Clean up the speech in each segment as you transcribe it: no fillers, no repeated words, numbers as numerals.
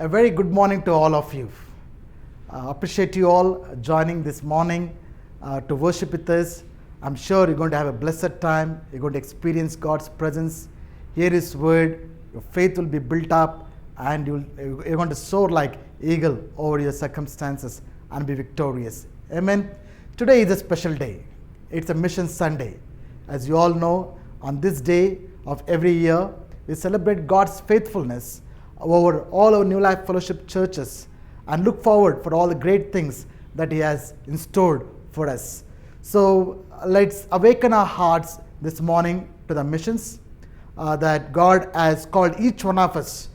A very good morning to all of you. Appreciate you all joining this morning to worship with us. I'm sure you're going to have a blessed time. You're going to experience God's presence, hear His word. Your faith will be built up, and you're going to soar like eagle over your circumstances and be victorious. Amen. Today is a special day. It's a Mission Sunday. As you all know, on this day of every year, we celebrate God's faithfulness over all our New Life Fellowship churches and look forward for all the great things that He has in store for us. So let's awaken our hearts this morning to the missions that God has called each one of us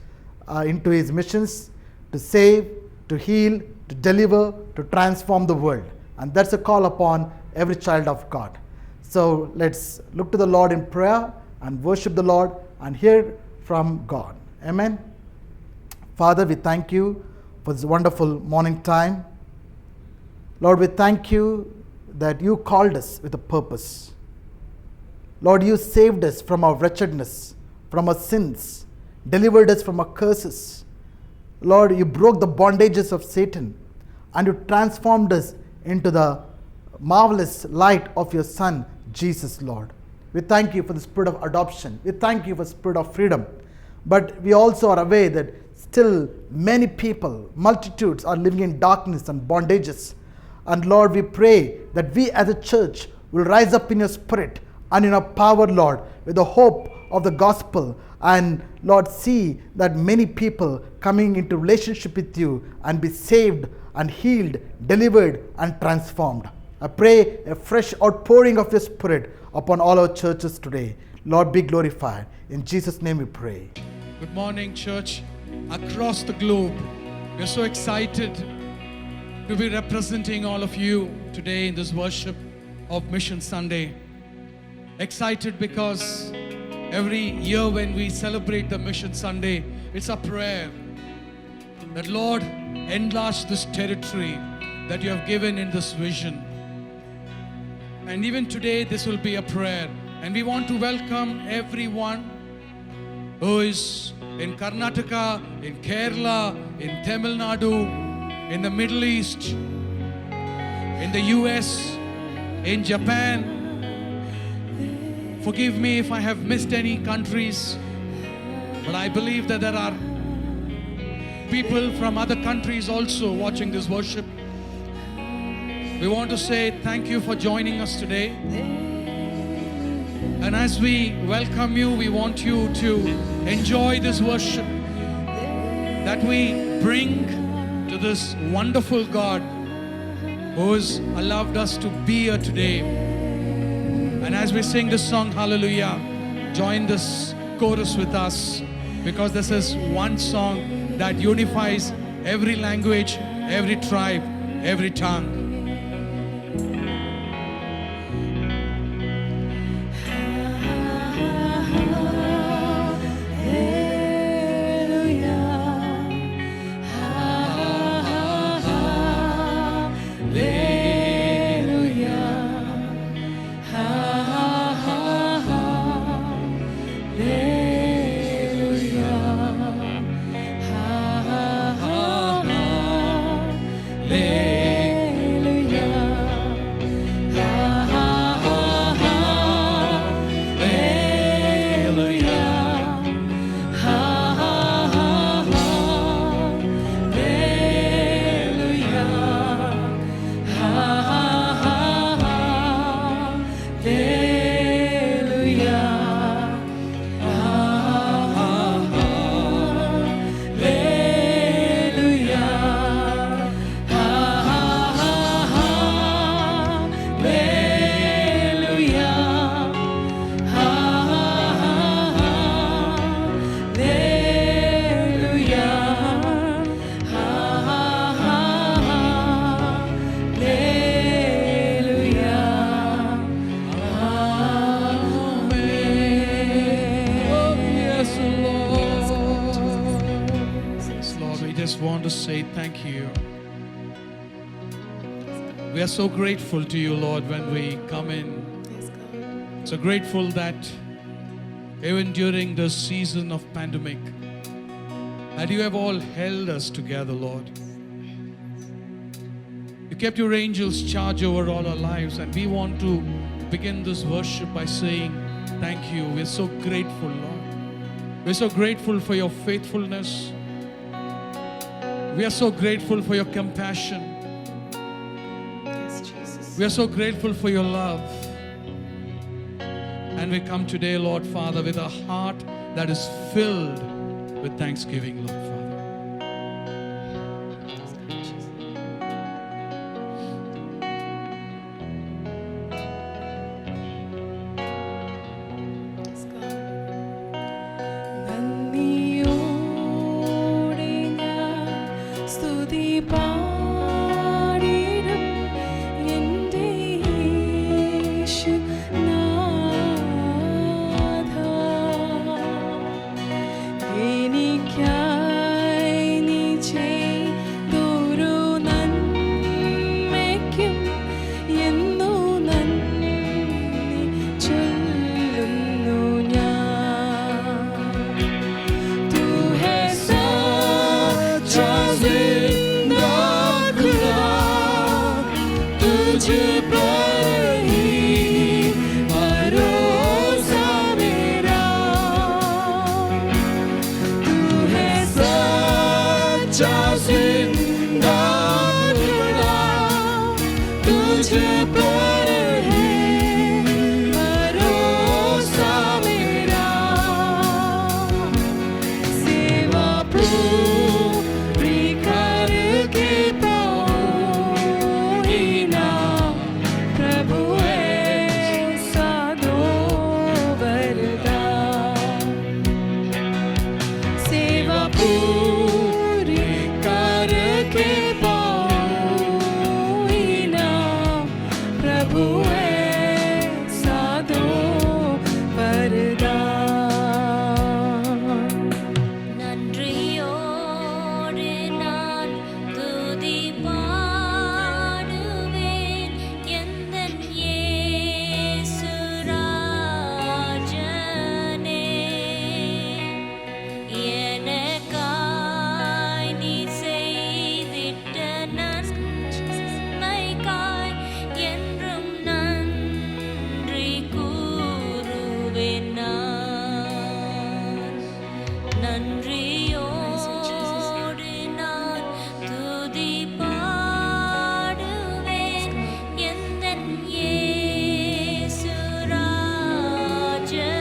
into His missions to save, to heal, to deliver, to transform the world. And that's a call upon every child of God. So let's look to the Lord in prayer and worship the Lord and hear from God. Amen. Father, we thank you for this wonderful morning time. Lord, we thank you that you called us with a purpose. Lord, you saved us from our wretchedness, from our sins, delivered us from our curses. Lord, you broke the bondages of Satan and you transformed us into the marvelous light of your Son, Jesus, Lord. We thank you for the spirit of adoption. We thank you for the spirit of freedom. But we also are aware that still many people, multitudes are living in darkness and bondages. And Lord, we pray that we as a church will rise up in your spirit and in your power, Lord, with the hope of the gospel. And Lord, see that many people coming into relationship with you and be saved and healed, delivered and transformed. I pray a fresh outpouring of your spirit upon all our churches today. Lord, be glorified. In Jesus' name we pray. Good morning, church across the globe. We're so excited to be representing all of you today in this worship of Mission Sunday. Excited because every year when we celebrate the Mission Sunday, it's a prayer that Lord, enlarge this territory that you have given in this vision. And even today, this will be a prayer. And we want to welcome everyone who is in Karnataka, in Kerala, in Tamil Nadu, in the Middle East, in the US, in Japan. Forgive me if I have missed any countries, but I believe that there are people from other countries also watching this worship. We want to say thank you for joining us today. And as we welcome you, we want you to enjoy this worship that we bring to this wonderful God who has allowed us to be here today. And as we sing this song, Hallelujah, join this chorus with us, because this is one song that unifies every language, every tribe, every tongue. To say thank you. We are so grateful to you, Lord, when we come in. So grateful that even during the season of pandemic, that you have all held us together, Lord. You kept your angels charge over all our lives, and we want to begin this worship by saying thank you. We're so grateful, Lord. We're so grateful for your faithfulness. We are so grateful for your compassion. Yes, Jesus. We are so grateful for your love. And we come today, Lord Father, with a heart that is filled with thanksgiving, Lord Father. Yes, God. നന്ദിയോടെ ഞാൻ സ്തുതി പാടിടും എൻ്റെ യേശുനാഥ. എനിക്കായി നീ ചെയ്തൊരു നന്മയ്ക്കും എന്നു നന്ദി ചൊല്ലുന്നു ഞാൻ. तू है सच्चा जिंदा खुदा, तुझ पर ही भरोसा मेरा. तू है सच्चा जिंदा खुदा, तुझ पर है भरोसा मेरा. सेवा पूरी करके पाऊंगी ना, प्रभु ऐसा दो वरदान. सेवा पूरी करके पाऊंगी ना, प्रभु ऐसा दो वरदान. நன்றியோடு நான் துதி பாடுவேன் எந்தன் இயேசு ராஜனே. எனக்காய் நீ செய்திட்ட நன்மைக்காய் என்றும் நன்றி கூறுவேன் நான். நன்றியோடு நான் துதி பாடுவேன் எந்தன் இயேசு ராஜனே.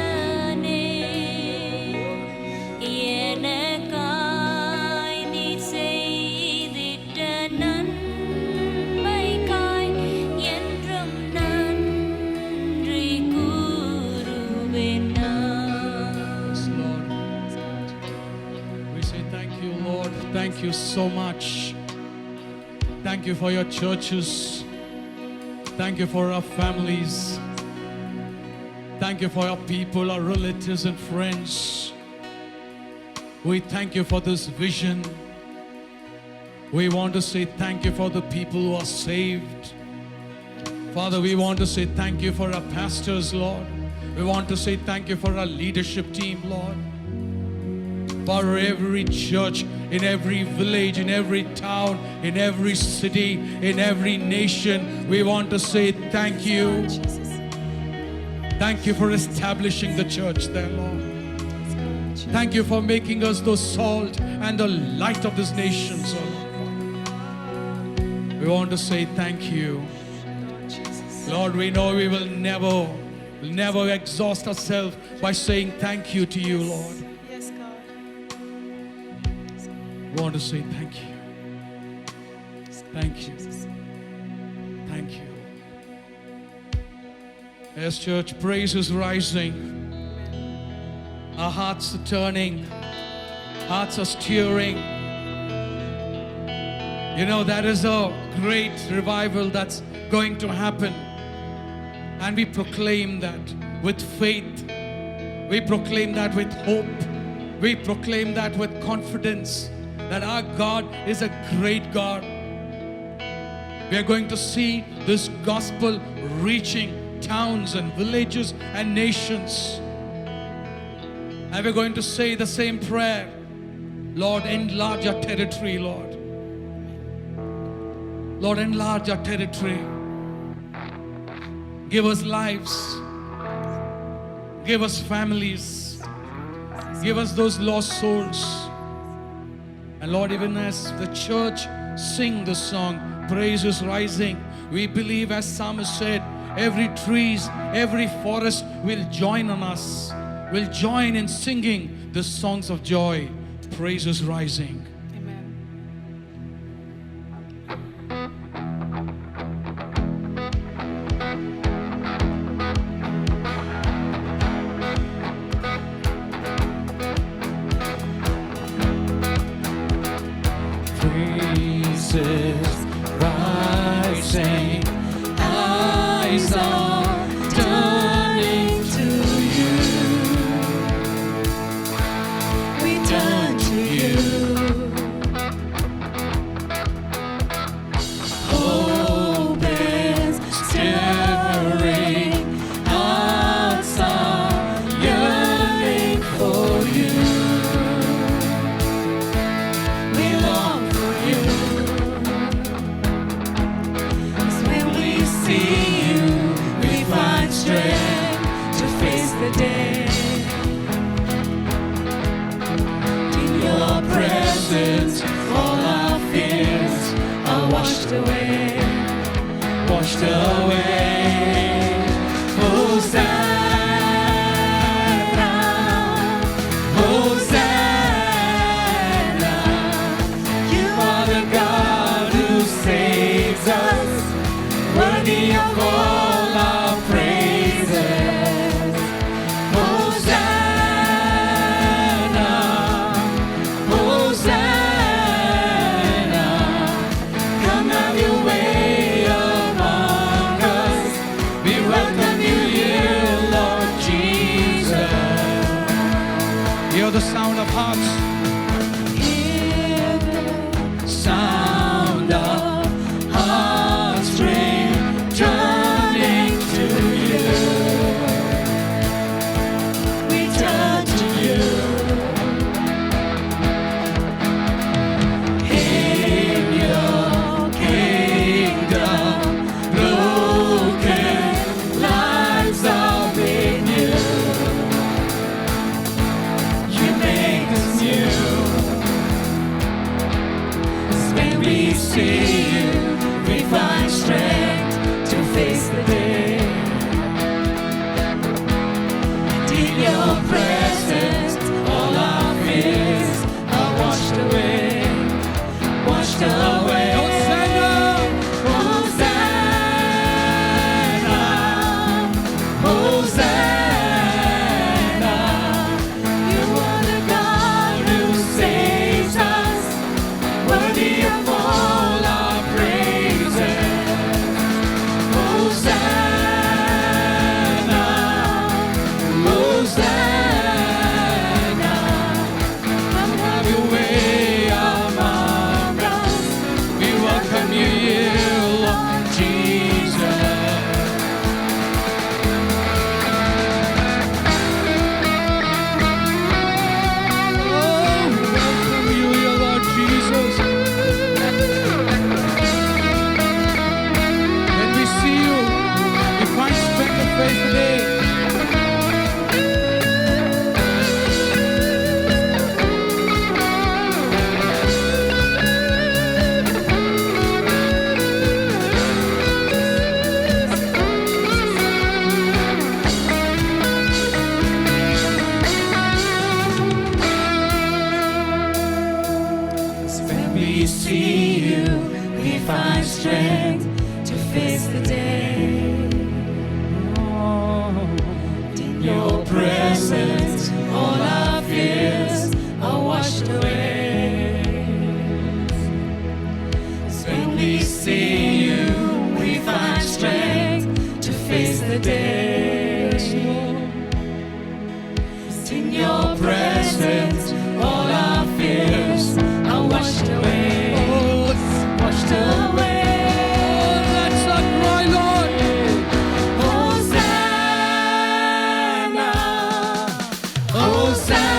எனக்காய் நீ செய்திட்ட நன்மைக்காய் என்றும் நன்றி கூறுவேன் நான். Yes, Lord. We say thank you, Lord. Thank you so much. Thank you for your churches. Thank you for our families. Thank you for our people, our relatives and friends. We thank you for this vision. We want to say thank you for the people who are saved. Father, we want to say thank you for our pastors, Lord. We want to say thank you for our leadership team, Lord. For every church, in every village, in every town, in every city, in every nation, we want to say thank you. Jesus. Thank you for establishing the church there, Lord. Thank you for making us the salt and the light of this nation, so we want to say thank you. Jesus. Lord, we know we will never exhaust ourselves by saying thank you to you, Lord. Yes, God. We want to say thank you. Thank you. Thank you. As church, praise is rising. Our hearts are turning. Hearts are stirring. You know, there is a great revival that's going to happen. And we proclaim that with faith. We proclaim that with hope. We proclaim that with confidence that our God is a great God. We are going to see this gospel reaching towns and villages and nations. And we're going to say the same prayer. Lord, enlarge our territory, Lord. Lord, enlarge our territory. Give us lives. Give us families. Give us those lost souls. And Lord, even as the church sing this song, praise is rising, we believe, as Psalmist said, every trees, every forest will join on us, will join in singing the songs of joy. Praise is rising. Amen. Praises rising, eyes are turning to you. We turn to you. Hope is stirring, hearts are yearning for you. We long for you. 'Cause when we see you, we find strength to face the day. In your presence, all our fears are washed away, washed away. Hosanna, Hosanna. You are the God who saves us, worthy of all our praises. Hosanna, Hosanna. Come have your way among us. We welcome you here, Lord Jesus. Hear the sound of hearts. Hear the sound of heartstrings turning to you. We turn to you. In your kingdom, broken lives are made new. You make us new. 'Cause when we see you, we find strength to face the day. And in your presence, all our fears are washed away, washed away. Hosanna! Hosanna, Hosanna. You are the God who saves us, worthy of all our praises. Hosanna, Hosanna. Come have your way among us. We welcome you here, Lord Jesus. Oh, we welcome you here, Lord Jesus. When we see you, we find strength to face the day. When we see you, we find strength to face the day. In your presence, all our fears are washed away. When we see you, we find strength to face the day. In your presence, all our fears are washed away, washed away. That's our cry, Lord. Hosanna, Hosanna.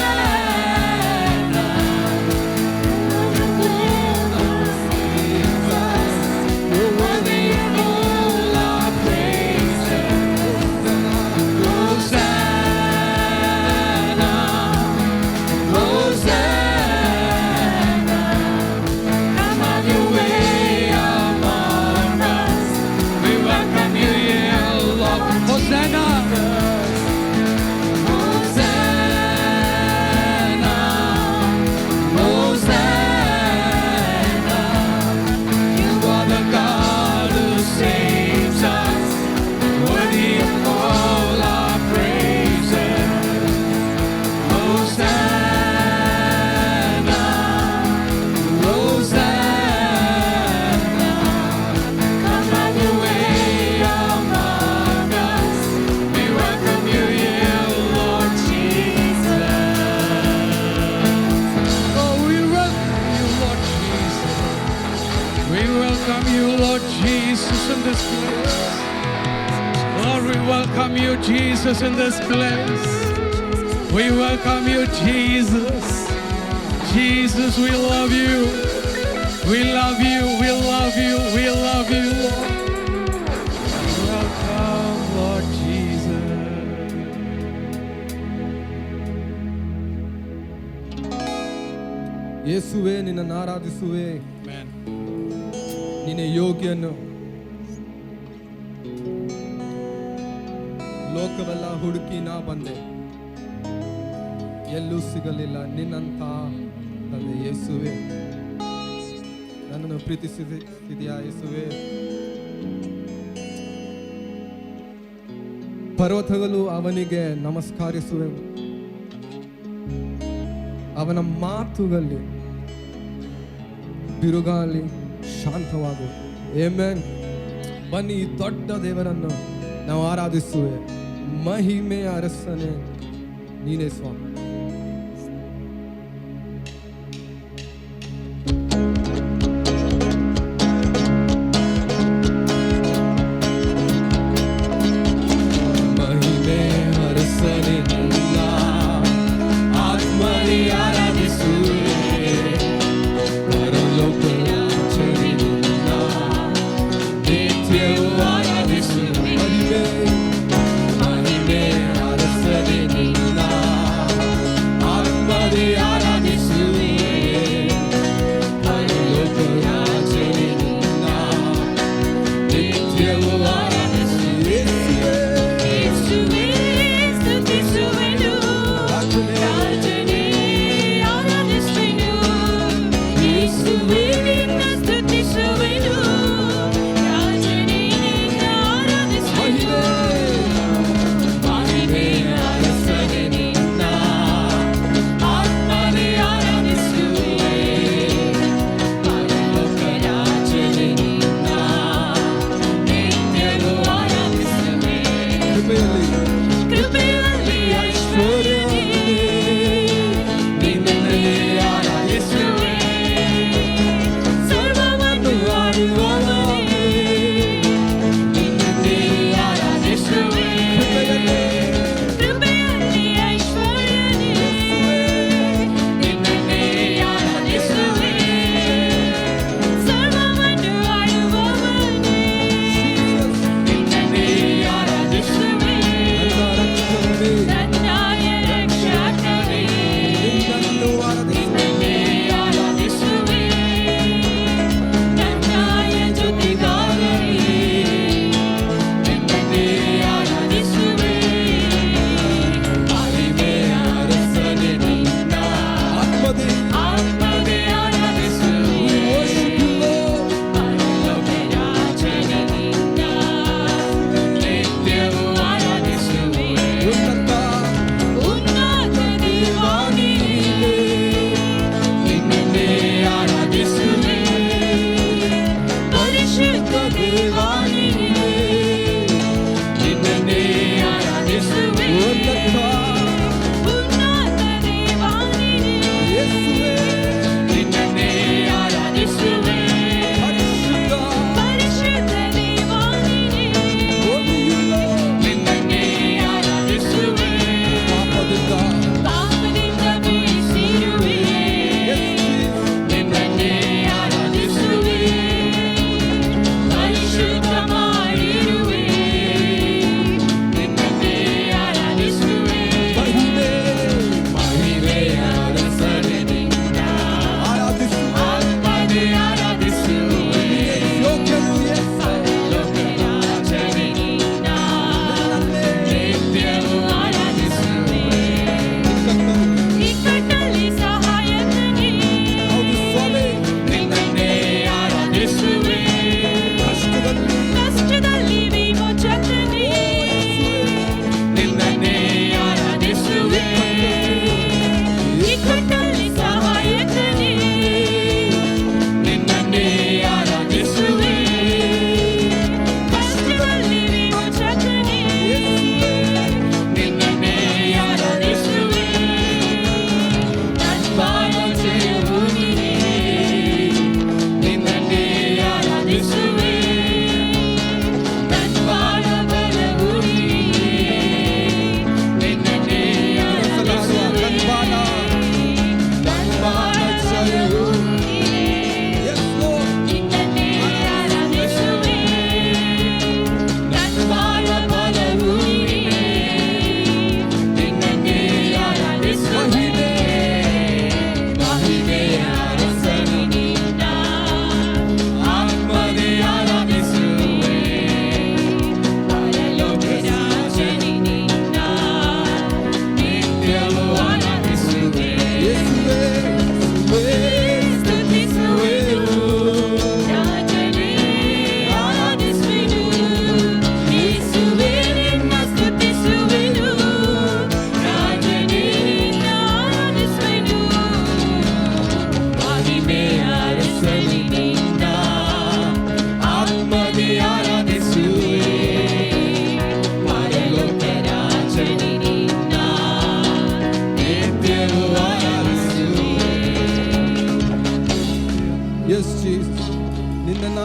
this place. Lord, we welcome you, Jesus, in this place. We welcome you, Jesus. Jesus, we love you. We love you. We love you. We love you, Lord. Welcome, Lord Jesus. ಯೇಸುವೆ ನಿನ್ನನ್ನು ಆರಾಧಿಸುವೆ, Amen. ನಿನ್ನ ಯೋಗ್ಯನು. ಲೋಕವೆಲ್ಲ ಹುಡುಕಿ ನಾ ಬಂದೆ, ಎಲ್ಲೂ ಸಿಗಲಿಲ್ಲ ನಿನ್ನಂತ ತಂದೆ. ಯೇಸುವೆ ನನ್ನನ್ನು ಪ್ರೀತಿಸಿದೆಯಾ ಯೇಸುವೆ? ಪರ್ವತಗಳು ಅವನಿಗೆ ನಮಸ್ಕರಿಸುವೆವು, ಅವನ ಮಾತುಗಳಲ್ಲಿ ಬಿರುಗಾಳಿ ಶಾಂತವಾಗು. ಆಮೆನ್. ಬನ್ನಿ, ಈ ದೊಡ್ಡ ದೇವರನ್ನು ನಾವು ಆರಾಧಿಸುವೆ. ಮಹಿಮೆಯ ಅರಸನೇ ನೀನೇ ಸ್ವಾಮಿ.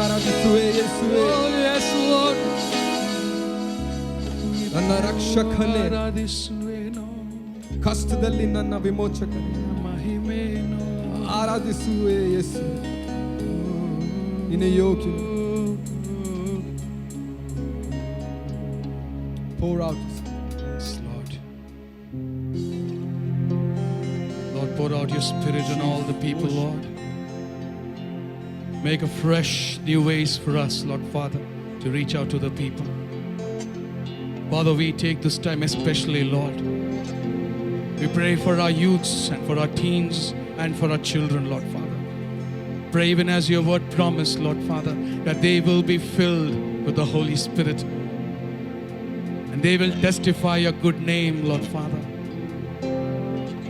ಆರಾಧಿಸುವೆ ಯೇಸುವೆ Oh, yes, Lord. ನನ್ನ ರಕ್ಷಕನೇ ಆರಾಧಿಸುವೆನು ಕಷ್ಟದಲ್ಲಿ ನನ್ನ ವಿಮೋಚಕನೇ ಮಹಿಮೆನು ಆರಾಧಿಸುವೆ ಯೇಸು ನಿನ್ನ ಯೋಗ್ಯ pour out Yes, Lord. Lord, pour out your spirit on all the people, Lord. Make a fresh new ways for us, Lord Father, to reach out to the people. Father, we take this time especially, Lord. We pray for our youths and for our teens and for our children, Lord Father. Pray even as your word promised, Lord Father, that they will be filled with the Holy Spirit. And they will testify your good name, Lord Father.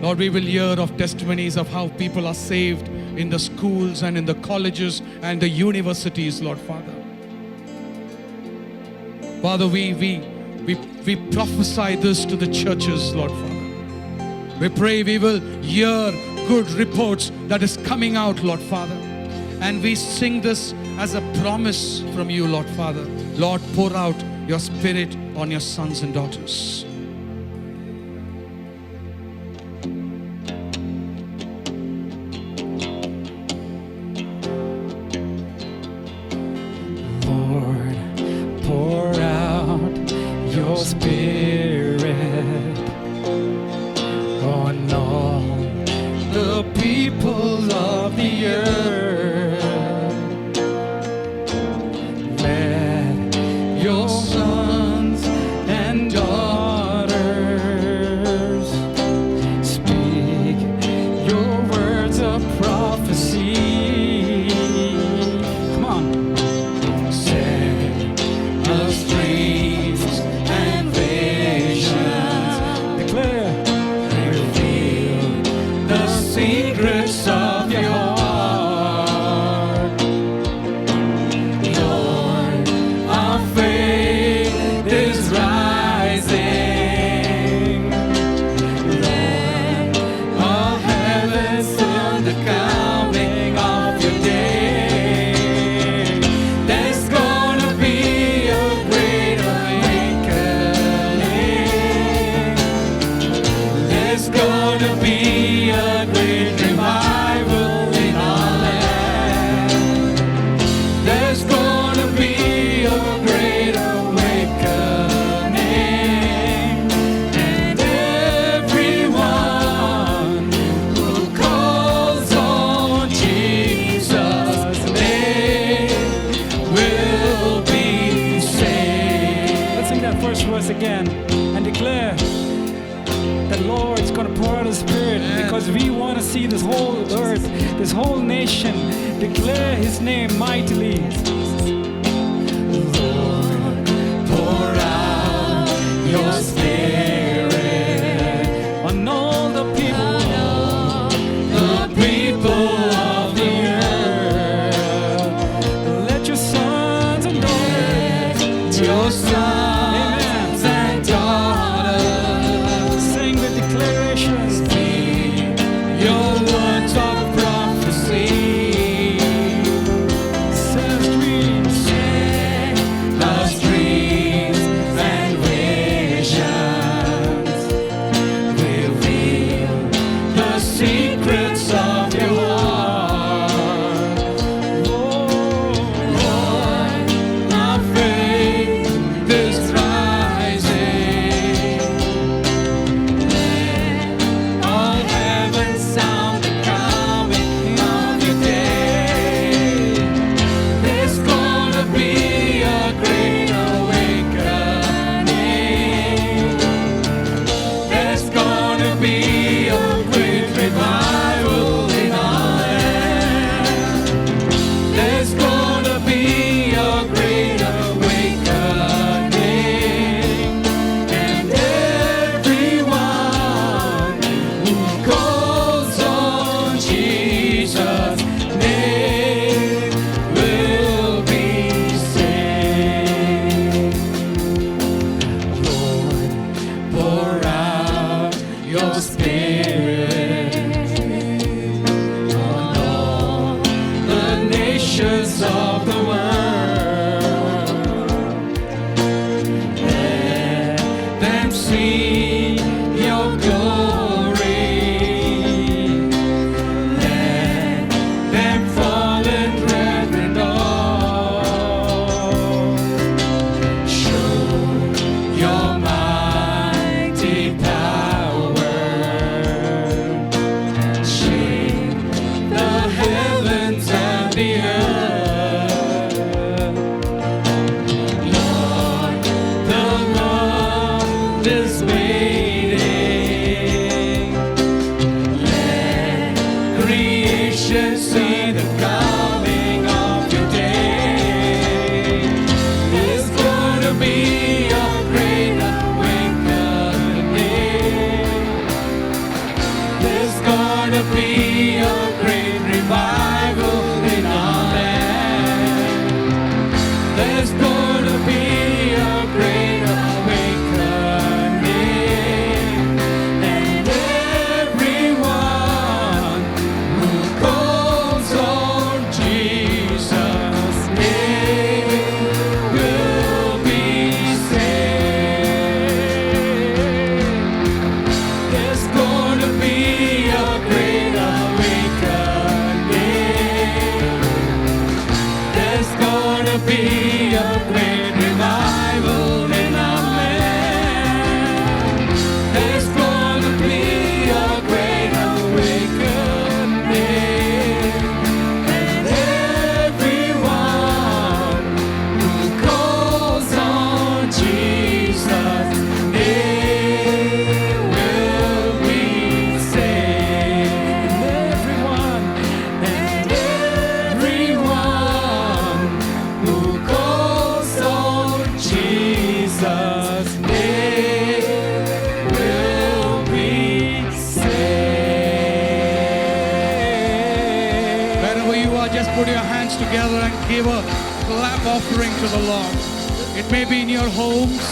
Lord, we will hear of testimonies of how people are saved in the schools and in the colleges and the universities, Lord Father. Father, we prophesy this to the churches, Lord Father. We pray we will hear good reports that is coming out, Lord Father. And we sing this as a promise from you, Lord Father. Lord, pour out your spirit on your sons and daughters. Lord, pour out your spirit on all the people of the earth. Let your sons and daughters speak your words of prophecy. Come on. Set us dreams and visions. Declare. Reveal the secrets of your heart. Lord, our faith is rising. Let all heaven sound the coming of your day. There's gonna be a great awakening. There's gonna be a great revival in our land. There's gonna be a great awakening. And everyone who calls on Jesus' name will be saved. Let's sing that first verse again and declare that Lord's going to pour out His Spirit because we want to see this whole earth, this whole nation declare His name mightily. Lord, pour out your Spirit on all the people of the earth. Let your sons and daughters, your sons and daughters, sing with declarations, your words of prophecy. Set us dreams and visions. Reveal the secrets of your heart. Lord, our faith is rising. Let all heaven sound the coming of your day. There's gonna be a great awakening. There's gonna be a great revival in our land. There's gonna be a great awakening. And everyone who calls on Jesus' name will be saved. Lord, pour out your Spirit on all the nations of the world. waiting. Let creation see the coming of your day. There's gonna be a great awakening. There's gonna be a great revival in our land. There's gonna be a great awakening, and everyone who calls on Jesus' name will be saved. There's gonna be a great awakening. There's gonna be a great revival in our land. There's gonna be a great awakening, and everyone who calls on Jesus' name will be saved. Everyone, and everyone who calls on Jesus' name will be saved. Wherever you are, just put your hands together and give a clap offering to the Lord. It may be in your homes,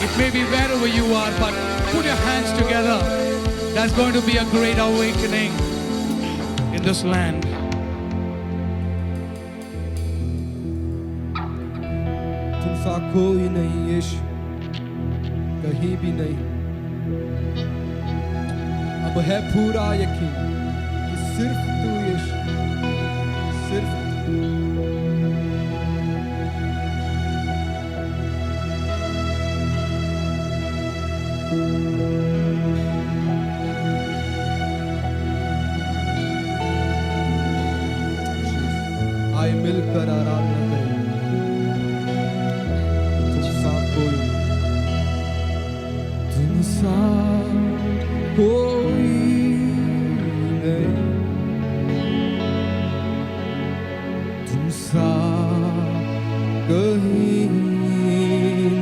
it may be wherever you are, but put your hands together. There's going to be a great awakening in this land. तुमसा कोई नहीं यीशु, कहीं भी नहीं। अब है पूरा यकीन कि सिर्फ तू यीशु, सिर्फ तू। आए मिलकर आराधना करें। तुमसा कोई नहीं, तुमसा कहीं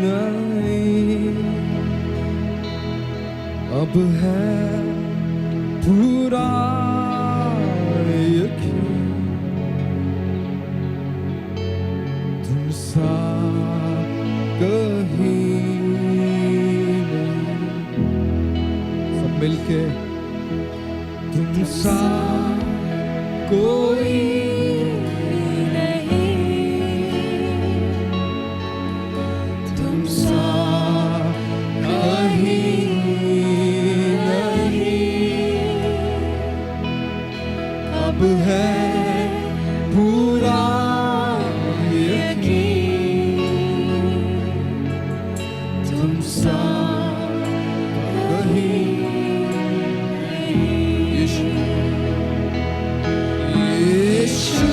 नहीं। अब है पूरा यकीन, तुमसा कहीं नहीं। सब मिलके तुमसा कोई तुमसा कहीं नहीं। अब है पूरा यकीन, तुमसा कहीं यीशु, यीशु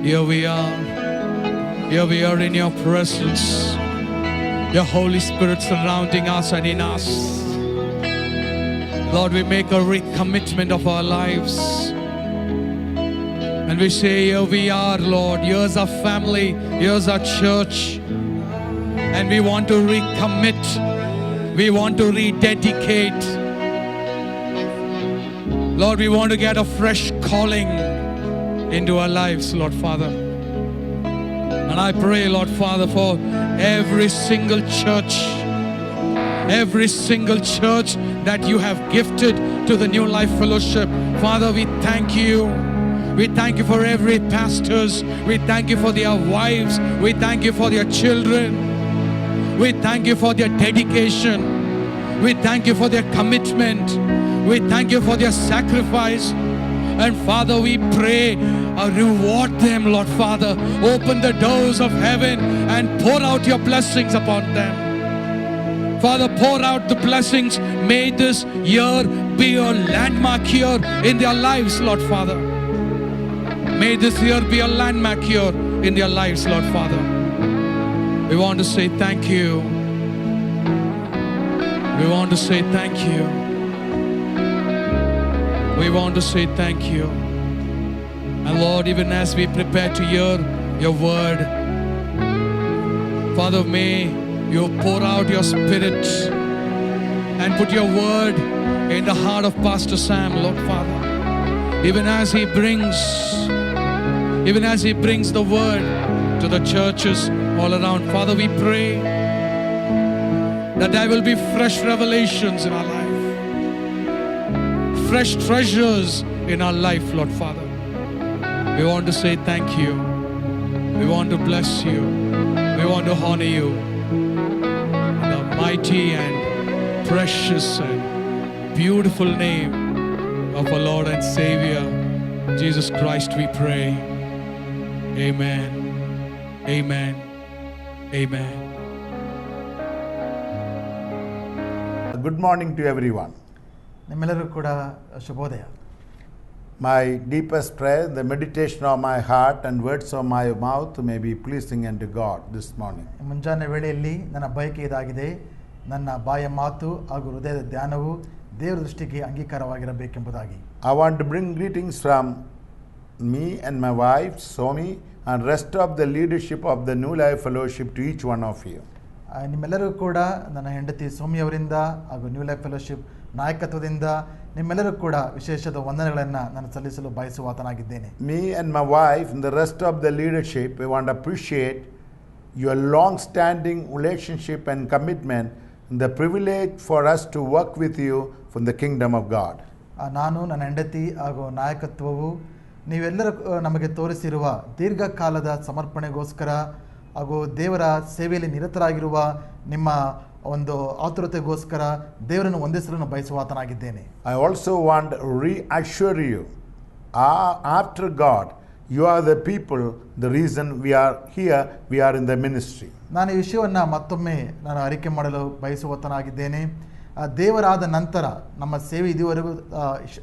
Here we are. Here we are in your presence. Your Holy Spirit surrounding us and in us. Lord, we make a recommitment of our lives. And we say, here we are, Lord. Here's our family. Here's our church. And we want to recommit. We want to rededicate. Lord, we want to get a fresh calling into our lives, Lord Father. And I pray, Lord Father, for every single church that you have gifted to the New Life Fellowship. Father, we thank you. We thank you for every pastors. We thank you for their wives. We thank you for their children. We thank you for their dedication. We thank you for their commitment. We thank you for their sacrifice. And Father, we pray, reward them, Lord Father. Open the doors of heaven and pour out your blessings upon them. Father, pour out the blessings. May this year be a landmark year in their lives, Lord Father. May this year be a landmark year in their lives, Lord Father. We want to say thank you. We want to say thank you. We want to say thank you. And Lord, even as we prepare to hear your word, Father, may you pour out your Spirit and put your word in the heart of Pastor Sam, Lord Father. Even as he brings the word to the churches all around, Father, we pray that there will be fresh revelations in our life. Fresh treasures in our life, Lord Father. We want to say thank you. We want to bless you. We want to honor you. In the mighty and precious and beautiful name of our Lord and Savior, Jesus Christ, we pray. Amen. Amen. Amen. Good morning to everyone. ನಿಮ್ಮೆಲ್ಲರಿಗೂ ಕೂಡ ಶುಭೋದಯ. My deepest prayer, the meditation of my heart and words of my mouth may be pleasing unto God this morning. ಮುಂಜಾನೆ ವೇಳೆಯಲ್ಲಿ ನನ್ನ ಬಯಕೆ ಇದಾಗಿದೆ, ನನ್ನ ಬಾಯ ಮಾತು ಹಾಗೂ ಹೃದಯದ ಧ್ಯಾನವು ದೇವರ ದೃಷ್ಟಿಗೆ ಅಂಗೀಕಾರವಾಗಿರಬೇಕೆಂಬುದಾಗಿ. I want to bring greetings from me and my wife, Somi, and rest of the leadership of the New Life Fellowship to each one of you. ನಿಮ್ಮೆಲ್ಲರಿಗೂ ಕೂಡ ನನ್ನ ಹೆಂಡತಿ ಸೋಮಿ ಅವರಿಂದ ಹಾಗೂ ನ್ಯೂ ಲೈಫ್ ಫೆಲೋಶಿಪ್ ನಾಯಕತ್ವದಿಂದ ನಿಮ್ಮೆಲ್ಲರೂ ಕೂಡ ವಿಶೇಷದ ವಂದನೆಗಳನ್ನು ನಾನು ಸಲ್ಲಿಸಲು ಬಯಸುವಾತನಾಗಿದ್ದೇನೆ. Me and my wife and the rest of the leadership, we want to appreciate your long-standing relationship and commitment and the privilege for us to work with you from the kingdom of God. ನಾನು ನನ್ನ ಹೆಂಡತಿ ಹಾಗೂ ನಾಯಕತ್ವವು ನೀವೆಲ್ಲರೂ ನಮಗೆ ತೋರಿಸಿರುವ ದೀರ್ಘಕಾಲದ ಸಮರ್ಪಣೆಗೋಸ್ಕರ ಹಾಗೂ ದೇವರ ಸೇವೆಯಲ್ಲಿ ನಿರತರಾಗಿರುವ ನಿಮ್ಮ ಒಂದು ಆತುರತೆಗೋಸ್ಕರ ದೇವರನ್ನು ವಂದಿಸಲು ಬಯಸುವಾತನಾಗಿದ್ದೇನೆ. I also want to reassure you, after God, you are the people, the reason we are here, we are in the ministry. ನಾನು ಈ ವಿಷಯವನ್ನು ಮತ್ತೊಮ್ಮೆ ನಾನು ಅರಿಕೆ ಮಾಡಲು ಬಯಸುವಾತನಾಗಿದ್ದೇನೆ. ದೇವರಾದ ನಂತರ ನಮ್ಮ ಸೇವೆ ಇದುವರೆಗೂ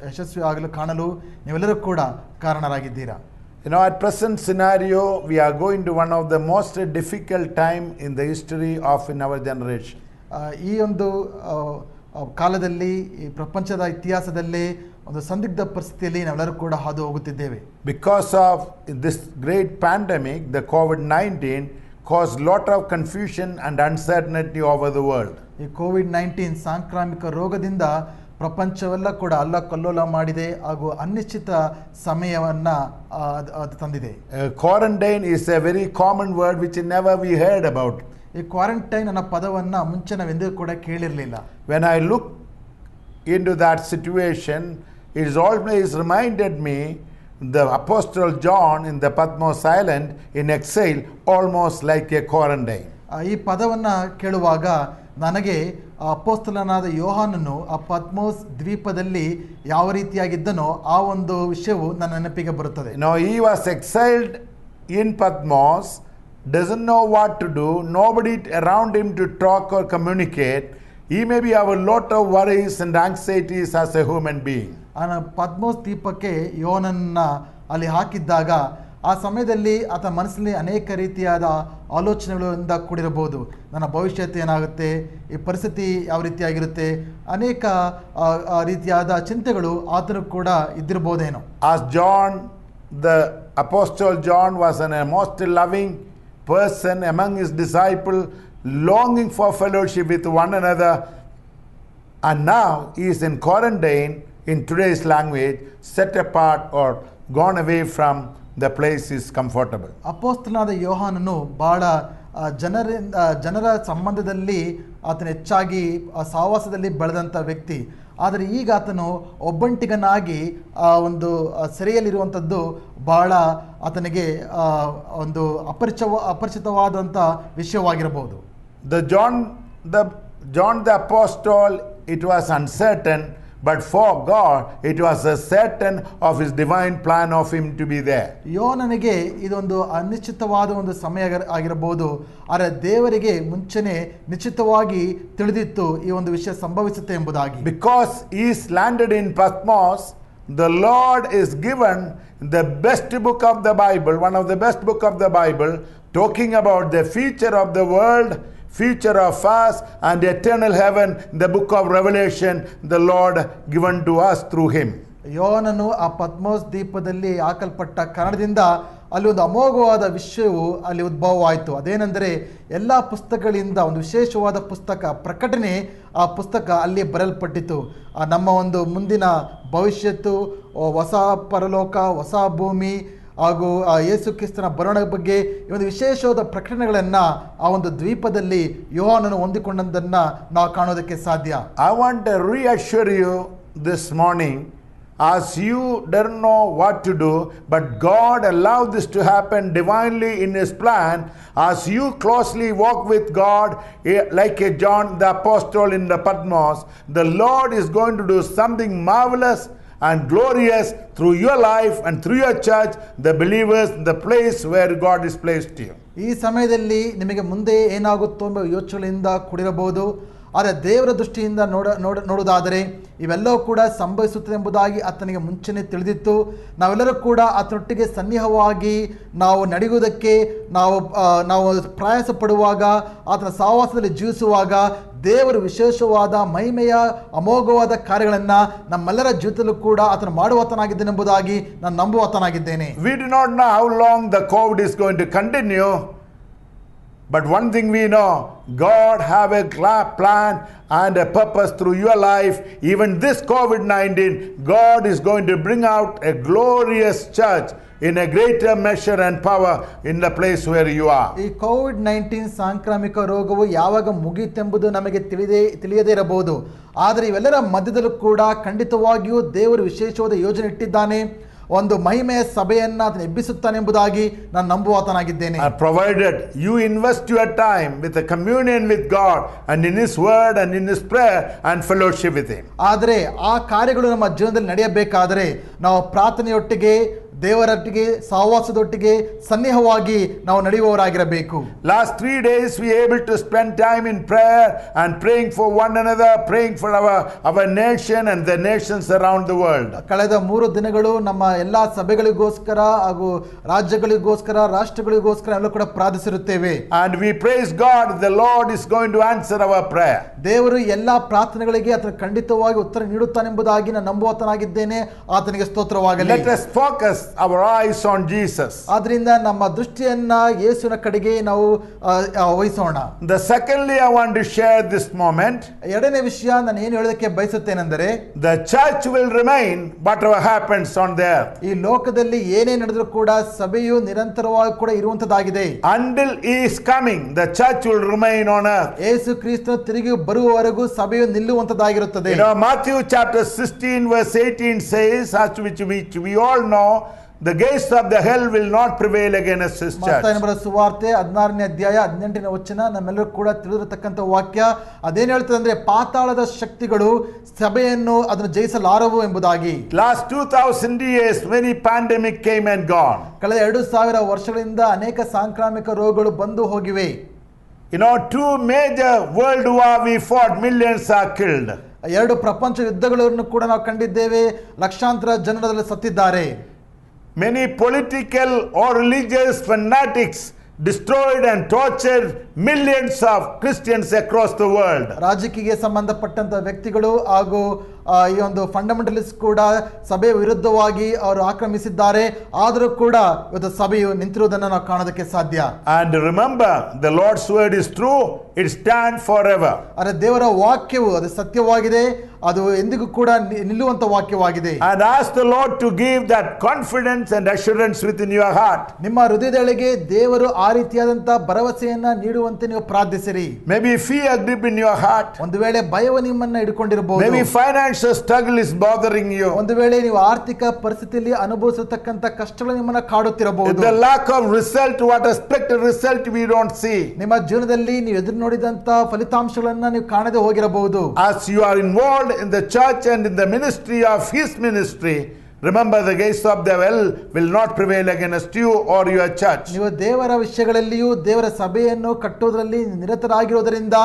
ಯಶಸ್ವಿ ಆಗಲು ಕಾಣಲು ನೀವೆಲ್ಲರೂ ಕೂಡ ಕಾರಣರಾಗಿದ್ದೀರಾ. You know, at present scenario, we are going to one of the most difficult time in the history of in our generation. ಈ ಒಂದು ಕಾಲದಲ್ಲಿ ಈ ಪ್ರಪಂಚದ ಇತಿಹಾಸದಲ್ಲಿ ಒಂದು ಸಂದಿಗ್ಧ ಪರಿಸ್ಥಿತಿಯಲ್ಲಿ ನಾವೆಲ್ಲರೂ ಕೂಡ ಹಾದು ಹೋಗುತ್ತಿದ್ದೇವೆ. Because of this great pandemic, the COVID-19 caused lot of confusion and uncertainty over the world. ಈ ಕೋವಿಡ್-19 ಸಾಂಕ್ರಾಮಿಕ ರೋಗದಿಂದ ಪ್ರಪಂಚವೆಲ್ಲ ಕೂಡ ಅಲ್ಲಕಲ್ಲೋಲ ಮಾಡಿದೆ ಹಾಗೂ ಅನಿಶ್ಚಿತ ಸಮಯವನ್ನು ಅದು ತಂದಿದೆ. Quarantine is a very common word which never we heard about. ಈ ಕ್ವಾರಂಟೈನ್ ಅನ್ನೋ ಪದವನ್ನು ಮುಂಚೆ ನಾವೆಂದೂ ಕೂಡ ಕೇಳಿರಲಿಲ್ಲ. When I look into that situation, it is always reminded me the Apostle John in the Patmos Island in exile, almost like a quarantine. ಈ ಪದವನ್ನು ಕೇಳುವಾಗ ನನಗೆ ಅಪೊಸ್ತಲನಾದ ಯೋಹಾನನು ಆ ಪದ್ಮೋಸ್ ದ್ವೀಪದಲ್ಲಿ ಯಾವ ರೀತಿಯಾಗಿದ್ದನೋ ಆ ಒಂದು ವಿಷಯವು ನನ್ನ ನೆನಪಿಗೆ ಬರುತ್ತದೆ. Now he was exiled in Patmos, doesn't know what to do, nobody around him to talk or communicate. He may be have a lot of worries and anxieties as a human being. ಪದ್ಮೋಸ್ ದ್ವೀಪಕ್ಕೆ ಯೋಹನನ್ನ ಅಲ್ಲಿ ಹಾಕಿದ್ದಾಗ ಆ ಸಮಯದಲ್ಲಿ ಆತನ ಮನಸ್ಸಲ್ಲಿ ಅನೇಕ ರೀತಿಯಾದ ಆಲೋಚನೆಗಳಿಂದ ಕೂಡಿರಬಹುದು. ನನ್ನ ಭವಿಷ್ಯತೆ ಏನಾಗುತ್ತೆ, ಈ ಪರಿಸ್ಥಿತಿ ಯಾವ ರೀತಿಯಾಗಿರುತ್ತೆ, ಅನೇಕ ರೀತಿಯಾದ ಚಿಂತೆಗಳು ಆತನು ಕೂಡ ಇದ್ದಿರಬಹುದೇನೋ. As John, the Apostle John, was a most loving person among his disciples, longing for fellowship with one another, and now he is in quarantine, in today's language, set apart or gone away from the place is comfortable. ಅಪೊಸ್ತಲನಾದ ಯೋಹಾನನು ಬಹಳ ಜನರ ಸಂಬಂಧದಲ್ಲಿ ಆತನ ಹೆಚ್ಚಾಗಿ ಸಹವಾಸದಲ್ಲಿ ಬೆಳೆದಂಥ ವ್ಯಕ್ತಿ. ಆದರೆ ಈಗ ಆತನು ಒಬ್ಬಂಟಿಗನಾಗಿ ಒಂದು ಸೆರೆಯಲ್ಲಿರುವಂಥದ್ದು ಬಹಳ ಆತನಿಗೆ ಒಂದು ಅಪರಿಚಿತವಾದಂಥ ವಿಷಯವಾಗಿರಬಹುದು. John the Apostle, it was uncertain, but for God it was a certain of his divine plan of him to be there. ಯೋಹನನಿಗೆ ಇದೊಂದು ಅನಿಶ್ಚಿತವಾದ ಒಂದು ಸಮಯ ಆಗಿರಬಹುದು, ಆದರೆ ದೇವರಿಗೆ ಮುಂಚೆನೆ ನಿಶ್ಚಿತವಾಗಿ ತಿಳಿದಿತ್ತು ಈ ಒಂದು ವಿಷಯ ಸಂಭವಿಸುತ್ತೆ ಎಂಬುದಾಗಿ. Because he is landed in Patmos, the Lord is given the best book of the Bible, one of the best book of the Bible, talking about the future of the world, future of us and eternal heaven, the book of Revelation, the Lord given to us through him. ಯೋಹನನು ಆ ಪದ್ಮೋಸ್ ದ್ವೀಪದಲ್ಲಿ ಹಾಕಲ್ಪಟ್ಟ ಕಾರಣದಿಂದ ಅಲ್ಲಿ ಒಂದು ಅಮೋಘವಾದ ವಿಷಯವು ಅಲ್ಲಿ ಉದ್ಭವವಾಯಿತು. ಅದೇನೆಂದರೆ ಎಲ್ಲ ಪುಸ್ತಕಗಳಿಂದ ಒಂದು ವಿಶೇಷವಾದ ಪುಸ್ತಕ ಪ್ರಕಟಣೆ, ಆ ಪುಸ್ತಕ ಅಲ್ಲಿ ಬರೆಯಲ್ಪಟ್ಟಿತು. ನಮ್ಮ ಒಂದು ಮುಂದಿನ ಭವಿಷ್ಯತ್ತು, ಹೊಸ ಪರಲೋಕ, ಹೊಸ ಭೂಮಿ ಹಾಗೂ ಯೇಸು ಕ್ರಿಸ್ತನ ಬರೋಣದ ಬಗ್ಗೆ ಈ ಒಂದು ವಿಶೇಷವಾದ ಪ್ರಕಟಣೆಗಳನ್ನು ಆ ಒಂದು ದ್ವೀಪದಲ್ಲಿ ಯೋಹಾನನು ಹೊಂದಿಕೊಂಡದ್ದನ್ನು ನಾವು ಕಾಣೋದಕ್ಕೆ ಸಾಧ್ಯ. I want to reassure you this morning, as you don't know what to do, but God allowed this to happen divinely in his plan. As you closely walk with God, like a John the Apostle in the Patmos, the Lord is going to do something marvelous and glorious through your life and through your church, the believers, the place where God is placed you. ಈ ಸಮಯದಲ್ಲಿ ನಿಮಗೆ ಮುಂದೆ ಏನಾಗುತ್ತೋ ಎಂಬ ಯೋಚನೆಯಿಂದ ಕೂಡಿರಬಹುದು, ಆದರೆ ದೇವರ ದೃಷ್ಟಿಯಿಂದ ನೋಡುವುದಾದರೆ ಇವೆಲ್ಲವೂ ಕೂಡ ಸಂಭವಿಸುತ್ತದೆ ಎಂಬುದಾಗಿ ಆತನಿಗೆ ಮುಂಚೆನೇ ತಿಳಿದಿತ್ತು. ನಾವೆಲ್ಲರೂ ಕೂಡ ಆತನೊಟ್ಟಿಗೆ ಸನ್ನಿಹವಾಗಿ ನಾವು ನಡೆಯುವುದಕ್ಕೆ ನಾವು ಪ್ರಯಾಸ ಪಡುವಾಗ, ಆತನ ಸಹವಾಸದಲ್ಲಿ ಜೀವಿಸುವಾಗ ದೇವರು ವಿಶೇಷವಾದ ಮಹಿಮೆಯ ಅಮೋಘವಾದ ಕಾರ್ಯಗಳನ್ನು ನಮ್ಮೆಲ್ಲರ ಜೀವಿತದಲ್ಲೂ ಕೂಡ ಆತನು ಮಾಡುವಾತನಾಗಿದ್ದೇನೆಂಬುದಾಗಿ ನಾನು ನಂಬುವಾತನಾಗಿದ್ದೇನೆ. We do not know how long the COVID is going to continue, but one thing we know, God have a plan and a purpose through your life. Even this COVID-19, God is going to bring out a glorious church in a greater measure and power in the place where you are. ಈ COVID-19 ಸಾಂಕ್ರಾಮಿಕ ರೋಗವು ಯಾವಾಗ ಮುಗಿಯುತ್ತೆಂಬುದು ನಮಗೆ ತಿಳಿಯದೇ ಇರಬಹುದು, ಆದರೆ ಇವೆಲ್ಲರ ಮಧ್ಯದಲ್ಲೂ ಕೂಡ ಖಂಡಿತವಾಗಿಯೂ ದೇವರು ವಿಶೇಷವಾದ ಯೋಜನೆ ಇಟ್ಟಿದ್ದಾನೆ. ಒಂದು ಮಹಿಮೆಯ ಸಭೆಯನ್ನು ಆತನು ಎಬ್ಬಿಸುತ್ತಾನೆ ಎಂಬುದಾಗಿ ನಾನು ನಂಬುವಾತನಾಗಿದ್ದೇನೆ. Provided you invest your time with a communion with God and in his word and in his prayer and fellowship with him. ಆದರೆ ಆ ಕಾರ್ಯಗಳು ನಮ್ಮ ಜೀವನದಲ್ಲಿ ನಡೆಯಬೇಕಾದರೆ ನಾವು ಪ್ರಾರ್ಥನೆಯೊಟ್ಟಿಗೆ, ದೇವರೊಟ್ಟಿಗೆ, ಸಹವಾಸದೊಟ್ಟಿಗೆ ಸನ್ನಿಹವಾಗಿ ನಾವು ನಡೆಯುವವರಾಗಿರಬೇಕು. Last 3 days we are able to spend time in prayer and praying for one another, praying for our nation and the nations around the world. ಕಳೆದ 3 ದಿನಗಳು ನಮ್ಮ ಎಲ್ಲ ಸಭೆಗಳಿಗೋಸ್ಕರ ಹಾಗೂ ರಾಜ್ಯಗಳಿಗೋಸ್ಕರ, ರಾಷ್ಟ್ರಗಳಿಗೋಸ್ಕರ ಎಲ್ಲ ಕೂಡ ಪ್ರಾರ್ಥಿಸಿರುತ್ತೇವೆ. And we praise God, the Lord is going to answer our prayer. ದೇವರು ಎಲ್ಲ ಪ್ರಾರ್ಥನೆಗಳಿಗೆ ಆತನು ಖಂಡಿತವಾಗಿ ಉತ್ತರ ನೀಡುತ್ತಾನೆಂಬುದಾಗಿ ನಾನು ನಂಬುವಾತನಾಗಿದ್ದೇನೆ. ಆತನಿಗೆ ಸ್ತೋತ್ರವಾಗಲಿ. Let us focus our eyes on Jesus. ಆದ್ರಿಂದ ನಮ್ಮ ದೃಷ್ಟಿಯನ್ನ ಯೇಸುವಿನ ಕಡೆಗೆ ನಾವು ವಹಿಸೋಣ. The secondly I want to share this moment. ಎರಡನೇ ವಿಷಯ ನಾನು ಏನು ಹೇಳೋದಕ್ಕೆ ಬಯಸುತ್ತೇನೆಂದರೆ, the church will remain whatever happens on the earth. ಈ ಲೋಕದಲ್ಲಿ ಏನೇ ನಡೆದರೂ ಕೂಡ ಸಭೆಯು ನಿರಂತರವಾಗಿ ಕೂಡ ಇರುವಂತದ್ದಾಗಿದೆ. Until he is coming, the church will remain on earth. ಯೇಸು ಕ್ರಿಸ್ತನು ತಿರುಗಿ ಬರುವವರೆಗೂ ಸಭೆಯು ನಿಲ್ಲುವಂತದ್ದಾಗಿರುತ್ತದೆ. Matthew chapter 16 verse 18 says, as which we all know, the gates of the hell will not prevail against his church. ಮತ್ತಾಯನ ಬರೆದ ಸುವಾರ್ತೆ 16ನೇ ಅಧ್ಯಾಯ 18ನೇ ವಚನ ನಮ್ಮೆಲ್ಲರೂ ಕೂಡ ತಿಳಿದಿರತಕ್ಕಂಥ ವಾಕ್ಯ. ಅದೇನು ಹೇಳ್ತದೆ ಅಂದ್ರೆ ಪಾತಾಳದ ಶಕ್ತಿಗಳು ಸಭೆಯನ್ನು ಅದನ್ನು ಜಯಿಸಲಾರವು ಎಂಬುದಾಗಿ. Last 2000 years many pandemic came and gone. ಕಳೆದ 2000 ವರ್ಷಗಳಿಂದ ಅನೇಕ ಸಾಂಕ್ರಾಮಿಕ ರೋಗಗಳು ಬಂದು ಹೋಗಿವೆ. You know, 2 major world war we fought, millions are killed. 2 ಪ್ರಪಂಚ ಯುದ್ಧಗಳನ್ನು ಕೂಡ ನಾವು ಕಂಡಿದ್ದೇವೆ, ಲಕ್ಷಾಂತರ ಜನರಲ್ಲಿ ಸತ್ತಿದ್ದಾರೆ. Many political or religious fanatics destroyed and tortured millions of Christians across the world. ರಾಜಕೀಯ ಸಂಬಂಧಪಟ್ಟಂತ ವ್ಯಕ್ತಿಗಳು ಹಾಗೂ ಈ ಒಂದು ಫಂಡಮೆಂಟಲಿಸ್ಟ್ ಕೂಡ ಸಭೆಯ ವಿರುದ್ಧವಾಗಿ ಅವರು ಆಕ್ರಮಿಸಿದ್ದಾರೆ. ಆದರೂ ಕೂಡ ಇವತ್ತು ಸಭೆಯು ನಿಂತಿರುವುದನ್ನು ನಾವು ಕಾಣೋದಕ್ಕೆ ಸಾಧ್ಯ. And remember, the Lord's word is true, it stands forever. ಆದರೆ ದೇವರ ವಾಕ್ಯವು ಅದು ಸತ್ಯವಾಗಿದೆ, ಅದು ಎಂದಿಗೂ ಕೂಡ ನಿಲ್ಲುವಂತ ವಾಕ್ಯವಾಗಿದೆ. And ask the Lord to give that confidence and assurance within your heart. ನಿಮ್ಮ ಹೃದಯದೊಳಗೆ ದೇವರು ಆ ರೀತಿಯಾದಂತ ಭರವಸೆಯನ್ನ ನೀಡುವಂತೆ ನೀವು ಪ್ರಾರ್ಥಿಸಿರಿ. Maybe fear grip in your heart. ಒಂದು ವೇಳೆ ಭಯವು ನಿಮ್ಮನ್ನ ಹಿಡ್ಕೊಂಡಿರಬಹುದು. Maybe financial struggle is bothering you. ಒಂದು ವೇಳೆ ನೀವು ಆರ್ಥಿಕ ಪರಿಸ್ಥಿತಿಯಲ್ಲಿ ಅನುಭವಿಸತಕ್ಕಂತ ಕಷ್ಟಗಳು ನಿಮ್ಮನ್ನ ಕಾಡುತ್ತಿರಬಹುದು. The lack of result, what expected result we don't see. ನಿಮ್ಮ ಜೀವನದಲ್ಲಿ ನೀವು ಎದುರು ನೋಡಿದಂತ ಫಲಿತಾಂಶಗಳನ್ನ ನೀವು ಕಾಣದೆ ಹೋಗಿರಬಹುದು. As you are involved in the church and in the ministry of his ministry, remember the gates of the hell will not prevail against you or your church. ನೀವು ದೇವರ ವಿಷಯಗಳಲ್ಲಿಯೂ ದೇವರ ಸಭೆಯನ್ನು ಕಟ್ಟುವುದರಲ್ಲಿ ನಿರತರಾಗಿರುವುದರಿಂದ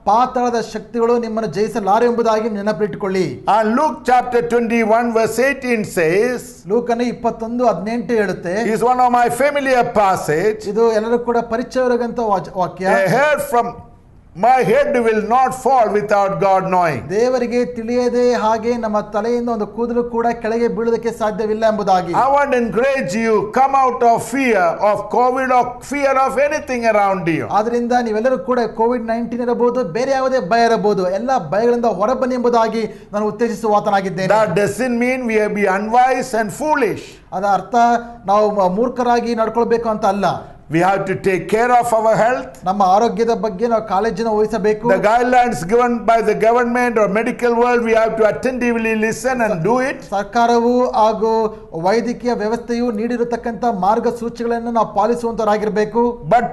ಪಾತಾಳದ ಶಕ್ತಿಗಳು ನಿಮ್ಮನ್ನು ಜಯಿಸಲಾರೆ ಎಂಬುದಾಗಿ ನೆನಪಿಟ್ಟುಕೊಳ್ಳಿ. And Luke chapter 21 verse 18 says, ಲೂಕನು 21:18 ಹೇಳುತ್ತೆ. is one of my familiar passage. ಇದು ಎಲ್ಲರೂ ಕೂಡ ಪರಿಚಯವಿರುವಂತ ವಾಕ್ಯ. A hair from my head will not fall without God knowing. ದೇವರಿಗೆ ತಿಳಿಯದೆ ಹಾಗೆ ನಮ್ಮ ತಲೆಯಿಂದ ಒಂದು ಕೂದಲು ಕೂಡ ಕೆಳಗೆ ಬೀಳುವುದಕ್ಕೆ ಸಾಧ್ಯವಿಲ್ಲ ಎಂಬುದಾಗಿ. I want to encourage you, come out of fear of COVID or fear of anything around you. ಆದ್ರಿಂದ ನೀವೆಲ್ಲರೂ ಕೂಡ COVID-19 ಇರಬಹುದು, ಬೇರೆ ಯಾವುದೇ ಭಯ ಇರಬಹುದು, ಎಲ್ಲ ಭಯಗಳಿಂದ ಹೊರಬನ್ನಿ ಎಂಬುದಾಗಿ ನಾನು ಉತ್ತೇಜಿಸುವಾತನಾಗಿದ್ದೇನೆ. That doesn't mean we be unwise and foolish. ಅದರ ಅರ್ಥ ನಾವು ಮೂರ್ಖರಾಗಿ ನಡ್ಕೊಳ್ಬೇಕು ಅಂತ ಅಲ್ಲ. We have to take care of our health. ನಮ್ಮ ಆರೋಗ್ಯದ ಬಗ್ಗೆ ನಾವು ಕಾಳಜಿಯನ್ನು ವಹಿಸಬೇಕು. The guidelines given by the government or medical world, we have to attentively listen and do it. ಸರ್ಕಾರವು ಹಾಗೂ ವೈದ್ಯಕೀಯ ವ್ಯವಸ್ಥೆಯು ನೀಡಿರತಕ್ಕಂತ ಮಾರ್ಗಸೂಚಿಗಳನ್ನು ನಾವು ಪಾಲಿಸುವಂತರಾಗಿರಬೇಕು. But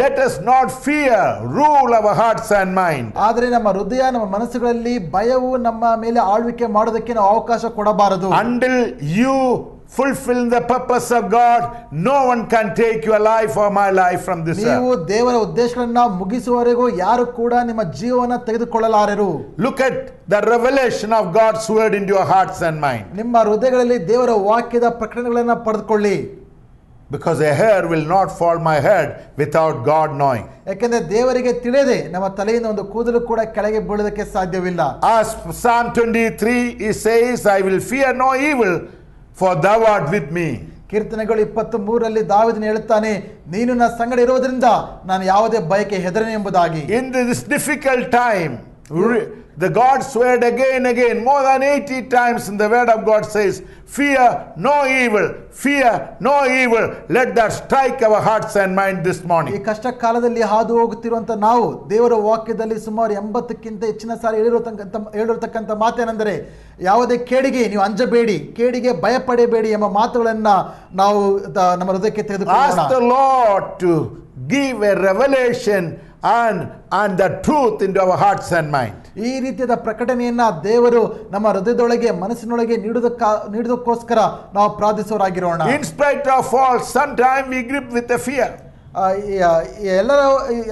let us not fear rule our hearts and mind. ಆದರೆ ನಮ್ಮ ಹೃದಯ, ನಮ್ಮ ಮನಸ್ಸುಗಳಲ್ಲಿ ಭಯವು ನಮ್ಮ ಮೇಲೆ ಆಳ್ವಿಕೆ ಮಾಡೋದಕ್ಕೆ ನಾವು ಅವಕಾಶ ಕೊಡಬಾರದು. Until you fulfill the purpose of God, no one can take your life or my life from this ನೀವು earth. ದೇವರ ಉದ್ದೇಶಗಳನ್ನ ಮುಗಿಸುವವರೆಗೂ ಯಾರು ಕೂಡ ನಿಮ್ಮ ಜೀವನ ತೆಗೆದುಕೊಳ್ಳಲಾರರು. Look at the revelation of God's word into your hearts and mind. ನಿಮ್ಮ ಹೃದಯಗಳಲ್ಲಿ ದೇವರ ವಾಕ್ಯದ ಪ್ರಕಟಣೆಗಳನ್ನು ಪಡೆದುಕೊಳ್ಳಿ. Because a hair will not fall my head without God knowing. ಯಾಕೆಂದ್ರೆ ದೇವರಿಗೆ ತಿಳಿಯದೆ ನಮ್ಮ ತಲೆಯಿಂದ ಒಂದು ಕೂದಲು ಕೂಡ ಕೆಳಗೆ ಬೀಳೋದಕ್ಕೆ ಸಾಧ್ಯವಿಲ್ಲ. As Psalm 23 it says, I will fear no evil, for thou art with me. ಕೀರ್ತನೆಗಳು 23ರಲ್ಲಿ ದಾವೀದನು ಹೇಳುತ್ತಾನೆ, ನೀನು ನನ್ನ ಸಂಗಡ ಇರುವುದರಿಂದ ನಾನು ಯಾವುದೇ ಭಯಕ್ಕೆ ಹೆದರನೆ ಎಂಬುದಾಗಿ. In this difficult time, the God's word again, more than 80 times in the word of God says, fear no evil, fear no evil. Let that strike our hearts and mind this ಈ morning. ಕಷ್ಟ ಕಾಲದಲ್ಲಿ ಹಾದು ಹೋಗುತ್ತಿರುವಂತ ನಾವು ದೇವರ ವಾಕ್ಯದಲ್ಲಿ ಸುಮಾರು 80ಕ್ಕಿಂತ ಹೆಚ್ಚಿನ ಸಾರಿ ಹೇಳಿರತಕ್ಕಂಥ ಮಾತೇನೆಂದರೆ, ಯಾವುದೇ ಕೇಡಿಗೆ ನೀವು ಅಂಜಬೇಡಿ, ಕೇಡಿಗೆ ಭಯಪಡಬೇಡಿ ಎಂಬ ಮಾತುಗಳನ್ನ ನಾವು ನಮ್ಮ ಹೃದಯಕ್ಕೆ ತೆಗೆದುಕೊಳ್ಳೋಣ. Ask the Lord to give a revelation and the truth into our hearts and mind. ಈ ರೀತಿಯಾದ ಪ್ರಕಟಣೆಯನ್ನ ದೇವರು ನಮ್ಮ ಹೃದಯದೊಳಗೆ, ಮನಸ್ಸಿನೊಳಗೆ ನೀಡುವುದಕ್ಕೋಸ್ಕರ ನಾವು ಪ್ರಾರ್ಥಿಸೋರಾಗಿರೋಣ. In spite of all, sometimes we grip with the fear.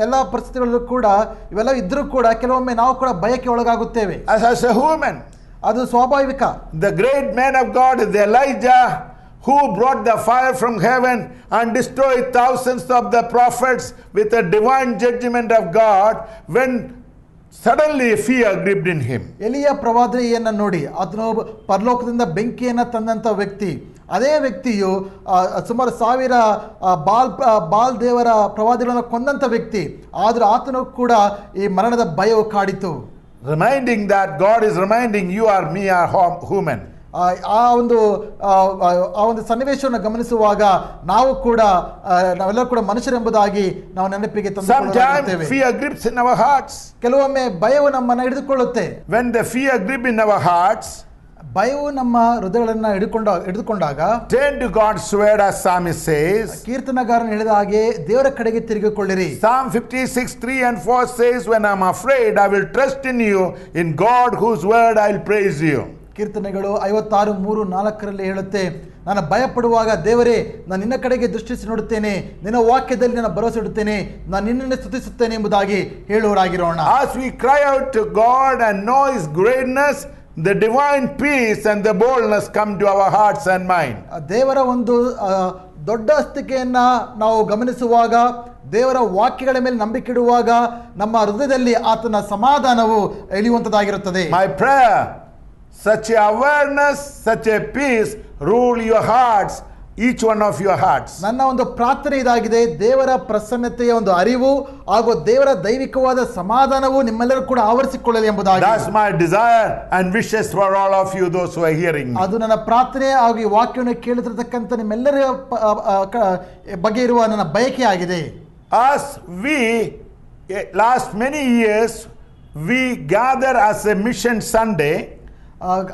ಎಲ್ಲ ಪರಿಸ್ಥಿತಿಗಳಲ್ಲೂ ಕೂಡ ಇವೆಲ್ಲ ಇದ್ರೂ ಕೂಡ ಕೆಲವೊಮ್ಮೆ ನಾವು ಕೂಡ ಭಯಕ್ಕೆ ಒಳಗಾಗುತ್ತೇವೆ. As a human, ಅದು ಸ್ವಾಭಾವಿಕ. the great man of God is Elijah, who brought the fire from heaven and destroyed thousands of the prophets with a divine judgment of God, when suddenly fear gripped in him. ಎಲಿಯ ಪ್ರವಾದಿಯನ್ನ ನೋಡಿ, ಆತನು ಪರಲೋಕದಿಂದ ಬೆಂಕಿಯನ್ನ ತಂದಂತ ವ್ಯಕ್ತಿ. ಅದೇ ವ್ಯಕ್ತಿಯು ಸುಮಾರು 1000 ball ದೇವರ ಪ್ರವಾದಿಗಳನ್ನು ಕೊಂದಂತ ವ್ಯಕ್ತಿ. ಆದರೂ ಆತನು ಕೂಡ ಈ ಮರಣದ ಭಯವು ಕಾಡಿತು. Reminding that God is reminding you or me are human. ಆ ಒಂದು ಸನ್ನಿವೇಶವನ್ನು ಗಮನಿಸುವಾಗ ನಾವೆಲ್ಲರೂ ಕೂಡ ಮನುಷ್ಯರೆಂಬುದಾಗಿ ನಾವು ನೆನಪಿಗೆ Sometimes fear grips in our hearts. ಕೆಲವೊಮ್ಮೆ ಭಯವು ನಮ್ಮನ್ನು ಹಿಡಿದುಕೊಳ್ಳುತ್ತೆ. When the fear grip in our hearts, ಭಯವು ನಮ್ಮ ಹೃದಯಗಳನ್ನು ಹಿಡಿದುಕೊಂಡಾಗ turn to God's word, as psalmist says. ಕೀರ್ತನಗಾರನು ಹೇಳಿದ ಹಾಗೆ ದೇವರ ಕಡೆಗೆ ತಿರುಗಿಕೊಳ್ಳಿರಿ. Psalm 56, 3 and 4 says, when I'm afraid, I will trust in you, in God whose word I'll praise you. ಕೀರ್ತನೆಗಳು 56:3-4 ಹೇಳುತ್ತೆ, ನಾನು ಭಯಪಡುವಾಗ ದೇವರೇ ನಾನು ನಿನ್ನ ಕಡೆಗೆ ದೃಷ್ಟಿಸಿ ನೋಡುತ್ತೇನೆ, ನಿನ್ನ ವಾಕ್ಯದಲ್ಲಿ ನನ್ನ ಭರವಸೆ ಇಡುತ್ತೇನೆ, ನಾನು ನಿನ್ನನ್ನೇ ಸ್ತುತಿಸುತ್ತೇನೆ ಎಂಬುದಾಗಿ ಹೇಳುವರಾಗಿರೋಣ. As we cry out to God and know His greatness, the divine peace and the boldness come to our hearts and mind. ದೇವರ ಒಂದು ದೊಡ್ಡ ಹಸ್ತಿಕೆಯನ್ನ ನಾವು ಗಮನಿಸುವಾಗ, ದೇವರ ವಾಕ್ಯಗಳ ಮೇಲೆ ನಂಬಿಕೆ ಇಡುವಾಗ ನಮ್ಮ ಹೃದಯದಲ್ಲಿ ಆತನ ಸಮಾಧಾನವು ಇಳಿಯುವಂತದಾಗಿರುತ್ತದೆ. My prayer, such a awareness, such a peace rule your hearts, each one of your hearts. ನನ್ನ ಒಂದು ಪ್ರಾರ್ಥನೆ ಇದಾಗಿದೆ, ದೇವರ ಪ್ರಸನ್ನತೆಯ ಒಂದು ಅರಿವು ಹಾಗೂ ದೇವರ ದೈವಿಕವಾದ ಸಮಾಧಾನವು ನಿಮ್ಮೆಲ್ಲರೂ ಕೂಡ ಆವರಿಸಿಕೊಳ್ಳಲಿ ಎಂಬುದಾಗಿ. That's my desire and wishes for all of you, those who are hearing me. ಅದು ನನ್ನ ಪ್ರಾರ್ಥನೆ ಹಾಗೂ ಈ ವಾಕ್ಯವನ್ನು ಕೇಳುತ್ತಿರತಕ್ಕಂಥ ನಿಮ್ಮೆಲ್ಲರ ಬಗ್ಗೆ ಇರುವ ನನ್ನ ಬಯಕೆ ಆಗಿದೆ. As we, last many years, we gather as a mission Sunday.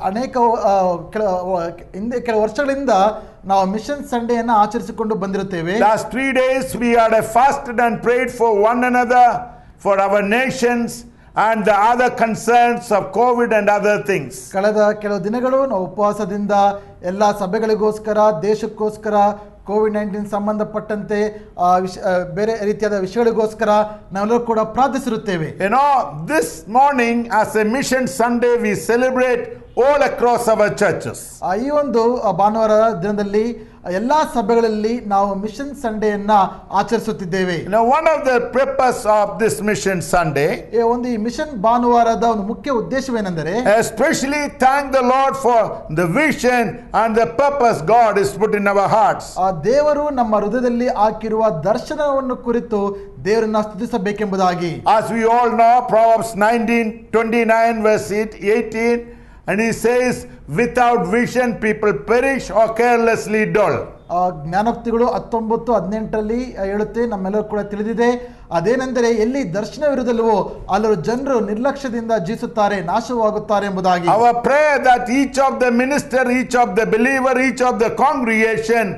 ಅನೇಕ ಹಿಂದೆ ಕೆಲವು ವರ್ಷಗಳಿಂದ ನಾವು ಮಿಷನ್ ಸಂಡೇಯನ್ನು ಆಚರಿಸಿಕೊಂಡು ಬಂದಿರುತ್ತೇವೆ. Last 3 days we had fasted and prayed for one another, for our nations and the other concerns of COVID and other things. ಕಳೆದ ಕೆಲವು ದಿನಗಳು ನಾವು ಉಪವಾಸದಿಂದ ಎಲ್ಲ ಸಭೆಗಳಿಗೋಸ್ಕರ, ದೇಶಕ್ಕೋಸ್ಕರ, ಕೋವಿಡ್-19 ಸಂಬಂಧಪಟ್ಟಂತೆ ಬೇರೆ ರೀತಿಯಾದ ವಿಷಯಗಳಿಗೋಸ್ಕರ ನಾವೆಲ್ಲರೂ ಕೂಡ ಪ್ರಾರ್ಥಿಸಿರುತ್ತೇವೆ. You know, this morning as a mission Sunday we celebrate all across our churches. ಈ ಒಂದು ಭಾನುವಾರ ದಿನದಲ್ಲಿ ಎಲ್ಲಾ ಸಭೆಗಳಲ್ಲಿ ನಾವು mission ಸಂಡೇಯನ್ನ ಆಚರಿಸುತ್ತಿದ್ದೇವೆ. Now one of the purpose of this mission Sunday, ಒಂದು ಈ ಮಿಷನ್ ಭಾನುವಾರದ ಒಂದು ಮುಖ್ಯ ಉದ್ದೇಶವೇನೆಂದರೆ, especially thank the Lord for the vision and the purpose God has put in our hearts. ಆ ದೇವರು ನಮ್ಮ ಹೃದಯದಲ್ಲಿ ಹಾಕಿರುವ ದರ್ಶನವನ್ನು ಕುರಿತು ದೇವರನ್ನ ಸ್ತುತಿಸಬೇಕೆಂಬುದಾಗಿ. As we all know, Proverbs 19:29 verse 18, and he says, without vision people perish or carelessly dull. ಜ್ಞಾನೋಕ್ತಿಗಳು 19:18 ಹೇಳುತ್ತೆ, ನಮ್ಮೆಲ್ಲರೂ ಕೂಡ ತಿಳಿದಿದೆ. ಅದೇನೆಂದರೆ, ಎಲ್ಲಿ ದರ್ಶನವಿರುವುದಿಲ್ಲವೋ ಅಲ್ಲರೂ ಜನರು ನಿರ್ಲಕ್ಷ್ಯದಿಂದ ಜೀವಿಸುತ್ತಾರೆ, ನಾಶವಾಗುತ್ತಾರೆ ಎಂಬುದಾಗಿ. Our prayer that each of the minister, each of the believer, each of the congregation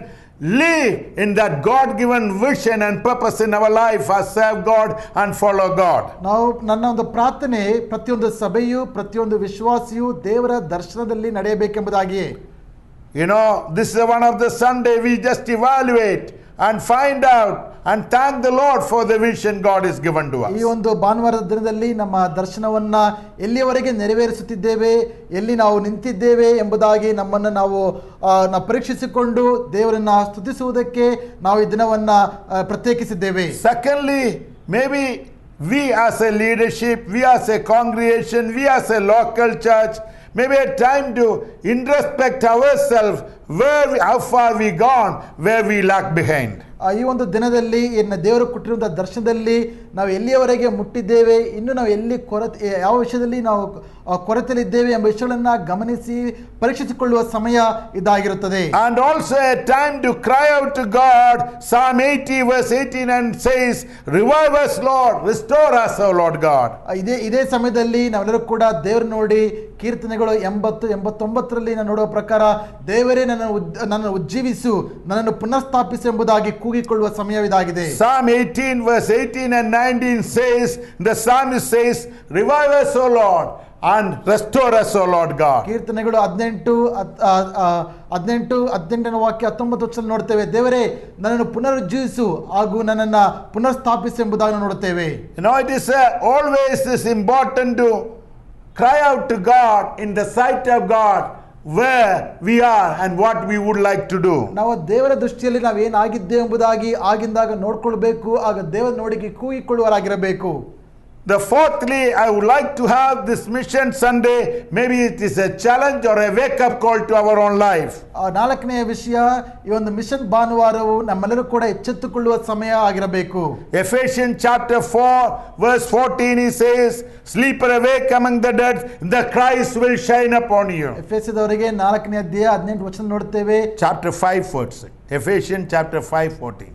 live in that God-given vision and purpose in our life as serve God and follow God. ನಾವು ನನ್ನ ಒಂದು ಪ್ರಾರ್ಥನೆ, ಪ್ರತಿಯೊಂದು ಸಭೆಯು, ಪ್ರತಿಯೊಂದು ವಿಶ್ವಾಸಿಯು ದೇವರ ದರ್ಶನದಲ್ಲಿ ನಡೆಯಬೇಕೆಂಬುದಾಗಿ. You know, this is one of the Sunday we just evaluate and find out and thank the Lord for the vision God has given to us. ಈ ಒಂದು ಭಾನುವಾರದ ದಿನದಲ್ಲಿ ನಮ್ಮ ದರ್ಶನವನ್ನ ಎಲ್ಲಿಯವರೆಗೆ ನೆರವೇರಿಸುತ್ತಿದ್ದೇವೆ, ಎಲ್ಲಿ ನಾವು ನಿಂತಿದ್ದೇವೆ ಎಂಬುದಾಗಿ ನಮ್ಮನ್ನು ನಾವು ಪರೀಕ್ಷಿಸಿಕೊಂಡು ದೇವರನ್ನ ಸ್ತುತಿಸುವುದಕ್ಕೆ ನಾವು ಈ ದಿನವನ್ನ ಪ್ರತ್ಯೇಕಿಸಿದ್ದೇವೆ. Secondly, maybe we as a leadership, we as a congregation, we as a local church, maybe a time to introspect ourselves, how far we gone, where we lag behind. ಈ ಒಂದು ದಿನದಲ್ಲಿ ದೇವರು ಕೊಟ್ಟಿರುವಂಥ ದರ್ಶನದಲ್ಲಿ ನಾವು ಎಲ್ಲಿಯವರೆಗೆ ಮುಟ್ಟಿದ್ದೇವೆ, ಇನ್ನು ನಾವು ಎಲ್ಲಿ ಯಾವ ವಿಷಯದಲ್ಲಿ ನಾವು ಕೊರತೆಯಲ್ಲಿದ್ದೇವೆ ಎಂಬ ವಿಷಯಗಳನ್ನು ಗಮನಿಸಿ ಪರೀಕ್ಷಿಸಿಕೊಳ್ಳುವ ಸಮಯ ಇದಾಗಿರುತ್ತದೆ. And also a time to cry out to God. Psalm 80 verse 18 and says, revive us Lord, restore us O Lord God. ಇದೇ ಸಮಯದಲ್ಲಿ ನಾವೆಲ್ಲರೂ ಕೂಡ ದೇವರು ನೋಡಿ, ಕೀರ್ತನೆಗಳು 80-89 ನಾನು ನೋಡುವ ಪ್ರಕಾರ, ದೇವರೇ ನನ್ನನ್ನು ಉಜ್ಜೀವಿಸು, ನನ್ನನ್ನು ಪುನಃಸ್ಥಾಪಿಸು ಎಂಬುದಾಗಿ ಕೂಗಿಕೊಳ್ಳುವ ಸಮಯವಿದಾಗಿದೆ. Psalm 18 verse 18 and 19 says, the psalmist says, revive us O Lord and restore us O Lord God. ಕೀರ್ತನೆಗಳು 18 ವಾಕ್ಯ 19 ನೋಡ್ತೇವೆ, ದೇವರೇ ನನ್ನನ್ನು ಪುನರುಜ್ಜೀವಿಸು ಹಾಗೂ ನನ್ನನ್ನು ಪುನಃಸ್ಥಾಪಿಸು ಎಂಬುದಾಗಿ ನೋಡುತ್ತೇವೆ. You know, it is always is important to cry out to God in the sight of God where we are and what we would like to do. ನಾವು ದೇವರ ದೃಷ್ಟಿಯಲ್ಲಿ ನಾವು ಏನಾಗಿದ್ದೇವೆ ಎಂಬುದಾಗಿ ಆಗಿಂದಾಗ ನೋಡ್ಕೊಳ್ಬೇಕು, ಆಗ ದೇವರ ನೋಡಿಗೆ ಕೂಗಿಕೊಳ್ಳುವರಾಗಿರಬೇಕು. The fourthly, I would like to have this mission Sunday, maybe it is a challenge or a wake-up call to our own life. ನಾಲ್ಕನೆಯ ವಿಷಯ, ಈ ಒಂದು ಮಿಷನ್ ಭಾನುವಾರವು ನಮ್ಮೆಲ್ಲರೂ ಕೂಡ ಎಚ್ಚೆತ್ತುಕೊಳ್ಳುವ ಸಮಯ ಆಗಿರಬೇಕು. Ephesians chapter 4 verse 14 he says, sleeper awake among the dead, the Christ will shine upon you. ಎಫೆಸದವರಿಗೆ 4ನೇ ಅಧ್ಯಾಯ 18 ನೋಡ್ತೇವೆ. Chapter 5 words. Ephesians chapter 5:14.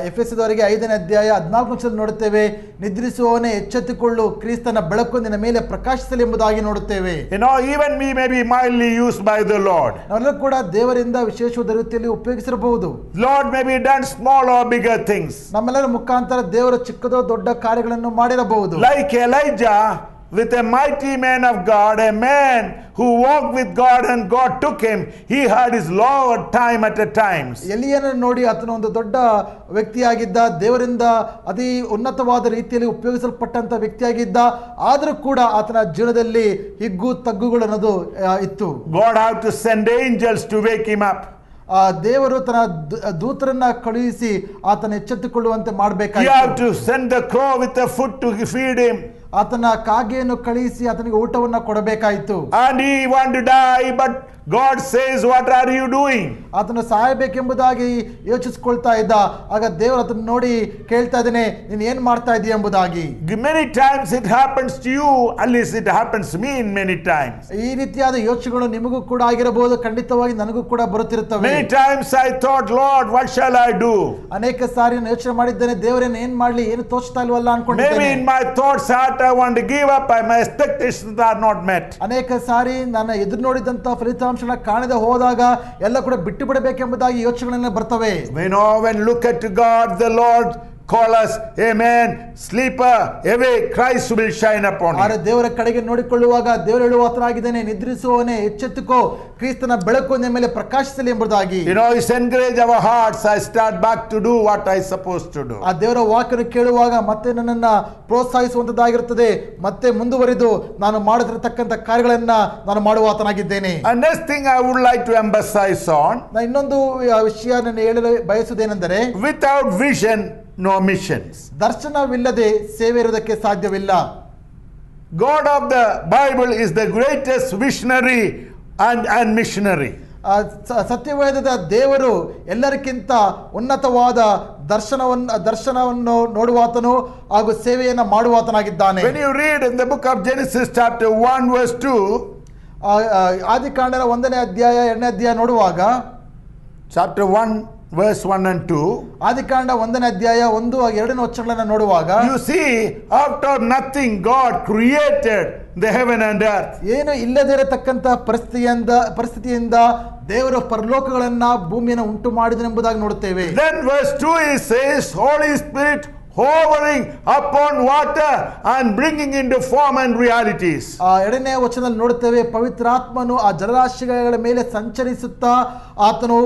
ಎಫೆಸದವರಿಗೆ 5ನೇ ಅಧ್ಯಾಯ 14ನೇ ವಚನದಲ್ಲಿ ನೋಡುತ್ತೇವೆ, ನಿದ್ರಿಸುವವನೇ ಎಚ್ಚೆತ್ತುಕೊಳ್ಳು, ಕ್ರಿಸ್ತನ ಬೆಳಕು ನಿನ್ನ ಮೇಲೆ ಪ್ರಕಾಶಿಸಲಿ ಎಂಬುದಾಗಿ ನೋಡುತ್ತೇವೆ. Even we may be mildly used by the Lord. ನಾವೆಲ್ಲರೂ ಕೂಡ ದೇವರಿಂದ ವಿಶೇಷವಾದ ರೀತಿಯಲ್ಲಿ ಉಪಯೋಗಿಸಿರಬಹುದು. Lord may be done small or bigger things. ನಮ್ಮೆಲ್ಲರ ಮುಖಾಂತರ ದೇವರು ಚಿಕ್ಕದೋ ದೊಡ್ಡ ಕಾರ್ಯಗಳನ್ನು ಮಾಡಿರಬಹುದು. Like Elijah, with a mighty man of God, a man who walked with God and God took him, he had his Lord time at a times. ಎಲಿಯನನ್ನು ನೋಡಿ ಆತನ ಒಂದು ದೊಡ್ಡ ವ್ಯಕ್ತಿಯಾಗಿದ್ದ, ದೇವರಿಂದ ಅತಿ ಉನ್ನತವಾದ ರೀತಿಯಲ್ಲಿ ಉಪಯೋಗಿಸಲ್ಪಟ್ಟಂತ ವ್ಯಕ್ತಿಯಾಗಿದ್ದ, ಆದರೂ ಕೂಡ ಆತನ ಜೀವನದಲ್ಲಿ ಹಿಗ್ಗು ತಗ್ಗುಗಳು ಅನ್ನೋದು ಇತ್ತು. God had to send angels to wake him up. ದೇವರು ತನ್ನ ದೂತರನ್ನ ಕಳುಹಿಸಿ ಆತನ ಎಚ್ಚೆತ್ತುಕೊಳ್ಳುವಂತೆ He ಮಾಡಬೇಕಾಗಿತ್ತು. had to send the crow with the food to feed him. ಆತನ ಕಾಗೆಯನ್ನು ಕಳುಹಿಸಿ ಆತನಿಗೆ ಊಟವನ್ನ ಕೊಡಬೇಕಾಯಿತು. And he wanted to die, but God says, what are you doing? ಆತನು ಸಾಯಬೇಕೆಂಬುದಾಗಿ ಯೋಚಿಸಿಕೊಳ್ತಾ ಇದ್ದ. ಆಗ ದೇವರು ಆತನ ನೋಡಿ ಕೇಳ್ತಾ ಇದ್ದಾನೆ, ನೀನು ಏನ್ ಮಾಡ್ತಾ ಇದೀಯ ಎಂಬುದಾಗಿ. Many times it happens to you, at least it happens to me in many times. ಈ ರೀತಿಯಾದ ಯೋಚನೆಗಳು ನಿಮಗೂ ಕೂಡ ಆಗಿರಬಹುದು, ಖಂಡಿತವಾಗಿ ನನಗೂ ಕೂಡ ಬರುತ್ತಿರುತ್ತವೆ. Many times I thought, Lord, what shall I do? ಅನೇಕ ಸಾರಿ ನಾನು ಯೋಚನೆ ಮಾಡಿದ್ದೇನೆ, ದೇವರೇನು ಏನ್ ಮಾಡ್ಲಿ, ಏನು ತೋಚ್ತಾ ಇಲ್ವಲ್ಲ Maybe ಅನ್ಕೊಂಡಿದ್ದೇನೆ. in my thoughts heart I want to give up, my expectations are not met. ಅನೇಕ ಸಾರಿ ನನ್ನ ಎದುರು ನೋಡಿದಂತ ಫಲಿತಾಂಶ ಕಾಣದೆ ಹೋದಾಗ ಎಲ್ಲ ಕೂಡ ಬಿಟ್ಟು ಬಿಡಬೇಕೆಂಬುದಾಗಿ ಯೋಚನೆಗಳನ್ನ ಬರ್ತವೆ. When look at God, the Lord call us, amen, sleeper, awake, Christ will shine upon you. ಆದರೆ ದೇವರ ಕಡೆಗೆ ನೋಡಿಕೊಳ್ಳುವಾಗ ದೇವರು ಹೇಳುವಾತನಾಗಿದ್ದಾನೆ, ನಿದ್ರಿಸುವವನೇ ಎಚ್ಚೆತ್ತುಕೋ, ಕ್ರಿಸ್ತನ ಬೆಳಕು ನಿನ್ನ ಮೇಲೆ ಪ್ರಕಾಶಿಸಲಿ ಎಂಬುದಾಗಿ. It's encourage our hearts. I start back to do what I supposed to do. ಆ ದೇವರ ವಾಕ್ಯವನ್ನು ಕೇಳುವಾಗ ಮತ್ತೆ ನನ್ನನ್ನ ಪ್ರೋತ್ಸಾಹಿಸುವಂತದ್ದಾಗಿರುತ್ತದೆ, ಮತ್ತೆ ಮುಂದುವರಿದು ನಾನು ಮಾಡುತ್ತಿರತಕ್ಕಂತ ಕಾರ್ಯಗಳನ್ನ ನಾನು ಮಾಡುವಾತನಾಗಿದ್ದೇನೆ. And next thing I would like to emphasize on, ನಾನು ಇನ್ನೊಂದು ವಿಷಯ ನಾನು ಹೇಳಲು ಬಯಸುವುದೇನೆಂದರೆ, without vision no missions. ದರ್ಶನವಿಲ್ಲದೆ ಸೇವೆ ಇರುವುದಕ್ಕೆ ಸಾಧ್ಯವಿಲ್ಲ. God of the Bible is the greatest visionary and missionary. ಸತ್ಯವೇದದ ದೇವರು ಎಲ್ಲರಿಗಿಂತ ಉನ್ನತವಾದ ದರ್ಶನವನ್ನು ನೋಡುವಾತನು ಹಾಗೂ ಸೇವೆಯನ್ನು ಮಾಡುವಾತನಾಗಿದ್ದಾನೆ. When you read in the book of Genesis chapter 1 verse 2, ಆದಿಕಾಂಡದ 1ನೇ ಅಧ್ಯಾಯ 2ನೇ ಅಧ್ಯಾಯ ನೋಡುವಾಗ, chapter 1 verse 1 and 2, ಆದಿಕಾಂಡ 1ನೇ ಅಧ್ಯಾಯ 1 ಹಾಗೂ 2ನೇ ವಚನಗಳನ್ನು ನೋಡುವಾಗ, you see, after nothing God created the heaven and earth. ಏನು ಇಲ್ಲದೇ ಇರತಕ್ಕಂತ ಪರಿಸ್ಥಿತಿಯಿಂದ ದೇವರು ಪರಲೋಕಗಳನ್ನ ಭೂಮಿಯನ್ನು ಉಂಟು ಮಾಡಿದನೆಂಬುದಾಗಿ ನೋಡುತ್ತೇವೆ. Then verse 2 it says, Holy Spirit hovering upon water and bringing into form and realities. 2ನೇ ವಚನದಲ್ಲಿ ನೋಡುತ್ತೇವೆ, ಪವಿತ್ರಾತ್ಮನು ಆ ಜಲರಾಶಿಗಳ ಮೇಲೆ ಸಂಚರಿಸುತ್ತಾ ಆತನು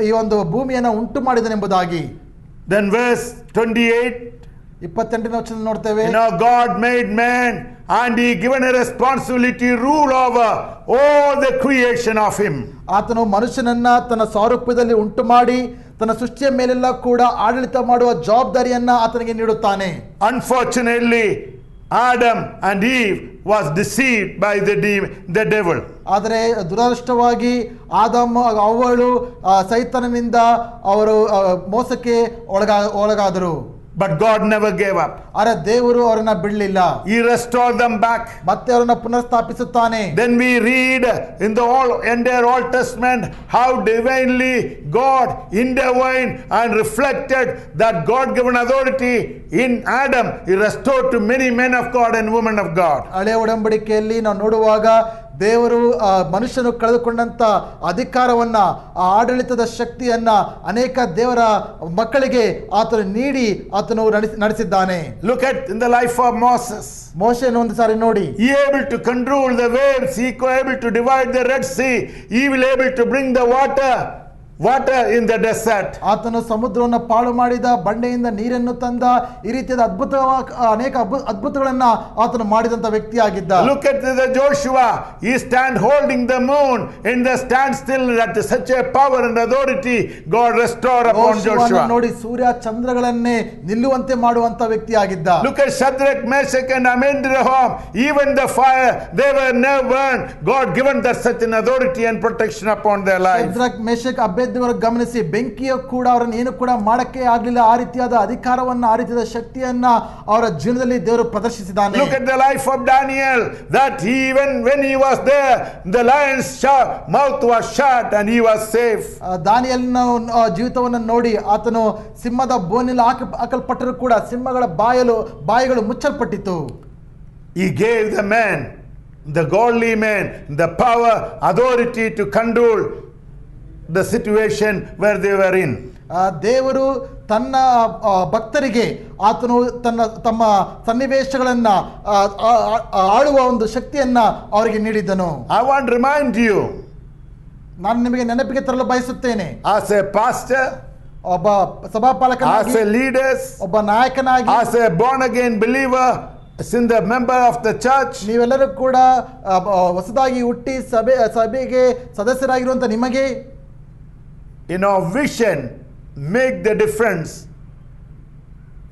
ಈ ಒಂದು ಭೂಮಿಯನ್ನು ಉಂಟು ಮಾಡಿದನೆಂಬುದಾಗಿ. Then verse 28, 28ನೇ ವಚನ ನೋಡ್ತೇವೆ, God made man and he given a responsibility rule over all the creation of him. ಆತನು ಮನುಷ್ಯನನ್ನ ತನ್ನ ಸ್ವರೂಪದಲ್ಲಿ ಉಂಟು ಮಾಡಿ ತನ್ನ ಸೃಷ್ಟಿಯ ಮೇಲೆಲ್ಲ ಕೂಡ ಆಡಳಿತ ಮಾಡುವ ಜವಾಬ್ದಾರಿಯನ್ನ ಆತನಿಗೆ ನೀಡುತ್ತಾನೆ. Unfortunately, Adam and Eve was deceived by the devil. ಆದರೆ ದುರದೃಷ್ಟವಾಗಿ ಆದಾಮ ಅವಳು ಸೈತಾನನಿಂದ ಅವರು ಮೋಸಕ್ಕೆ ಒಳಗಾದರು. But God never gave up. ಆದರೆ ದೇವರು ಅವರನ್ನ ಬಿಡಲಿಲ್ಲ. He restored them back. ಮತ್ತೆ ಅವರನ್ನ ಪುನರ್ಸ್ಥಾಪಿಸುತ್ತಾನೆ. Then we read in the entire Old Testament how divinely God intervened and reflected that God-given authority in Adam. He restored to many men of God and women of God. ಹಳೆಯ ಒಡಂಬಡಿಕೆಯಲ್ಲಿ ನಾವು ನೋಡುವಾಗ ದೇವರು ಮನುಷ್ಯನು ಕಳೆದುಕೊಂಡಂತ ಅಧಿಕಾರವನ್ನ, ಆ ಆಡಳಿತದ ಶಕ್ತಿಯನ್ನ ಅನೇಕ ದೇವರ ಮಕ್ಕಳಿಗೆ ಆತನು ನೀಡಿ ಆತನು ನಡೆಸಿದ್ದಾನೆ. Look at in the life of Moses. ಮೋಶೆಯನ್ನು ಒಂದು ಸಾರಿ ನೋಡಿ, he able to control the waves, he able to divide the Red Sea, he will able to bring the water in the desert. ಆತನು ಸಮುದ್ರವನ್ನು ಪಾಳು ಮಾಡಿದ, ಬಂಡೆಯಿಂದ ನೀರನ್ನು ತಂದ, ಈ ರೀತಿಯಾದ ಅನೇಕ ಅದ್ಭುತಗಳನ್ನ ಆತನು ಮಾಡಿದಂತ ವ್ಯಕ್ತಿಯಾಗಿದ್ದ. Look at the Joshua, he stand holding the moon in the stand still, that such a power and authority God restore upon Joshua. ನೋಡಿ, ಸೂರ್ಯ ಚಂದ್ರಗಳನ್ನೇ ನಿಲ್ಲುವಂತೆ ಮಾಡುವಂತ ವ್ಯಕ್ತಿಯಾಗಿದ್ದ. Look at Shadrach, Meshach and Abednego, even the fire they were never burned. God given that such an authority and protection upon their lives. Shadrach, Meshach, Abednego ದೇವರು ಗಮನಿಸಿ, ಬೆಂಕಿಯು ಕೂಡ ಅವರನ್ನು ಏನು ಕೂಡ ಮಾಡಕ್ಕೆ ಆಗಲಿಲ್ಲ. ಆ ರೀತಿಯಾದ ಅಧಿಕಾರವನ್ನ, ಆ ರೀತಿಯಾದ ಶಕ್ತಿಯನ್ನ ಅವರ ಜೀವನದಲ್ಲಿ ದೇವರು ಪ್ರದರ್ಶಿಸಿದ್ದಾನೆ. Look at the life of Daniel, that he, even when he was there, the lion's mouth was shut and he was safe. ದಾನಿಯೇಲನ ಜೀವಿತವನ್ನು ನೋಡಿ, ಆತನು ಸಿಂಹದ ಬೋನಿನಲ್ಲಿ ಹಾಕಲ್ಪಟ್ಟರೂ ಕೂಡ ಸಿಂಹಗಳ ಬಾಯಿಗಳು ಮುಚ್ಚಲ್ಪಟ್ಟಿತು. He gave the man, the godly man, the power, authority to control the situation where they were in. ದೇವರು ತನ್ನ ಭಕ್ತರಿಗೆ ಆತನು ತಮ್ಮ ಸನ್ನಿವೇಶಗಳನ್ನ ಆಳುವ ಒಂದು ಶಕ್ತಿಯನ್ನ ಅವರಿಗೆ ನೀಡಿದ್ದನು. I want to remind you, ನಾನು ನಿಮಗೆ ನೆನಪಿಗೆ ತರಲು ಬಯಸುತ್ತೇನೆ, as a pastor, ಒಬ್ಬ ಸಭಾಪಾಲಕನಾಗಿ, as a leaders, ಒಬ್ಬ ನಾಯಕನಾಗಿ, as a born again believer, as in the member of the church, ನೀವೆಲ್ಲರೂ ಕೂಡ ಹೊಸದಾಗಿ ಹುಟ್ಟಿ ಸಭೆಗೆ ಸದಸ್ಯರಾಗಿರುವಂತ ನಿಮಗೆ, vision make the difference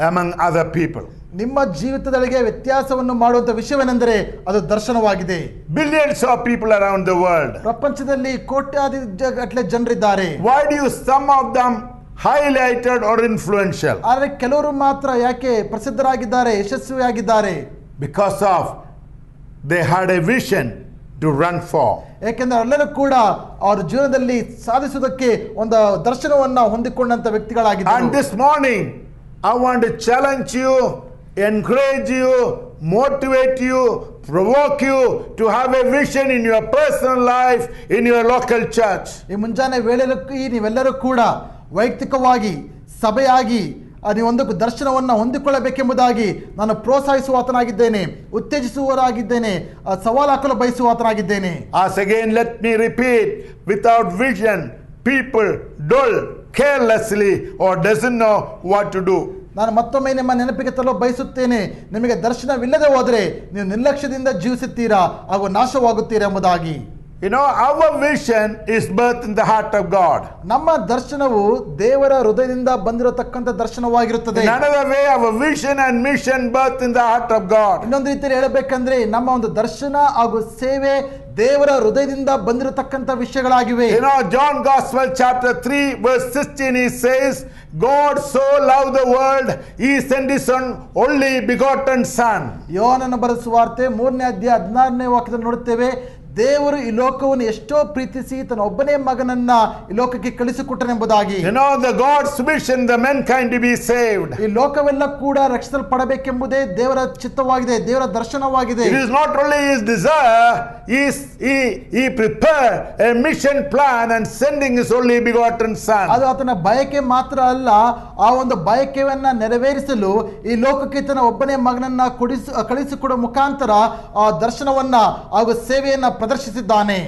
among other people. ನಿಮ್ಮ ಜೀವಿತದೊಳಗೆ ವ್ಯತ್ಯಾಸವನ್ನು ಮಾಡುವಂತ ವಿಷಯವೇನೆಂದರೆ ಅದು ದರ್ಶನವಾಗಿದೆ. Billions of people around the world. ಪ್ರಪಂಚದಲ್ಲಿ ಕೋಟ್ಯಾಧಿಗಟ್ಟಲೆ ಜನರಿದ್ದಾರೆ. Why do you some of them highlighted or influential? ಆದರೆ ಕೆಲವರು ಮಾತ್ರ ಯಾಕೆ ಪ್ರಸಿದ್ಧರಾಗಿದ್ದಾರೆ, ಯಶಸ್ವಿಯಾಗಿದ್ದಾರೆ? Because of they had a vision to run for. ಯಾಕೆಂದ್ರೆ ಎಲ್ಲರೂ ಕೂಡ ಅವರ ಜೀವನದಲ್ಲಿ ಸಾಧಿಸುವುದಕ್ಕೆ ಒಂದು ದರ್ಶನವನ್ನ ಹೊಂದಿಕೊಂಡಂತ ವ್ಯಕ್ತಿಗಳಾಗಿದ್ದಾರೆ. And this morning I want to challenge you, encourage you, motivate you, provoke you to have a vision in your personal life, in your local church. ಈ ಮುಂಜಾನೆ ವೇಳೆಯಲ್ಲಿ ನೀವೆಲ್ಲರೂ ಕೂಡ ವೈಯಕ್ತಿಕವಾಗಿ ಸಭೆಯಾಗಿ ನೀವೊಂದು ದರ್ಶನವನ್ನು ಹೊಂದಿಕೊಳ್ಳಬೇಕೆಂಬುದಾಗಿ ನಾನು ಪ್ರೋತ್ಸಾಹಿಸುವಾತನಾಗಿದ್ದೇನೆ, ಉತ್ತೇಜಿಸುವರಾಗಿದ್ದೇನೆ, ಸವಾಲು ಹಾಕಲು ಬಯಸುವಾತನಾಗಿದ್ದೇನೆ. As again, let me repeat, without vision, people dull, carelessly, or doesn't know what to do. ನಾನು ಮತ್ತೊಮ್ಮೆ ನಿಮ್ಮ ನೆನಪಿಗೆ ತರಲು ಬಯಸುತ್ತೇನೆ, ನಿಮಗೆ ದರ್ಶನವಿಲ್ಲದೆ ಹೋದರೆ ನೀವು ನಿರ್ಲಕ್ಷ್ಯದಿಂದ ಜೀವಿಸುತ್ತೀರಾ ಹಾಗೂ ನಾಶವಾಗುತ್ತೀರಾ ಎಂಬುದಾಗಿ. Our vision is birthed in the heart of God. ನಮ್ಮ ದರ್ಶನವು ದೇವರ ಹೃದಯದಿಂದ ಬಂದಿರತಕ್ಕಂತ ದರ್ಶನವಾಗಿರುತ್ತದೆ. In another way, our vision and mission birthed in the heart of God. ಇನ್ನೊಂದು ರೀತಿಯಲ್ಲಿ ಹೇಳಬೇಕಂದ್ರೆ ನಮ್ಮ ಒಂದು ದರ್ಶನ ಹಾಗೂ ಸೇವೆ ದೇವರ ಹೃದಯದಿಂದ ಬಂದಿರತಕ್ಕಂತ ವಿಷಯಗಳಾಗಿವೆ. John Gospel chapter 3 verse 16, he says, God so loved the world, he sent his only begotten son. ಯೋಹನನ ಬರೆದ ಸುವಾರ್ತೆ 3ನೇ ಅಧ್ಯಾಯ 16ನೇ ವಾಕ್ಯದಲ್ಲಿ ನೋಡುತ್ತೇವೆ, ದೇವರು ಈ ಲೋಕವನ್ನು ಎಷ್ಟೋ ಪ್ರೀತಿಸಿ ತನ್ನ ಒಬ್ಬನೇ ಮಗನನ್ನ ಈ ಲೋಕಕ್ಕೆ ಕಳಿಸಿಕೊಟ್ಟನೆಂಬುದಾಗಿ. The God's vision, the mankind to be saved. ಈ ಲೋಕವೆಲ್ಲ ಕೂಡ ರಕ್ಷಿಸಲ್ಪಡಬೇಕೆಂಬುದೇ ದೇವರ ಚಿತ್ತವಾಗಿದೆ, ದೇವರ ದರ್ಶನವಾಗಿದೆ. It is not only his desire, he prepared a mission plan and sending his only begotten son. ಅದು ಆತನ ಬಯಕೆ ಮಾತ್ರ ಅಲ್ಲ, ಆ ಒಂದು ಬಯಕೆಯನ್ನ ನೆರವೇರಿಸಲು ಈ ಲೋಕಕ್ಕೆ ತನ್ನ ಒಬ್ಬನೇ ಮಗನನ್ನ ಕಳಿಸಿಕೊಡುವ ಮುಖಾಂತರ ಆ ದರ್ಶನವನ್ನ ಹಾಗೂ ಸೇವೆಯನ್ನ ಪ್ರದರ್ಶಿಸಿದ್ದಾನೆ.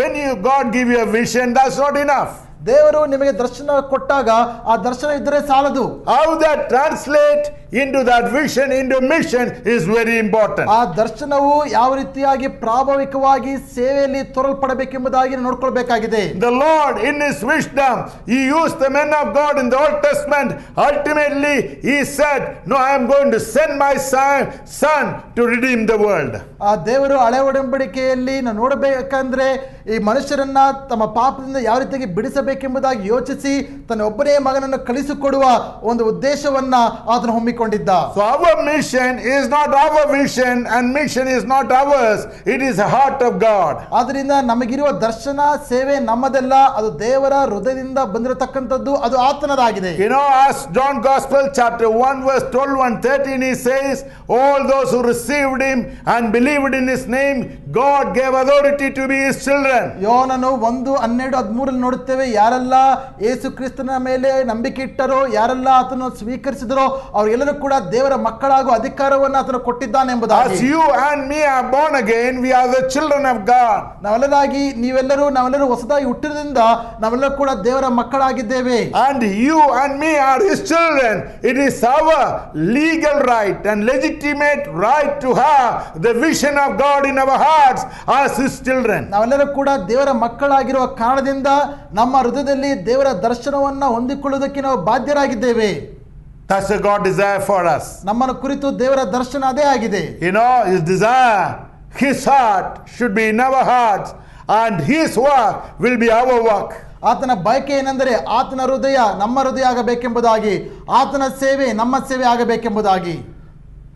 When God give you a vision, that's not enough. ದೇವರು ನಿಮಗೆ ದರ್ಶನ ಕೊಟ್ಟಾಗ ಆ ದರ್ಶನ ಇದ್ದರೆ ಸಾಲದು. How that translate into that vision into mission is very important. ಆ ದರ್ಶನವು ಯಾವ ರೀತಿಯಾಗಿ ಪ್ರಾಭಾವಿಕವಾಗಿ ಸೇವೆಯಲ್ಲಿ ತೋರಲ್ಪಡಬೇಕೆಂಬುದಾಗಿ ನೋಡ್ಕೊಳ್ಬೇಕಾಗಿದೆ. The Lord in his wisdom, he used the men of God in the Old Testament. Ultimately he said, no, I am going to send my son to redeem the world. ಆ ದೇವರು ಹಳೆ ಒಡಂಬಡಿಕೆಯಲ್ಲಿ ನಾವು ನೋಡಬೇಕಂದ್ರೆ ಈ ಮನುಷ್ಯರನ್ನ ತಮ್ಮ ಪಾಪದಿಂದ ಯಾವ ರೀತಿಯಾಗಿ ಬಿಡಿಸಬೇಕೆಂಬುದಾಗಿ ಯೋಚಿಸಿ ತನ್ನ ಒಬ್ಬನೇ ಮಗನನ್ನು ಕಳಿಸಿಕೊಡುವ ಒಂದು ಉದ್ದೇಶವನ್ನ ಆತನು ಹಮ್ಮಿಕೊಂಡಿದ್ದ. So our mission is not our vision and mission is not ours, it is the heart of God. ಆದ್ದರಿಂದ ನಮಗಿರುವ ದರ್ಶನ ಸೇವೆ ನಮ್ಮದಲ್ಲ, ಅದು ದೇವರ ಹೃದಯದಿಂದ ಬಂದಿರತಕ್ಕಂಥದ್ದು, ಅದು ಆತನದಾಗಿದೆ. As John Gospel chapter 1 verse 12 and 13, he says, all those who received him and believed in his name, God gave authority to be his children. ಯೋಹನನು 1:12-13 ನೋಡುತ್ತೇವೆ, ಯಾರೆಲ್ಲ ಯೇಸು ಕ್ರಿಸ್ತನ ಮೇಲೆ ನಂಬಿಕೆ ಇಟ್ಟರೋ, ಯಾರೆಲ್ಲ ಆತನು ಸ್ವೀಕರಿಸಿದರೋ ಅವರೆಲ್ಲರೂ ಕೂಡ ದೇವರ ಮಕ್ಕಳಾಗುವ ಅಧಿಕಾರವನ್ನು ಆತನು ಕೊಟ್ಟಿದ್ದಾನೆ ಎಂಬುದಾಗಿ. As you and me are born again, we are the children of God. ನಾವೆಲ್ಲರೂ ಹೊಸದಾಗಿ ಹುಟ್ಟಿದ್ರಿಂದ ನಾವೆಲ್ಲರೂ ಕೂಡ ದೇವರ ಮಕ್ಕಳಾಗಿದ್ದೇವೆ. And you and me are his children. It is our legal right and legitimate right to have the vision of God in our hearts as his children. ನಾವೆಲ್ಲರೂ ಕೂಡ ದೇವರ ಮಕ್ಕಳಾಗಿರುವ ಕಾರಣದಿಂದ ನಮ್ಮ ಹೃದಯದಲ್ಲಿ ದೇವರ ದರ್ಶನವನ್ನ ಹೊಂದಿಕೊಳ್ಳುವುದಕ್ಕೆ ನಾವು ಬಾಧ್ಯರಾಗಿದ್ದೇವೆ. That's what God desire for us. ನಮ್ಮನ್ನು ಕುರಿತು ದೇವರ ದರ್ಶನ ಅದೇ ಆಗಿದೆ. His desire, his heart should be in our hearts and his work will be our work. ಆತನ ಬಯಕೆ ಏನೆಂದರೆ ಆತನ ಹೃದಯ ನಮ್ಮ ಹೃದಯ ಆಗಬೇಕೆಂಬುದಾಗಿ, ಆತನ ಸೇವೆ ನಮ್ಮ ಸೇವೆ ಆಗಬೇಕೆಂಬುದಾಗಿ.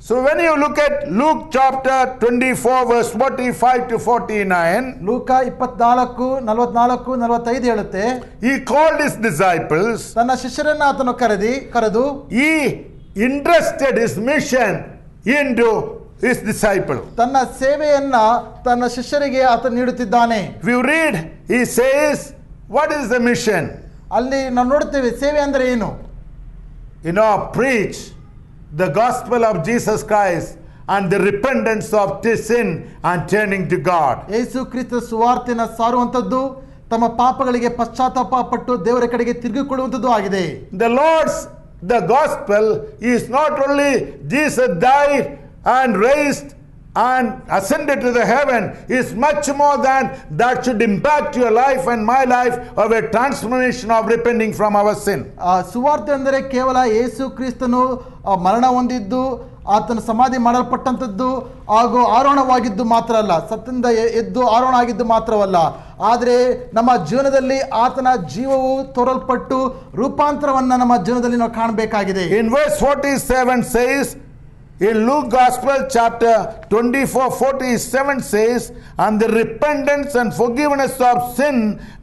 So when you look at Luke chapter 24 verse 45 to 49, ಲೂಕ 24, 44, 45 ಹೇಳುತ್ತೆ, he called his disciples, ತನ್ನ ಶಿಷ್ಯರನ್ನ ಆತನು ಕರೆದು he entrusted his mission into his disciple. ತನ್ನ ಸೇವೆಯನ್ನ ತನ್ನ ಶಿಷ್ಯರಿಗೆ ಆತ ನೀಡುತ್ತಿದ್ದಾನೆ. If you read, he says, what is the mission? ಅಲ್ಲಿ ನಾವು ನೋಡ್ತೇವೆ ಸೇವೆ ಅಂದ್ರೆ ಏನು. Preach the gospel of Jesus Christ and the repentance of sin and turning to God. Yesu Krista ಸುವಾರ್ತೆನ ಸಾರುವಂತದ್ದು, ತಮ್ಮ ಪಾಪಗಳಿಗೆ ಪಶ್ಚಾತ್ತಾಪ ಪಟ್ಟು ದೇವರ ಕಡೆಗೆ ತಿರುಗಿಕೊಳ್ಳುವಂತದ್ದು ಆಗಿದೆ. The gospel is not only Jesus died and raised and ascended to the heaven, is much more than that should impact your life and my life of a transformation of repenting from our sin. ಸುವಾರ್ತೆ ಅಂದರೆ ಕೇವಲ ಯೇಸು ಕ್ರಿಸ್ತನು ಮರಣ ಹೊಂದಿದ್ದು, ಆತನ ಸಮಾಧಿ ಮಾಡಲ್ಪಟ್ಟಂಥದ್ದು ಹಾಗೂ ಆರೋಹಣವಾಗಿದ್ದು ಮಾತ್ರ ಅಲ್ಲ, ಸತ್ತಿಂದ ಎದ್ದು ಆರೋಹಣ ಆಗಿದ್ದು ಮಾತ್ರವಲ್ಲ, ಆದರೆ ನಮ್ಮ ಜೀವನದಲ್ಲಿ ಆತನ ಜೀವವು ತೋರಲ್ಪಟ್ಟು ರೂಪಾಂತರವನ್ನು ನಮ್ಮ ಜೀವನದಲ್ಲಿ ನಾವು ಕಾಣಬೇಕಾಗಿದೆ. In verse 47 says, in Luke Gospel chapter 24:47 says, and the repentance and forgiveness of sin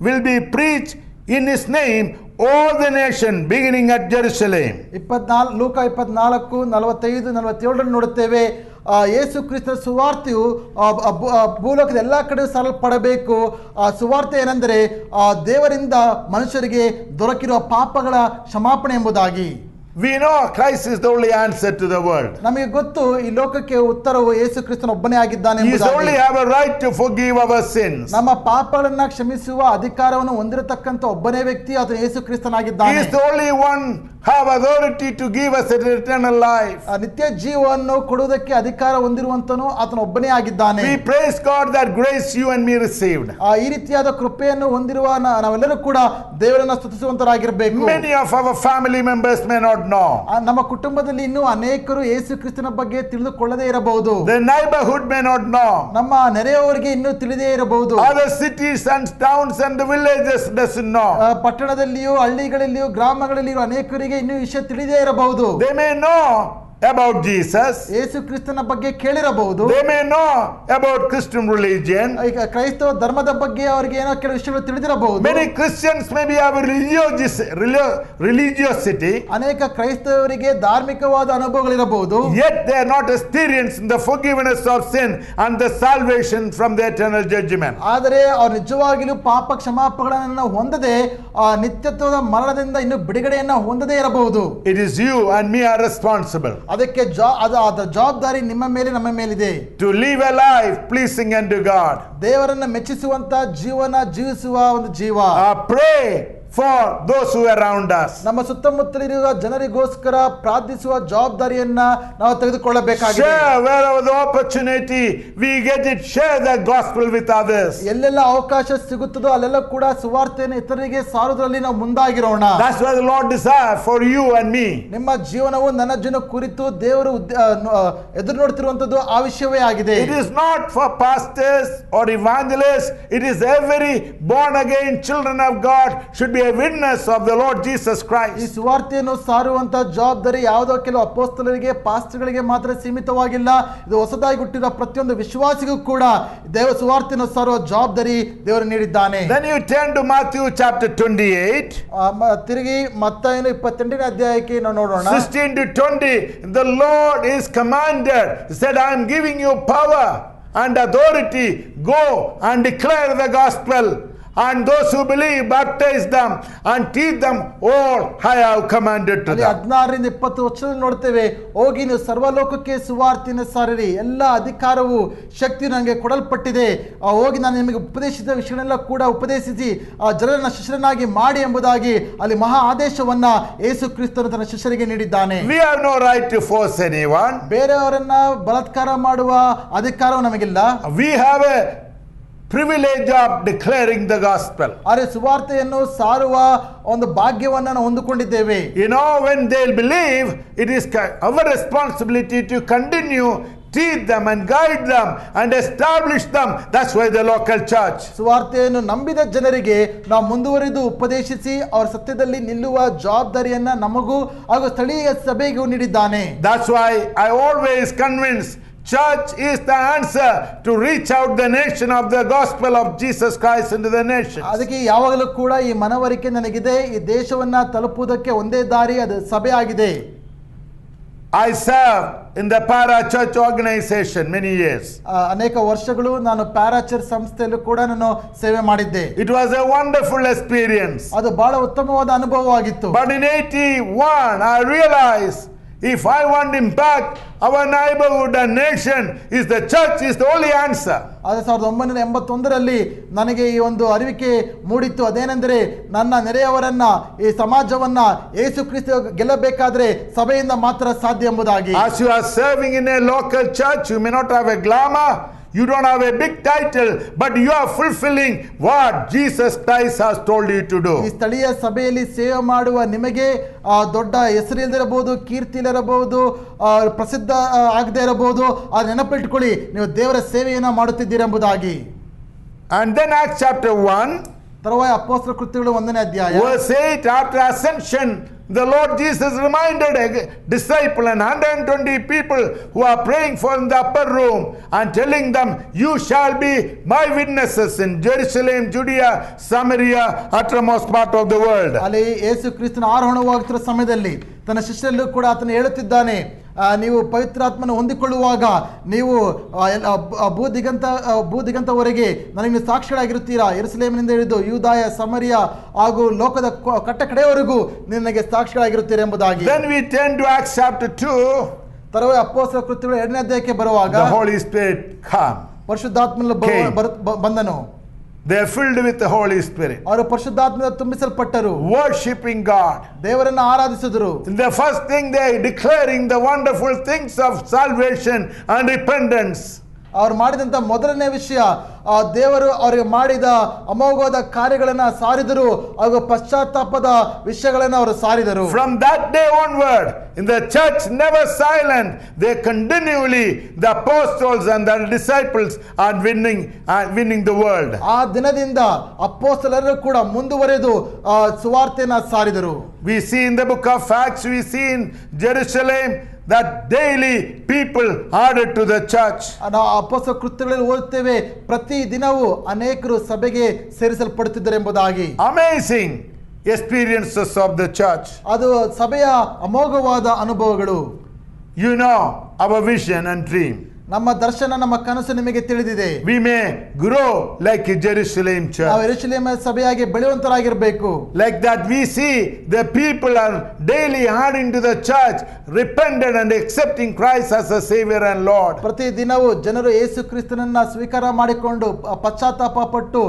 will be preached in his name all the nation beginning at Jerusalem. ಲೂಕ 24, 45, 47 ನೋಡುತ್ತೇವೆ. ಯೇಸು ಕ್ರಿಸ್ತ ಸುವಾರ್ತೆಯು ಭೂಲೋಕದ ಎಲ್ಲ ಕಡೆ ಸಾರಲ್ಪಡಬೇಕು. ಆ ಸುವಾರ್ತೆ ಏನೆಂದರೆ ದೇವರಿಂದ ಮನುಷ್ಯರಿಗೆ ದೊರಕಿರುವ ಪಾಪಗಳ ಕ್ಷಮಾಪಣೆ ಎಂಬುದಾಗಿ. We know Christ is the only answer to the world. ನಮಗೆ ಗೊತ್ತು ಈ ಲೋಕಕ್ಕೆ ಉತ್ತರವು ಯೇಸು ಕ್ರಿಸ್ತನ ಒಬ್ಬನೇ ಆಗಿದ್ದಾನೆ He ಎಂಬುದಾಗಿ. only have a right to forgive our sins. ನಮ್ಮ ಪಾಪಗಳನ್ನ ಕ್ಷಮಿಸುವ ಅಧಿಕಾರವನ್ನು ಹೊಂದಿರತಕ್ಕಂತ ಒಬ್ಬನೇ ವ್ಯಕ್ತಿ ಅದು ಯೇಸು He ಕ್ರಿಸ್ತನಾಗಿದ್ದಾನೆ. is the only one have authority to give us eternal life. ನಿತ್ಯ ಜೀವವನ್ನು ಕೊಡುವುದಕ್ಕೆ ಅಧಿಕಾರ ಹೊಂದಿರುವಂತನು ಆತನ ಒಬ್ಬನೇ ಆಗಿದ್ದಾನೆ. We praise God that grace you and me received. ಈ ರೀತಿಯಾದ ಕೃಪೆಯನ್ನು ಹೊಂದಿರುವ ನಾವೆಲ್ಲರೂ ಕೂಡ ದೇವರನ್ನ ಸ್ತುತಿಸುವಂತರಾಗಿರಬೇಕು. Many of our family members may not know. ನಮ್ಮ ಕುಟುಂಬದಲ್ಲಿ ಇನ್ನೂ ಅನೇಕರು ಯೇಸು ಕ್ರಿಸ್ತನ ಬಗ್ಗೆ ತಿಳಿದುಕೊಳ್ಳದೇ ಇರಬಹುದು. The neighborhood may not know. ನಮ್ಮ ನೆರೆಯವರಿಗೆ ಇನ್ನೂ ತಿಳಿದೇ ಇರಬಹುದು. Other cities and towns and the villages doesn't know. ಪಟ್ಟಣದಲ್ಲಿಯೂ ಹಳ್ಳಿಗಳಲ್ಲಿಯೂ ಗ್ರಾಮಗಳಲ್ಲಿಯೂ ಅನೇಕರಿಗೆ ಇನ್ನೂ ವಿಷಯ ತಿಳಿದೇ ಇರಬಹುದು. They may know about Jesus. ಯೇಸು ಕ್ರಿಸ್ತನ ಬಗ್ಗೆ ಕೇಳಿರಬಹುದು. They may know about Christian religion. ಈಗ ಕ್ರೈಸ್ತವ ಧರ್ಮದ ಬಗ್ಗೆ ಅವರಿಗೆ ಏನೋ ಕೆಲವು ವಿಷಯಗಳು ತಿಳಿದಿರಬಹುದು. Many Christians maybe have a religiosity. ಅನೇಕ ಕ್ರೈಸ್ತವರಿಗೆ ಧಾರ್ಮಿಕವಾದ ಅನುಭವಗಳಿರಬಹುದು. Yet they are not experiencing the forgiveness of sin and the salvation from the eternal judgment. ಆದರೆ ಅವರು ನಿಜವಾಗಿಯೂ ಪಾಪ ಕ್ಷಮಾಪಣೆಗಳನ್ನು ಹೊಂದದೆ ನಿತ್ಯತ್ವದ ಮರಣದಿಂದ ಇನ್ನು ಬಿಡುಗಡೆಯನ್ನ ಹೊಂದದೇ ಇರಬಹುದು. It is you and me are responsible ಅದಕ್ಕೆ ಅದರ ಜವಾಬ್ದಾರಿ ನಿಮ್ಮ ಮೇಲೆ ನಮ್ಮ ಮೇಲಿದೆ. to live a life pleasing unto God. ದೇವರನ್ನ ಮೆಚ್ಚಿಸುವಂತ ಜೀವನ ಜೀವಿಸುವ ಒಂದು ಜೀವ. Pray for those who are around us. ನಮ್ಮ ಸುತ್ತಮುತ್ತಲಿರುವ ಜನರಿಗೋಸ್ಕರ ಪ್ರಾರ್ಥಿಸುವ ಜವಾಬ್ದಾರಿಯನ್ನ ನಾವು ತೆಗೆದುಕೊಳ್ಳಬೇಕಾಗಿದೆ. Share wherever the opportunity we get it, share the gospel with others. ಎಲ್ಲೆಲ್ಲ ಅವಕಾಶ ಸಿಗುತ್ತದೋ ಅಲ್ಲೆಲ್ಲ ಕೂಡ ಸುವಾರ್ತೆಯನ್ನು ಇತರರಿಗೆ ಸಾರುವುದರಲ್ಲಿ ನಾವು ಮುಂದಾಗಿರೋಣ. That's what the Lord desires for you and me. ನಿಮ್ಮ ಜೀವನವು ನನ್ನ ಜೀವನ ಕುರಿತು ದೇವರು ಎದುರು ನೋಡ್ತಿರುವಂತದ್ದು ಆ ವಿಷಯವೇ ಆಗಿದೆ. It is not for pastors or evangelists. It is every born again children of God should be a witness of the Lord Jesus ಈ Christ. ಸುವಾರ್ತೆಯನ್ನು ಸಾರುವಂತ ಜವಾಬ್ದಾರಿ ಯಾವುದೋ ಕೆಲವು ಅಪೊಸ್ತಲರಿಗೆ ಪಾಸ್ಟರ್ಗಳಿಗೆ ಮಾತ್ರ ಸೀಮಿತವಾಗಿಲ್ಲ. ಇದು ಹೊಸದಾಗಿ ಹುಟ್ಟಿದ ಪ್ರತಿಯೊಂದು ವಿಶ್ವಾಸಿಗೂ ಕೂಡ ದೇವ ಸುವಾರ್ತೆಯನ್ನು ಸಾರುವ ಜವಾಬ್ದಾರಿ ದೇವರು ನೀಡಿದ್ದಾನೆ. Then you turn to Matthew chapter 28. ತಿರುಗಿ ಮತ್ತಾಯನು 28ನೇ ಅಧ್ಯಾಯಕ್ಕೆ ನಾವು ನೋಡೋಣ. 16 to 20. The Lord is commanded. He said, I am giving you power and authority. Go and declare the gospel. And those who believe, baptize them and teach them all I have commanded to them. 16ರಿಂದ 20 ವರ್ಷದಲ್ಲಿ ನೋಡ್ತೇವೆ, ಹೋಗಿ ನೀವು ಸರ್ವಲೋಕಕ್ಕೆ ಸುವಾರ್ತೆಯನ್ನು ಸಾರಿರಿ, ಎಲ್ಲ ಅಧಿಕಾರವು ಶಕ್ತಿ ನನಗೆ ಕೊಡಲ್ಪಟ್ಟಿದೆ, ಹೋಗಿ ನಾನು ನಿಮಗೆ ಉಪದೇಶಿಸಿದ ವಿಷಯಗಳೆಲ್ಲ ಕೂಡ ಉಪದೇಶಿಸಿ ಆ ಜನರನ್ನ ಶಿಷ್ಯರನ್ನಾಗಿ ಮಾಡಿ ಎಂಬುದಾಗಿ ಅಲ್ಲಿ ಮಹಾ ಆದೇಶವನ್ನ ಯೇಸು ಕ್ರಿಸ್ತನು ತನ್ನ ಶಿಷ್ಯರಿಗೆ ನೀಡಿದ್ದಾನೆ. We have no right to force anyone. ಬೇರೆಯವರನ್ನ ಬಲಾತ್ಕಾರ ಮಾಡುವ ಅಧಿಕಾರವು ನಮಗಿಲ್ಲ. We have a privilege of declaring the gospel. ಆದರೆ ಸುವಾರ್ತೆಯನ್ನು ಸಾರುವ ಒಂದು ಭಾಗ್ಯವನ್ನು ನಾವು ಹೊಂದಿಕೊಂಡಿದ್ದೇವೆ. You know, when they'll believe, it is our responsibility to continue, teach them and guide them and establish them. That's why the local church. ಸುವಾರ್ತೆಯನ್ನು ನಂಬಿದ ಜನರಿಗೆ ನಾವು ಮುಂದುವರಿದು ಉಪದೇಶಿಸಿ ಅವರ ಸತ್ಯದಲ್ಲಿ ನಿಲ್ಲುವ ಜವಾಬ್ದಾರಿಯನ್ನ ನಮಗೂ ಹಾಗೂ ಸ್ಥಳೀಯ ಸಭೆಗೂ ನೀಡಿದ್ದಾನೆ. That's why I always convince church is the answer to reach out the nation of the gospel of Jesus Christ into the nations. ಅದಕ್ಕೆ ಯಾವಾಗಲೂ ಕೂಡ ಈ ಮನವರಿಕೆ ನನಗಿದೆ, ಈ ದೇಶವನ್ನ ತಲುಪುವುದಕ್ಕೆ ಒಂದೇ ದಾರಿ, ಅದು ಸಭೆ ಆಗಿದೆ. I served in the para church organization many years. ಅನೇಕ ವರ್ಷಗಳು ನಾನು ಪ್ಯಾರಾಚರ್ಚ್ ಸಂಸ್ಥೆಯಲ್ಲೂ ಕೂಡ ನಾನು ಸೇವೆ ಮಾಡಿದ್ದೆ. It was a wonderful experience. ಅದು ಬಹಳ ಉತ್ತಮವಾದ ಅನುಭವವಾಗಿತ್ತು. But in 81 I realized, if I want impact our neighborhood and nation, is the church is the only answer. ಆದರೆ 1981ರಲ್ಲಿ ನನಗೆ ಈ ಒಂದು ಅರಿವಿಕೆ ಮೂಡಿತ್ತು. ಅದೇನೆಂದರೆ ನನ್ನ ನೆರೆಯವರನ್ನ, ಈ ಸಮಾಜವನ್ನ ಯೇಸು ಕ್ರಿಸ್ತ ಗೆಲ್ಲಬೇಕಾದ್ರೆ ಸಭೆಯಿಂದ ಮಾತ್ರ ಸಾಧ್ಯ ಎಂಬುದಾಗಿ. As you are serving in a local church, you may not have a glamour, you don't have a big title, but you are fulfilling what Jesus Christ has told you to do. ಈ ಸ್ಥಳೀಯ ಸಭೆಯಲ್ಲಿ ಸೇವೆ ಮಾಡುವ ನಿಮಗೆ ದೊಡ್ಡ ಹೆಸರಿಲ್ಲದಿರಬಹುದು, ಕೀರ್ತಿ ಇಲ್ಲದಿರಬಹುದು, ಪ್ರಸಿದ್ಧ ಆಗದೆ ಇರಬಹುದು, ಆ ನೆನಪಿಟ್ಕೊಳ್ಳಿ, ನೀವು ದೇವರ ಸೇವೆಯನ್ನ ಮಾಡುತ್ತಿದ್ದೀರೆಂಬುದಾಗಿ. And then Acts chapter 1 ತರುವಾಯ ಅಪೊಸ್ತಲರ ಕೃತ್ಯಗಳು 1ನೇ ಅಧ್ಯಾಯ verse 8, after ascension, the Lord Jesus reminded a disciple and 120 people who are praying for in the upper room and telling them, you shall be my witnesses in Jerusalem, Judea, Samaria, uttermost part of the world. ಅಲ್ಲಿ ಯೇಸು ಕ್ರಿಸ್ತನ ಆರೋಹಣವಾಗುತ್ತಿರುವ ಸಮಯದಲ್ಲಿ ತನ್ನ ಶಿಷ್ಯರಲ್ಲೂ ಕೂಡ ಆತನು ಹೇಳುತ್ತಿದ್ದಾನೆ, ನೀವು ಪವಿತ್ರಾತ್ಮನ ಹೊಂದಿಕೊಳ್ಳುವಾಗ ನೀವು ಭೂದಿಗಂತವರೆಗೆ ನನಗೆ ಸಾಕ್ಷಿಗಳಾಗಿರುತ್ತೀರಾ. ಯೆರೂಸಲೇಮಿನಿಂದ ಹಿಡಿದು ಯೂದಾಯ, ಸಮರಿಯ ಹಾಗೂ ಲೋಕದ ಕಟ್ಟ ಕಡೆಯವರೆಗೂ ನನಗೆ ಸಾಕ್ಷಿಗಳಾಗಿರುತ್ತೀರಾ ಎಂಬುದಾಗಿ. Then we turn to Acts chapter 2. ತರುವಾಯ ಅಪೊಸ್ತಲರ ಕೃತ್ಯಗಳು 2ನೇ ಅಧ್ಯಾಯಕ್ಕೆ ಬರುವಾಗ The Holy Spirit come. ಪರಿಶುದ್ಧಾತ್ಮನು ಬಂದನು. They are filled with the Holy Spirit, ಅವರು ಪರಿಶುದ್ಧಾತ್ಮದಿಂದ ತುಂಬಿಸಲ್ಪಟ್ಟರು, worshiping God. ದೇವರನ್ನು ಆರಾಧಿಸಿದರು. The first thing they are declaring the wonderful things of salvation and repentance. ಅವ್ರು ಮಾಡಿದಂತ ಮೊದಲನೇ ವಿಷಯ, ದೇವರು ಅವರಿಗೆ ಮಾಡಿದ ಅಮೋಘವಾದ ಕಾರ್ಯಗಳನ್ನ ಸಾರಿದರು ಹಾಗೂ ಪಶ್ಚಾತ್ತಾಪದ ವಿಷಯಗಳನ್ನು ಅವರು ಸಾರಿದರು. From that day onward, in the church never silent, they continually, the apostles and the disciples are winning the world. ಆ ದಿನದಿಂದ ಅಪೊಸ್ತಲರು ಕೂಡ ಮುಂದುವರೆದು ಸುವಾರ್ತೆಯನ್ನು ಸಾರಿದರು. We see in the book of Acts, we see in Jerusalem that daily people added to the church. ನಾವು ಅಪೊಸ್ತಲರ ಕೃತ್ಯಗಳಲ್ಲಿ ಓದುತ್ತೇವೆ, ಪ್ರತಿ ದಿನವೂ ಅನೇಕರು ಸಭೆಗೆ ಸೇರಿಸಲ್ಪಡುತ್ತಿದ್ದರು ಎಂಬುದಾಗಿ. Amazing experiences of the church. ಅದು ಸಭೆಯ ಅಮೋಘವಾದ ಅನುಭವಗಳು. You know our vision and dream. ನಮ್ಮ ದರ್ಶನ, ನಮ್ಮ ಕನಸು ನಿಮಗೆ ತಿಳಿದಿದೆ. We may grow like a Jerusalem church. ನಾವು ಯೆರೂಸಲೇಮ್ ಸಭೆಯಾಗಿ ಬೆಳೆಯುವಂತರಾಗಿರಬೇಕು. Like that we see the people are daily adding to the church, repented and accepting Christ as a Savior and Lord. ಪ್ರತಿ ದಿನವೂ ಜನರು ಯೇಸು ಕ್ರಿಸ್ತನನ್ನ ಸ್ವೀಕಾರ ಮಾಡಿಕೊಂಡು ಪಶ್ಚಾತ್ತಾಪ ಪಟ್ಟು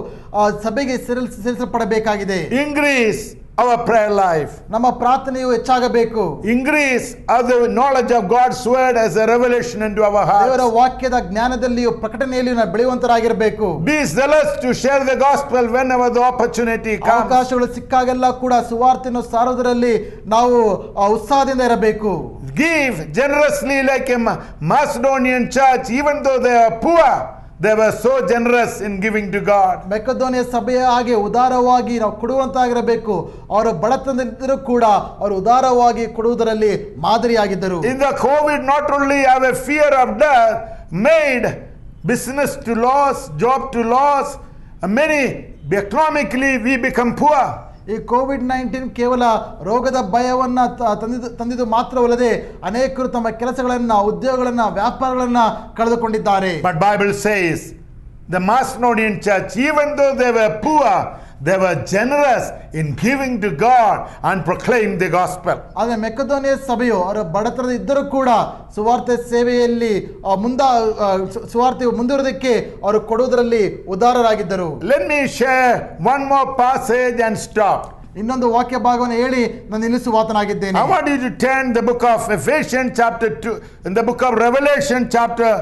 ಸಭೆಗೆ ಸೇರಿಸಲ್ಪಡಬೇಕಾಗಿದೆ. Increase our prayer life. ನಮ್ಮ ಪ್ರಾರ್ಥನೆಯು ಹೆಚ್ಚಾಗಬೇಕು. Increase the knowledge of God's word as a revelation into our ದೇವರ hearts. ವಾಕ್ಯದ ಜ್ಞಾನದಲ್ಲಿಯೂ ಪ್ರಕಟಣೆಯಲ್ಲಿಯೂ ನಾವು ಬೆಳೆಯುವಂತರಾಗಿರಬೇಕು. Be zealous to share the gospel whenever the opportunity comes. ಅವಕಾಶಗಳು ಸಿಕ್ಕಾಗೆಲ್ಲ ಕೂಡ ಸುವಾರ್ತೆಯನ್ನು ಸಾರೋದರಲ್ಲಿ ನಾವು ಉತ್ಸಾಹದಿಂದ ಇರಬೇಕು. Give generously like a Macedonian church, even though they are poor. They were so generous in giving to God. ಮೆಕೆದೋನಿಯ ಸಭೆಯ ಹಾಗೆ ಉದಾರವಾಗಿ ನಾವು ಕೊಡುವಂತಾಗಿರಬೇಕು. ಅವರು ಬಡತನದಲ್ಲಿದ್ದರೂ ಕೂಡ ಅವರು ಉದಾರವಾಗಿ ಕೊಡುವುದರಲ್ಲಿ ಮಾದರಿಯಾಗಿದ್ದರು. In the COVID, not only have a fear of death, made business to loss, job to loss, many economically we become poor. ಈ COVID-19 ಕೇವಲ ರೋಗದ ಭಯವನ್ನ ತಂದಿದ್ದು ಮಾತ್ರವಲ್ಲದೆ ಅನೇಕರು ತಮ್ಮ ಕೆಲಸಗಳನ್ನ, ಉದ್ಯೋಗಗಳನ್ನ, ವ್ಯಾಪಾರಗಳನ್ನ ಕಳೆದುಕೊಂಡಿದ್ದಾರೆ. But Bible says the Macedonian church, even though they were poor, they were generous in giving to God and proclaim the gospel. ಆದರೆ ಮೆಕೆದೋನಿಯ ಸಭೆಯು ಅವರ ಬಡತನದ ಇದ್ದರೂ ಕೂಡ ಸುವಾರ್ತೆ ಸೇವೆಯಲ್ಲಿ ಸುವಾರ್ತೆ ಮುಂದುವರೆದಕ್ಕೆ ಅವರು ಕೊಡುವುದರಲ್ಲಿ ಉದಾರರಾಗಿದ್ದರು. Let me share one more passage and stop. ಇನ್ನೊಂದು ವಾಕ್ಯ ಭಾಗವನ್ನು ಹೇಳಿ ನಾನು ನಿಲ್ಲಿಸುವಾತನಾಗಿದ್ದೇನೆ. I want you to turn the book of Ephesians chapter 2, in the book of Revelation chapter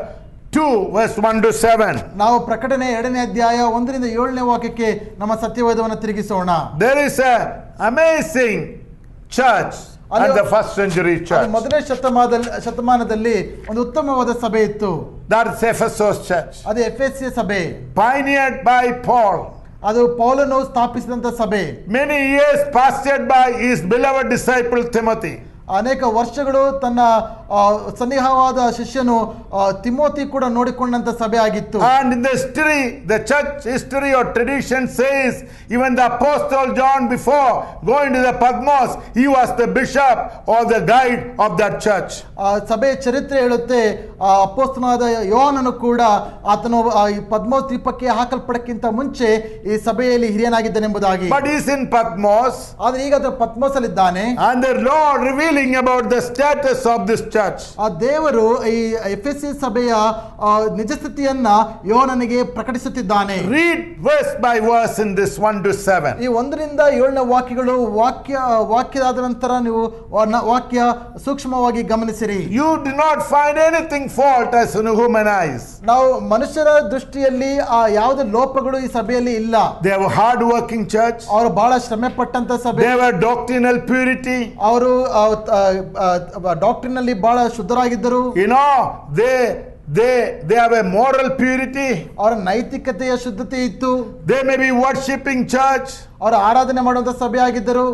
2, verse 1 to 7. ನಾವು ಪ್ರಕಟಣೆ 2ನೇ ಅಧ್ಯಾಯ 1ರಿಂದ 7ನೇ ವಾಕ್ಯಕ್ಕೆ ನಮ್ಮ ಸತ್ಯವೇದವನ್ನು ತಿರುಗಿಸೋಣ. There is a amazing church at the first century ಅದು church. ಮೊದಲನೇ ಶತಮಾನದಲ್ಲಿ ಒಂದು ಉತ್ತಮವಾದ ಸಭೆ ಇತ್ತು. That is Ephesus church. ಅದು ಎಫೆಸಿಯ ಸಭೆ. Pioneered by Paul. ಅದು ಪೌಲನು ಸ್ಥಾಪಿಸಿದಂತ ಸಭೆ. Many years pastored by his beloved disciple Timothy. ಅನೇಕ ವರ್ಷಗಳು ತನ್ನ ಸನ್ನಿಹವಾದ ಶಿಷ್ಯನು ತಿಮೋತಿ ಕೂಡ ನೋಡಿಕೊಂಡಂತ ಸಭೆ ಆಗಿತ್ತು. And in the history, the church history or tradition says, even the apostle John, before going to the Patmos, he was the bishop or the guide of that church. ಸಭೆಯ ಚರಿತ್ರೆ ಹೇಳುತ್ತೆ, ಅಪೊಸ್ತಲನಾದ ಯೋಹಾನನು ಕೂಡ ಆತನು ಈ ಪದ್ಮೋಸ್ ದ್ವೀಪಕ್ಕೆ ಹಾಕಲ್ಪಡಕ್ಕಿಂತ ಮುಂಚೆ ಈ ಸಭೆಯಲ್ಲಿ ಹಿರಿಯನಾಗಿದ್ದನೆಂಬುದಾಗಿ. But he is in Patmos, ಆದ್ರೆ ಈಗ ಪದ್ಮೋಸ್ ಅಲ್ಲಿದ್ದಾನೆ. and the Lord revealing about the status of this church. ಆ ದೇವರು ಈ ಎಫೆಸಿ ಸಭೆಯ ನಿಜ ಸ್ಥಿತಿಯನ್ನ ಯೋಹಾನನಿಗೆ ಪ್ರಕಟಿಸುತ್ತಿದ್ದಾನೆ. Read verse by verse in this 1 to 7. ಈ 1ರಿಂದ 7ನೇ ವಾಕ್ಯಗಳು ವಾಕ್ಯದ ನಂತರ ನೀವು ವಾಕ್ಯ ಸೂಕ್ಷ್ಮವಾಗಿ ಗಮನಿಸಿರಿ. You do not find anything fault as in human eyes. ನಾವು ಮನುಷ್ಯರ ದೃಷ್ಟಿಯಲ್ಲಿ ಯಾವುದೇ ಲೋಪಗಳು ಈ ಸಭೆಯಲ್ಲಿ ಇಲ್ಲ. They have a hard working church. ಅವರು ಬಹಳ ಶ್ರಮೆ ಪಟ್ಟಂತ ಸಭೆ. They have a doctrinal purity. ಅವರು ಡಾಕ್ಟ್ರಿನಲ್ಲಿ ಬಹಳ ಶುದ್ಧರಾಗಿದ್ದರು. You know, they have a moral purity. ಅವರ ನೈತಿಕತೆಯ ಶುದ್ಧತೆ ಇತ್ತು. They may be worshipping church. ಅವರು ಆರಾಧನೆ ಮಾಡುವಂತ ಸಭೆ ಆಗಿದ್ದರು.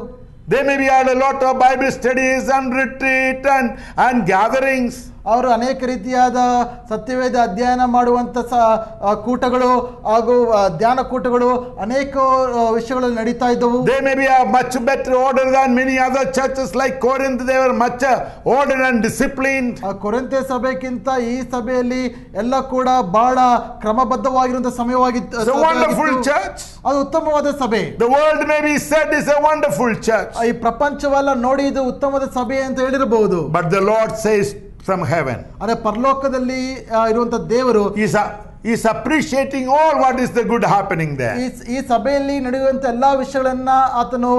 They may be had a lot of Bible studies and retreat and gatherings. ಅವರು ಅನೇಕ ರೀತಿಯಾದ ಸತ್ಯವೇದ ಅಧ್ಯಯನ ಮಾಡುವಂತ ಕೂಟಗಳು ಹಾಗೂ ಧ್ಯಾನ ಕೂಟಗಳು ಅನೇಕ ವಿಷಯಗಳಲ್ಲಿ ನಡೀತಾ ಇದ್ದವು. They may be a much better order than many other churches like Corinth. They were much ordered and disciplined. ಕೊರಿಂಥೆ ಸಭೆಗಿಂತ ಈ ಸಭೆಯಲ್ಲಿ ಎಲ್ಲ ಕೂಡ ಬಹಳ ಕ್ರಮಬದ್ಧವಾಗಿರುವಂತ ಸಮಯವಾಗಿತ್ತು. It's a wonderful church. ಅದು ಉತ್ತಮವಾದ ಸಭೆ. The world may be said is a wonderful church. ಈ ಪ್ರಪಂಚವೆಲ್ಲ ನೋಡಿ ಇದು ಉತ್ತಮವಾದ ಸಭೆ ಅಂತ ಹೇಳಿರಬಹುದು. But the Lord says from heaven, ಅದೇ ಪರಲೋಕದಲ್ಲಿ ಇರುವಂತ ದೇವರು is appreciating all what is the good happening there. ಈ ಸಭೆಯಲ್ಲಿ ನಡೆಯುವಂತ ಎಲ್ಲಾ ವಿಷಯಗಳನ್ನ ಆತನು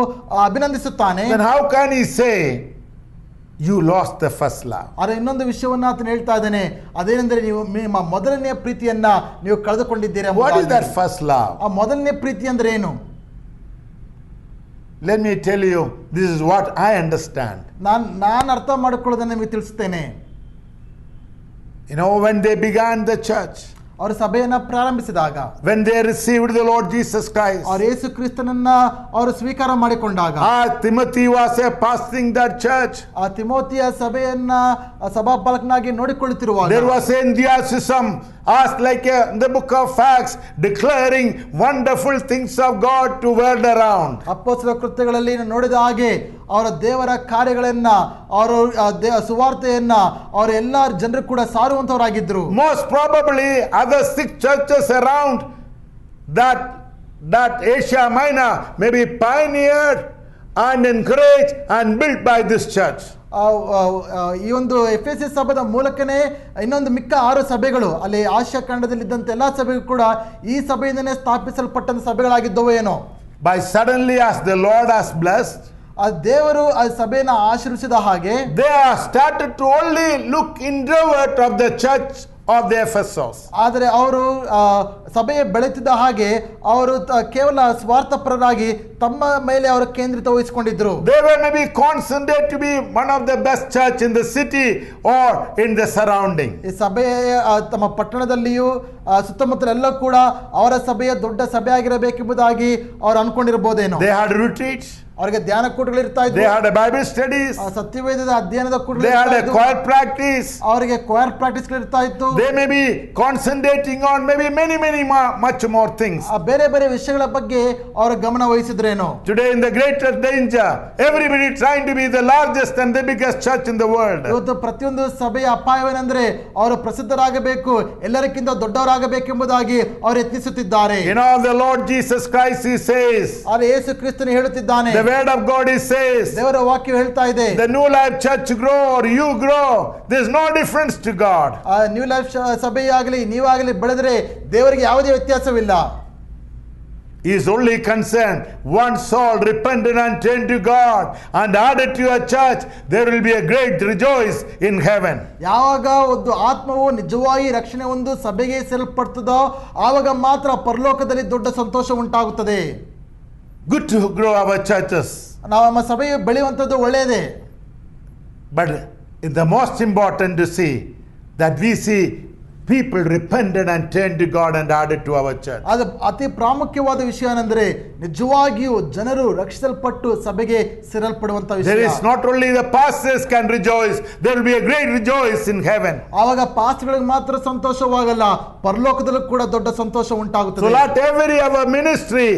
ಅಭಿನಂದಿಸುತ್ತಾನೆ. Then how can he say you lost the first love? ಆದ್ರೆ ಇನ್ನೊಂದು ವಿಷಯವನ್ನ ಆತನು ಹೇಳ್ತಾ ಇದ್ದಾನೆ, ಅದೇನೆಂದರೆ ನೀವು ನಿಮ್ಮ ಮೊದಲನೇ ಪ್ರೀತಿಯನ್ನ ನೀವು ಕಳೆದುಕೊಂಡಿದ್ದೀರಾ. What is that first love? ಆ ಮೊದಲನೇ ಪ್ರೀತಿ ಅಂದ್ರೆ ಏನು? Let me tell you, this is what I understand. ನಾನು ಅರ್ಥ ಮಾಡಿಕೊಳ್ಳೋದನ್ನ ನಿಮಗೆ ತಿಳಿಸುತ್ತೇನೆ. You know, when they began the church, ಅವರು ಸಭೆಯನ್ನ ಪ್ರಾರಂಭಿಸಿದಾಗ, when they received the Lord Jesus Christ, ಅವರು ಯೇಸು ಕ್ರಿಸ್ತನನ್ನ ಅವರು ಸ್ವೀಕಾರ ಮಾಡಿಕೊಂಡಾಗ, Timothy was pastoring that church. ಆ ತಿಮೋತಿಯ ಸಭೆಯನ್ನ ಸಭಾಪಾಲಕನಾಗಿ ನೋಡಿಕೊಳ್ಳುತ್ತಿರುವಾಗ, there was enthusiasm, as like in the book of Acts, declaring wonderful things of God to world around. ಅಪೊಸ್ತಲ ಕೃತ್ಯಗಳಲ್ಲಿ ನೋಡಿದ ಹಾಗೆ ಅವರ ದೇವರ ಕಾರ್ಯಗಳನ್ನ, ಅವರು ಸುವಾರ್ತೆಯನ್ನ ಅವರ ಎಲ್ಲಾ ಜನರು ಕೂಡ ಸಾರುವಂತವರಾಗಿದ್ರು. Most probably other 6 churches around that Asia Minor may be pioneered and encouraged and built by this church. ಈ ಒಂದು ಎಫೆಸಿ ಸಭೆಯ ಮೂಲಕನೇ ಇನ್ನೊಂದು ಮಿಕ್ಕ 6 ಸಭೆಗಳು ಅಲ್ಲಿ ಆಸಿಯಾ ಖಂಡದಲ್ಲಿದ್ದಂತ ಎಲ್ಲಾ ಸಭೆಗಳು ಕೂಡ ಈ ಸಭೆಯಿಂದನೇ ಸ್ಥಾಪಿಸಲ್ಪಟ್ಟಂತ ಸಭೆಗಳಾಗಿದ್ದವು ಏನೋ. By suddenly as the Lord has blessed, ಆ ದೇವರು ಆ ಸಭೆಯನ್ನು ಆಶೀರ್ವದಿಸಿದ ಹಾಗೆ, they are started to only look introvert of the church of the Ephesus. ಆದರೆ ಅವರು ಸಭೆಯ ಬೆಳೆತಿದ್ದ ಹಾಗೆ ಅವರು ಕೇವಲ ಸ್ವಾರ್ಥಪರರಾಗಿ ತಮ್ಮ ಮೇಲೆ ಅವರು ಕೇಂದ್ರಿತ ವಹಿಸಿಕೊಂಡಿದ್ರು. They were maybe considered to be one of the best church in the city or in the surrounding. ಈ ಸಭೆಯ ತಮ್ಮ ಪಟ್ಟಣದಲ್ಲಿಯೂ ಸುತ್ತಮುತ್ತಲೆಲ್ಲ ಕೂಡ ಅವರ ಸಭೆಯ ದೊಡ್ಡ ಸಭೆ ಆಗಿರಬೇಕೆಂಬುದಾಗಿ ಅವರು ಅನ್ಕೊಂಡಿರಬಹುದೇನೋ. They had retreats. ಅವರಿಗೆ ಧ್ಯಾನ ಕೂಟಗಳು ಇರ್ತಾ ಇದ್ವು. They had a Bible studies. ಸತ್ಯವೇದದ ಅಧ್ಯಯನದ ಕೂಟಗಳು They had ಇರ್ತಾ a ಇದ್ವು. choir practice. ಅವರಿಗೆ choir ಪ್ರಾಕ್ಟೀಸ್ಗಳು ಇರ್ತಾ ಇತ್ತು. They may be concentrating on maybe many much more things. ಬೇರೆ ಬೇರೆ ವಿಷಯಗಳ ಬಗ್ಗೆ ಅವರ ಗಮನ ವಹಿಸಿದ್ರೇನೋ. Today in the greater danger, everybody trying to be the largest and the biggest church in the world. ಇವತ್ತು ಪ್ರತಿಯೊಂದು ಸಭೆಯ ಅಪಾಯವೇನೆಂದ್ರೆ ಅವರು ಪ್ರಸಿದ್ಧರಾಗಬೇಕು, ಎಲ್ಲರಿಗಿಂತ ದೊಡ್ಡವರಾಗಬೇಕೆಂಬುದಾಗಿ ಅವರು ಯತ್ನಿಸುತ್ತಿದ್ದಾರೆ. You know, the Lord Jesus Christ, he says, ಆದರೆ ಯೇಸು ಕ್ರಿಸ್ತನು ಹೇಳುತ್ತಿದ್ದಾನೆ, the word of God, he says, ದೇವರ ವಾಕ್ಯ ಹೇಳ್ತಾ ಇದೆ, the New Life Church grow or you grow, there's no difference to God. New Life ಸಭೆಯಾಗಲಿ ನೀವಾಗಲಿ ಬೆಳೆದ್ರೆ ದೇವರಿಗೆ ಯಾವುದೇ ವ್ಯತ್ಯಾಸವಿಲ್ಲ. He is only concerned one soul repented and turned to God and added to your church, there will be a great rejoice in heaven. ಯಾವಾಗ ಒಂದು ಆತ್ಮವು ನಿಜವಾಗಿ ರಕ್ಷಣೆ ಒಂದು ಸಭೆಗೆ ಸೇರಿಸಲ್ಪಡ್ತದೋ ಆವಾಗ ಮಾತ್ರ ಪರಲೋಕದಲ್ಲಿ ದೊಡ್ಡ ಸಂತೋಷ ಉಂಟಾಗುತ್ತದೆ. Good to grow our churches, ನಮ್ಮ ಸಭೆಯು ಬೆಳೆಯುವಂಥದ್ದು ಒಳ್ಳೆಯದೇ. but it's the most important to see that we see people repented and turned to God and added to our church. ಅದು ಅತಿ ಪ್ರಾಮುಖ್ಯವಾದ ವಿಷಯ ಏನಂದ್ರೆ ನಿಜವಾಗಿಯೂ ಜನರು ರಕ್ಷಿಸಲ್ಪಟ್ಟು ಸಭೆಗೆ ಸೇರಲ್ಪಡುವಂತ There ವಿಷಯ. is not only the pastors can rejoice, there will be a great rejoice in heaven. ಆವಾಗ ಪಾಸ್ಟ್ಗಳಿಗೆ ಮಾತ್ರ ಸಂತೋಷವಾಗಲ್ಲ, ಪರಲೋಕದಲ್ಲೂ ಕೂಡ ದೊಡ್ಡ ಸಂತೋಷ So ಉಂಟಾಗುತ್ತದೆ. let every our ministry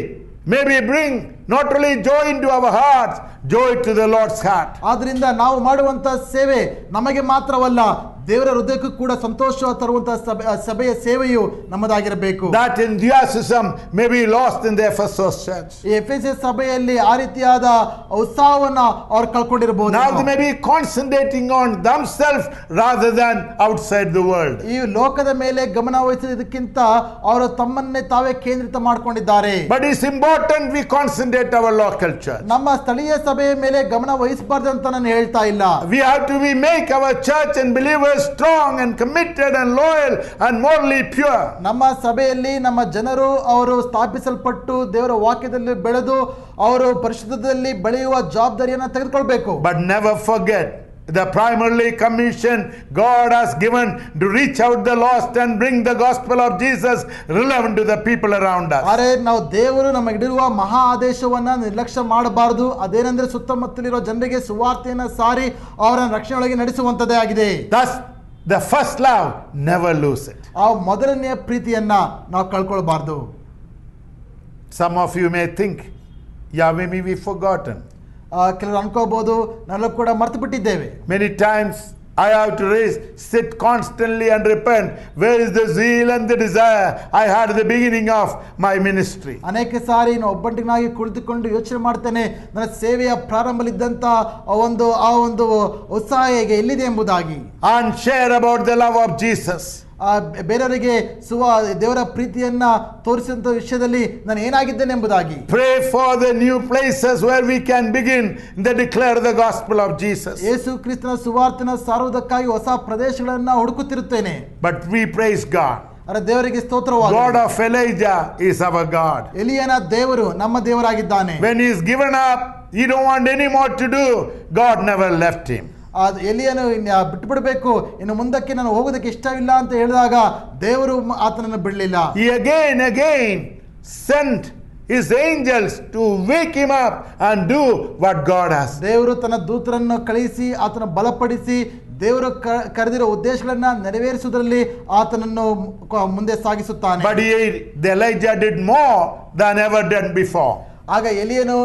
maybe bring not only joy into our hearts, joy to the Lord's heart. ಆದ್ರಿಂದ ನಾವು ಮಾಡುವಂತ ಸೇವೆ ನಮಗೆ ಮಾತ್ರವಲ್ಲ, ದೇವರ ಹೃದಯಕ್ಕೂ ಕೂಡ ಸಂತೋಷ ತರುವಂತಹ ಸಭೆಯ ಸೇವೆಯು ನಮ್ಮದಾಗಿರಬೇಕು. That enthusiasm may be lost in the Ephesus church. ಈ ಎಫೆಸಸ್ ಸಭೆಯಲ್ಲಿ ಆ ರೀತಿಯಾದ ಉತ್ಸಾಹವನ್ನ ಅವ್ರು ಕಳ್ಕೊಂಡಿರಬಹುದು. Now they may be concentrating on themselves rather than outside the world. ಈ ಲೋಕದ ಮೇಲೆ ಗಮನ ವಹಿಸುವುದಕ್ಕಿಂತ ಅವರು ತಮ್ಮನ್ನೇ ತಾವೇ ಕೇಂದ್ರಿತ ಮಾಡ್ಕೊಂಡಿದ್ದಾರೆ. But it's important we concentrate our local church. ನಮ್ಮ ಸ್ಥಳೀಯ ಸಭೆಯ ಮೇಲೆ ಗಮನ ವಹಿಸಬಾರ್ದು ಅಂತ ನಾನು ಹೇಳ್ತಾ ಇಲ್ಲ. We have to make our church and believers strong and committed and loyal and morally pure. ನಮ್ಮ ಸಭೆಯಲ್ಲಿ ನಮ್ಮ ಜನರು ಅವರು ಸ್ಥಾಪಿಸಲ್ಪಟ್ಟು ದೇವರ ವಾಕ್ಯದಲ್ಲಿ ಬೆಳೆದು ಅವರು ಪರಿಶುದ್ಧದಲ್ಲಿ ಬೆಳೆಯುವ ಜವಾಬ್ದಾರಿಯನ್ನು ತೆಗೆದುಕೊಳ್ಬೇಕು. But never forget the primarily commission God has given to reach out the lost and bring the gospel of Jesus relevant to the people around us. ಆದರೆ ನಾವು ದೇವರು ನಮಗೆ ನೀಡಿರುವ ಮಹಾ ಆದೇಶವನ್ನ ನಿರ್ಲಕ್ಷ್ಯ ಮಾಡಬಾರದು. ಅದೇನೆಂದ್ರೆ ಸುತ್ತಮುತ್ತಲಿರೋ ಜನರಿಗೆ ಸುವಾರ್ತೆಯನ್ನು ಸಾರಿ ಅವರನ್ನು ರಕ್ಷಣೆಯೊಳಗೆ ನಡೆಸುವಂತದ್ದೇ ಆಗಿದೆ. Thus the first love, never lose it. ಆ ಮೊದಲನೆಯ ಪ್ರೀತಿಯನ್ನ ನಾವು ಕಳ್ಕೊಳ್ಬಾರ್ದು. Some of you may think, yeah, maybe we've forgotten. ಕೆಲವರು ಅನ್ಕೋಬಹುದು ನಾವೆಲ್ಲ ಕೂಡ ಮರ್ತು ಬಿಟ್ಟಿದ್ದೇವೆ. Many times I have to sit constantly and repent. Where is the zeal and the desire I had at the beginning of my ministry? ಅನೇಕ ಸಾರಿ ನಾನು ಒಬ್ಬಂಟಿನಾಗಿ ಕುಳಿತುಕೊಂಡು ಯೋಚನೆ ಮಾಡ್ತೇನೆ, ನನ್ನ ಸೇವೆಯ ಪ್ರಾರಂಭದಲ್ಲಿದ್ದಂಥ ಆ ಒಂದು ಉತ್ಸಾಹ ಹೇಗೆ ಎಲ್ಲಿದೆ ಎಂಬುದಾಗಿ. And share about the love of Jesus. ಬೇರೆಯವರಿಗೆ ದೇವರ ಪ್ರೀತಿಯನ್ನ ತೋರಿಸಿದಂಥ ವಿಷಯದಲ್ಲಿ ನಾನು ಏನಾಗಿದ್ದೇನೆ ಎಂಬುದಾಗಿ. Pray for the new places where we can begin to declare the gospel of Jesus. ಯೇಸು ಕ್ರಿಸ್ತನ ಸುವಾರ್ತೆಯನ್ನು ಸಾರುವುದಕ್ಕಾಗಿ ಹೊಸ ಪ್ರದೇಶಗಳನ್ನ ಹುಡುಕುತ್ತಿರುತ್ತೇನೆ. But we praise God. ಅರೆ ದೇವರಿಗೆ ಸ್ತೋತ್ರವಾಗಲಿ. God of Elijah is our God. ಎಲಿಯನ ದೇವರು ನಮ್ಮ ದೇವರಾಗಿದ್ದಾನೆ. When he is given up, he don't want any more to do. God never left him. ಎಲಿಯನು ಬಿಟ್ಟುಬಿಡಬೇಕು, ಇನ್ನು ಮುಂದಕ್ಕೆ ನಾನು ಹೋಗೋದಕ್ಕೆ ಇಷ್ಟವಿಲ್ಲ ಅಂತ ಹೇಳಿದಾಗ ದೇವರು ಆತನನ್ನು ಬಿಡಲಿಲ್ಲ. He again sent his angels to wake him up and do what God has. ದೇವರು ತನ್ನ ದೂತರನ್ನು ಕಳುಹಿಸಿ ಆತನ ಬಲಪಡಿಸಿ ದೇವರು ಕರೆದಿರೋ ಉದ್ದೇಶಗಳನ್ನ ನೆರವೇರಿಸುವುದರಲ್ಲಿ ಆತನನ್ನು ಮುಂದೆ ಸಾಗಿಸುತ್ತಾನೆ. But Elijah did more than ever done before. ಆಗ ಎಲಿಯನು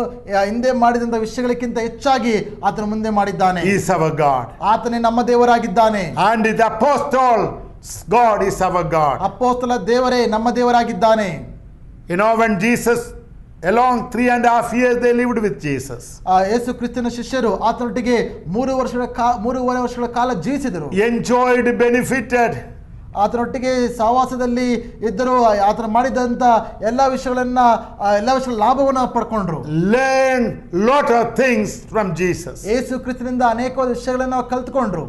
ಹಿಂದೆ ಮಾಡಿದಂತ ವಿಷಯಗಳಕ್ಕಿಂತ ಹೆಚ್ಚಾಗಿ ಆತನ ಮುಂದೆ ಮಾಡಿದ್ದಾನೆ. He is our God. ಆತನೇ ನಮ್ಮ ದೇವರಾಗಿದ್ದಾನೆ. And the apostle God is our God. ಅಪೊಸ್ತಲ ದೇವರೇ ನಮ್ಮ ದೇವರಾಗಿದ್ದಾನೆ. You know, when Jesus, along 3.5 years they lived with Jesus. ಯೇಸು ಕ್ರಿಸ್ತನ ಶಿಷ್ಯರು ಆತನೊಟ್ಟಿಗೆ 3.5 ವರ್ಷಗಳ ಕಾಲ ಜೀವಿಸಿದರು. Enjoyed, benefited. ಆತನೊಟ್ಟಿಗೆ ಸಹವಾಸದಲ್ಲಿ ಇದ್ದರು. ಆತನ ಮಾಡಿದಂಥ ಎಲ್ಲ ವಿಷಯಗಳ ಲಾಭವನ್ನು ಪಡ್ಕೊಂಡ್ರು. Learn lot of things from Jesus. ಯೇಸು ಕ್ರಿಸ್ತನಿಂದ ಅನೇಕ ವಿಷಯಗಳನ್ನು ಕಲ್ತ್ಕೊಂಡ್ರು.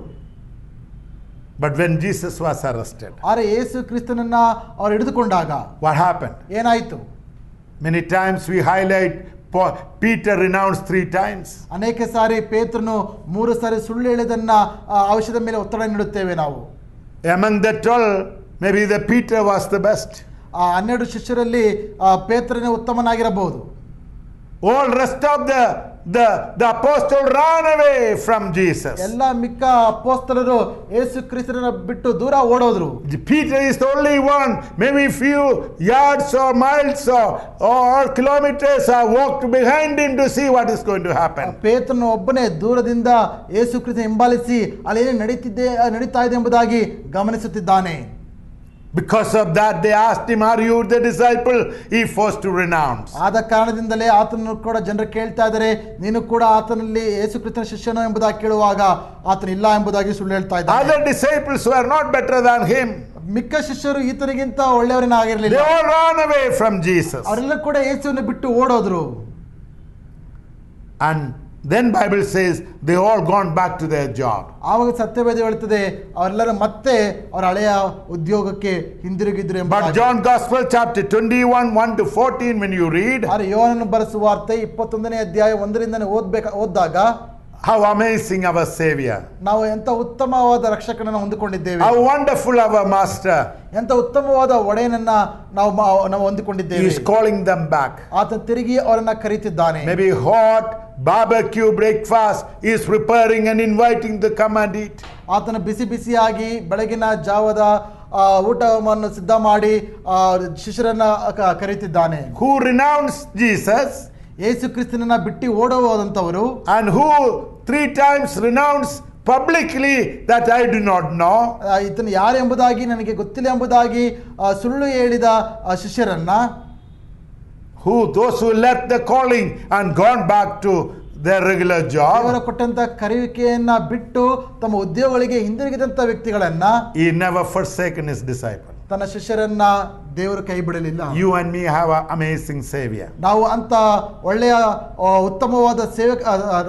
But when Jesus was arrested, ಆದರೆ ಯೇಸು ಕ್ರಿಸ್ತನನ್ನ ಅವರು ಹಿಡಿದುಕೊಂಡಾಗ what happened? ಏನಾಯಿತು? Many times we highlight Peter renounced 3 times. ಅನೇಕ ಸಾರಿ ಪೇತ್ರನು 3 ಸಾರಿ ಸುಳ್ಳು ಹೇಳಿದನ್ನ ಆ ವಿಷಯದ ಮೇಲೆ ಒತ್ತಡ ನೀಡುತ್ತೇವೆ ನಾವು. Among the 12, maybe the Peter was the best. 12 ಶಿಷ್ಯರಲ್ಲಿ ಪೇತ್ರನೇ ಉತ್ತಮನಾಗಿರಬಹುದು. All rest of the apostle ran away from Jesus. ಎಲ್ಲ ಮಿಕ್ಕ ಅಪೊಸ್ತಲರು ಯೇಸು ಕ್ರಿಸ್ತನನ್ನ ಬಿಟ್ಟು ದೂರ ಓಡೋದ್ರು. Peter is the only one, maybe few yards or miles or kilometers are walked behind him to see what is going to happen. ಪೇತ್ರನು ಒಬ್ಬನೇ ದೂರದಿಂದ ಯೇಸು ಕ್ರಿಸ್ತನ ಹಿಂಬಾಲಿಸಿ ಅಲ್ಲಿ ಏನು ನಡೀತಾ ಇದೆ ಎಂಬುದಾಗಿ ಗಮನಿಸುತ್ತಿದ್ದಾನೆ. Because of that, they asked him, "Are you the disciple?" He forced to renounce. ಆದ ಕಾರಣದಿಂದಲೇ ಆತನನ್ನು ಕೂಡ ಜನರು ಕೇಳ್ತಾ ಇದ್ದಾರೆ, ನೀನು ಕೂಡ ಆತನಲ್ಲಿ ಯೇಸು ಕ್ರಿಸ್ತನ ಶಿಷ್ಯನೋ ಎಂಬುದಾಗಿ ಕೇಳುವಾಗ ಆತನ ಇಲ್ಲ ಎಂಬುದಾಗಿ ಸುಳ್ಳು ಹೇಳ್ತಾ ಇದ್ದಾನೆ. Other disciples were not better than him. ಮಿಕ್ಕ ಶಿಷ್ಯರು ಈತನಿಗಿಂತ ಒಳ್ಳೆಯವರೇನ They ಆಗಿರಲಿಲ್ಲ. all ran away from Jesus. ಅವರೆಲ್ಲ ಕೂಡ ಯೇಸುವನ್ನು ಬಿಟ್ಟು ಓಡೋದ್ರು. And then Bible says they all gone back to their job. ಆವಾಗ ಸತ್ಯವೇದ ಹೇಳ್ತದೆ ಅವರೆಲ್ಲರೂ ಮತ್ತೆ ಅವರ ಹಳೆಯ ಉದ್ಯೋಗಕ್ಕೆ ಹಿಂದಿರುಗಿದ್ರು ಎಂಬ. But John Gospel chapter 21, 1 to 14, when you read, ಆದರೆ ಯೋಹನನ ಬರೆಸುವ ವಾರ್ತೆ 21ನೇ ಅಧ್ಯಾಯ 1ರಿಂದ ಓದಿದಾಗ how amazing our Savior, ನಾವು ಎಂತ ಉತ್ತಮವಾದ ರಕ್ಷಕನನ್ನು ಹೊಂದಿಕೊಂಡಿದ್ದೇವೆ, how wonderful our Master. ಎಂತ ಉತ್ತಮವಾದ ಒಡೆಯನನ್ನ ನಾವು ಹೊಂದಿಕೊಂಡಿದ್ದೇವೆ. He is calling them back. ಆತ ತಿರುಗಿ ಅವರನ್ನ ಕರೀತಿದ್ದಾನೆ. Maybe hot barbecue breakfast he is preparing and inviting them to come and eat. ಆತನ ಬಿಸಿ ಬಿಸಿಯಾಗಿ ಬೆಳಗಿನ ಜಾವದ ಊಟವನ್ನು ಸಿದ್ಧ ಮಾಡಿ ಶಿಷ್ಯರನ್ನ ಕರೀತಿದ್ದಾನೆ. Who renounced Jesus ಯೇಸು ಕ್ರಿಸ್ತನನ್ನ ಬಿಟ್ಟು ಓಡೋದಂತವರು, and who 3 times renounced publicly that I do not know. ಈತನು ಯಾರು ಎಂಬುದಾಗಿ ನನಗೆ ಗೊತ್ತಿಲ್ಲ ಎಂಬುದಾಗಿ ಸುಳ್ಳು ಹೇಳಿದ ಶಿಷ್ಯರನ್ನ, Those who left the calling and gone back to their regular job. ದೇವರ ಕೊಟ್ಟಂತ ಕರೆಯುವಿಕೆಯನ್ನ ಬಿಟ್ಟು ತಮ್ಮ ಉದ್ಯೋಗಗಳಿಗೆ ಹಿಂದಿರುಗಿದಂತ ವ್ಯಕ್ತಿಗಳನ್ನ, He never forsaken his disciple. ತನ್ನ ಶಿಷ್ಯರನ್ನ ದೇವರು ಕೈ ಬಿಡಲಿಲ್ಲ. You and me have an amazing Savior. ನಾವು ಅಂತ ಒಳ್ಳೆಯ ಉತ್ತಮವಾದ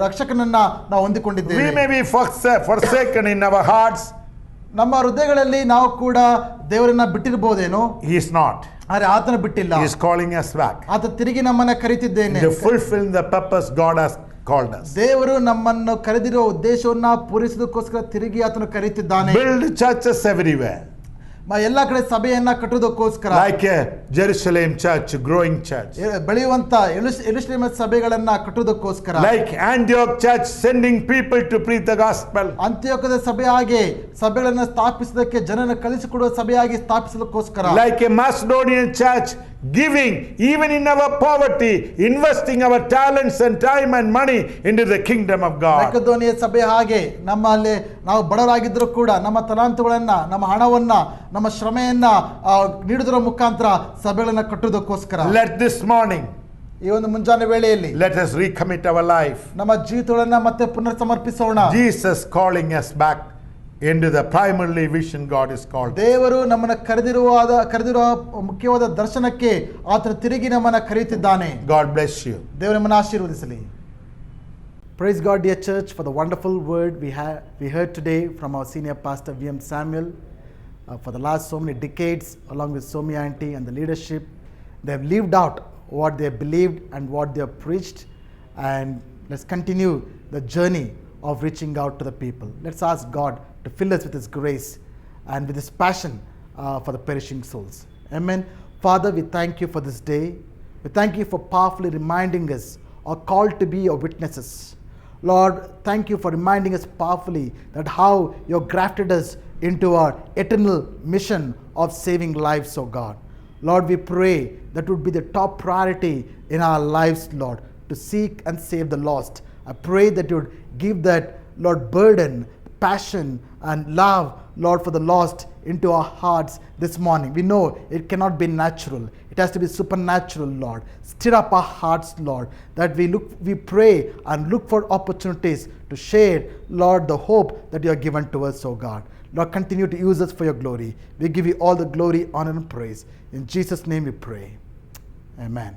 ರಕ್ಷಕನನ್ನ ನಾವು ಹೊಂದಿಕೊಂಡಿದ್ದೇವೆ. We may be forsaken in our hearts. ನಮ್ಮ ಹೃದಯಗಳಲ್ಲಿ ನಾವು ಕೂಡ ದೇವರನ್ನ ಬಿಟ್ಟಿರಬಹುದೇನೋ. He is not. ಆದರೆ ಆತನ ಬಿಟ್ಟಿಲ್ಲ. He is calling us back ಆತ ತಿರುಗಿ ನಮ್ಮನ್ನ ಕರೀತಿದ್ದೇನೆ. to fulfill the purpose God has called us. ದೇವರು ನಮ್ಮನ್ನು ಕರೆದಿರುವ ಉದ್ದೇಶವನ್ನ ಪೂರೈಸೋದಕ್ಕೋಸ್ಕರ ತಿರುಗಿ ಆತನು ಕರೀತಿದ್ದಾನೆ. Build churches everywhere. ಎಲ್ಲ ಕಡೆ ಸಭೆಯನ್ನ ಕಟ್ಟುವುದಕ್ಕೋಸ್ಕರ, Like a Jerusalem church, growing church. ಬೆಳೆಯುವಂತ Jerusalem ಸಭೆಗಳನ್ನ ಕಟ್ಟುವುದಕ್ಕೋಸ್ಕರ, Like Antioch church, sending people to preach the gospel. ಅಂತ್ಯೋಕ್ಯದ ಸಭೆ ಹಾಗೆ ಸಭೆಗಳನ್ನ ಸ್ಥಾಪಿಸೋದಕ್ಕೆ ಜನರನ್ನು ಕಳಿಸಿಕೊಡುವ ಸಭೆಯಾಗಿ ಸ್ಥಾಪಿಸೋದಕ್ಕೋಸ್ಕರ, Like a Macedonian church, giving even in our poverty, investing our talents and time and money into the kingdom of God. ಮಕೆದೋನಿಯ ಸಭೆ ಹಾಗೆ ನಮ್ಮಲ್ಲಿ ನಾವು ಬಡವರಾಗಿದ್ದರೂ ಕೂಡ ನಮ್ಮ ತಲಾಂತುಗಳನ್ನ, ನಮ್ಮ ಹಣವನ್ನ, ನಮ್ಮ ಶ್ರಮೆಯನ್ನ ನೀಡುವುದರ ಮುಖಾಂತರ ಸಭೆಗಳನ್ನ ಕಟ್ಟುವುದಕ್ಕೋಸ್ಕರ. Let this morning, ಈ ಒಂದು ಮುಂಜಾನೆ ವೇಳೆಯಲ್ಲಿ let us recommit our life. ನಮ್ಮ ಜೀವಿತಗಳನ್ನ ಮತ್ತೆ ಪುನರ್ ಸಮರ್ಪಿಸೋಣ. Jesus calling us back into the primarily vision God is called. ದೇವರು ನಮ್ಮನ್ನ ಕರೆದಿರುವ ಮುಖ್ಯವಾದ ದರ್ಶನಕ್ಕೆ ಆತನು ತಿರುಗಿ ನಮ್ಮನ್ನ ಕರೆಯುತ್ತಿದ್ದಾನೆ. God bless you. ದೇವರು ನಮ್ಮನ್ನು ಆಶೀರ್ವದಿಸಲಿ. Praise God, dear church, for the wonderful word we heard today from our senior pastor V.M. Samuel. For the last so many decades, along with Somi Auntie and the leadership, they have lived out what they have believed and what they have preached. And let's continue the journey of reaching out to the people. Let's ask God to fill us with His grace and with His passion for the perishing souls. Amen. Father, we thank you for this day. We thank you for powerfully reminding us or called to be your witnesses. Lord, thank you for reminding us powerfully that how you have grafted us into our eternal mission of saving lives, oh God. Lord, we pray that would be the top priority in our lives, Lord, to seek and save the lost. I pray that you would give that, Lord, burden, passion and love, Lord, for the lost into our hearts this morning. We know it cannot be natural. It has to be supernatural, Lord. Stir up our hearts, Lord, that we pray and look for opportunities to share, Lord, the hope that you have given to us, oh God. Lord, continue to use us for your glory. We give you all the glory, honor and praise. In Jesus' name we pray. Amen.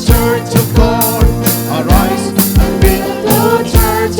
Church of God, arise and build the church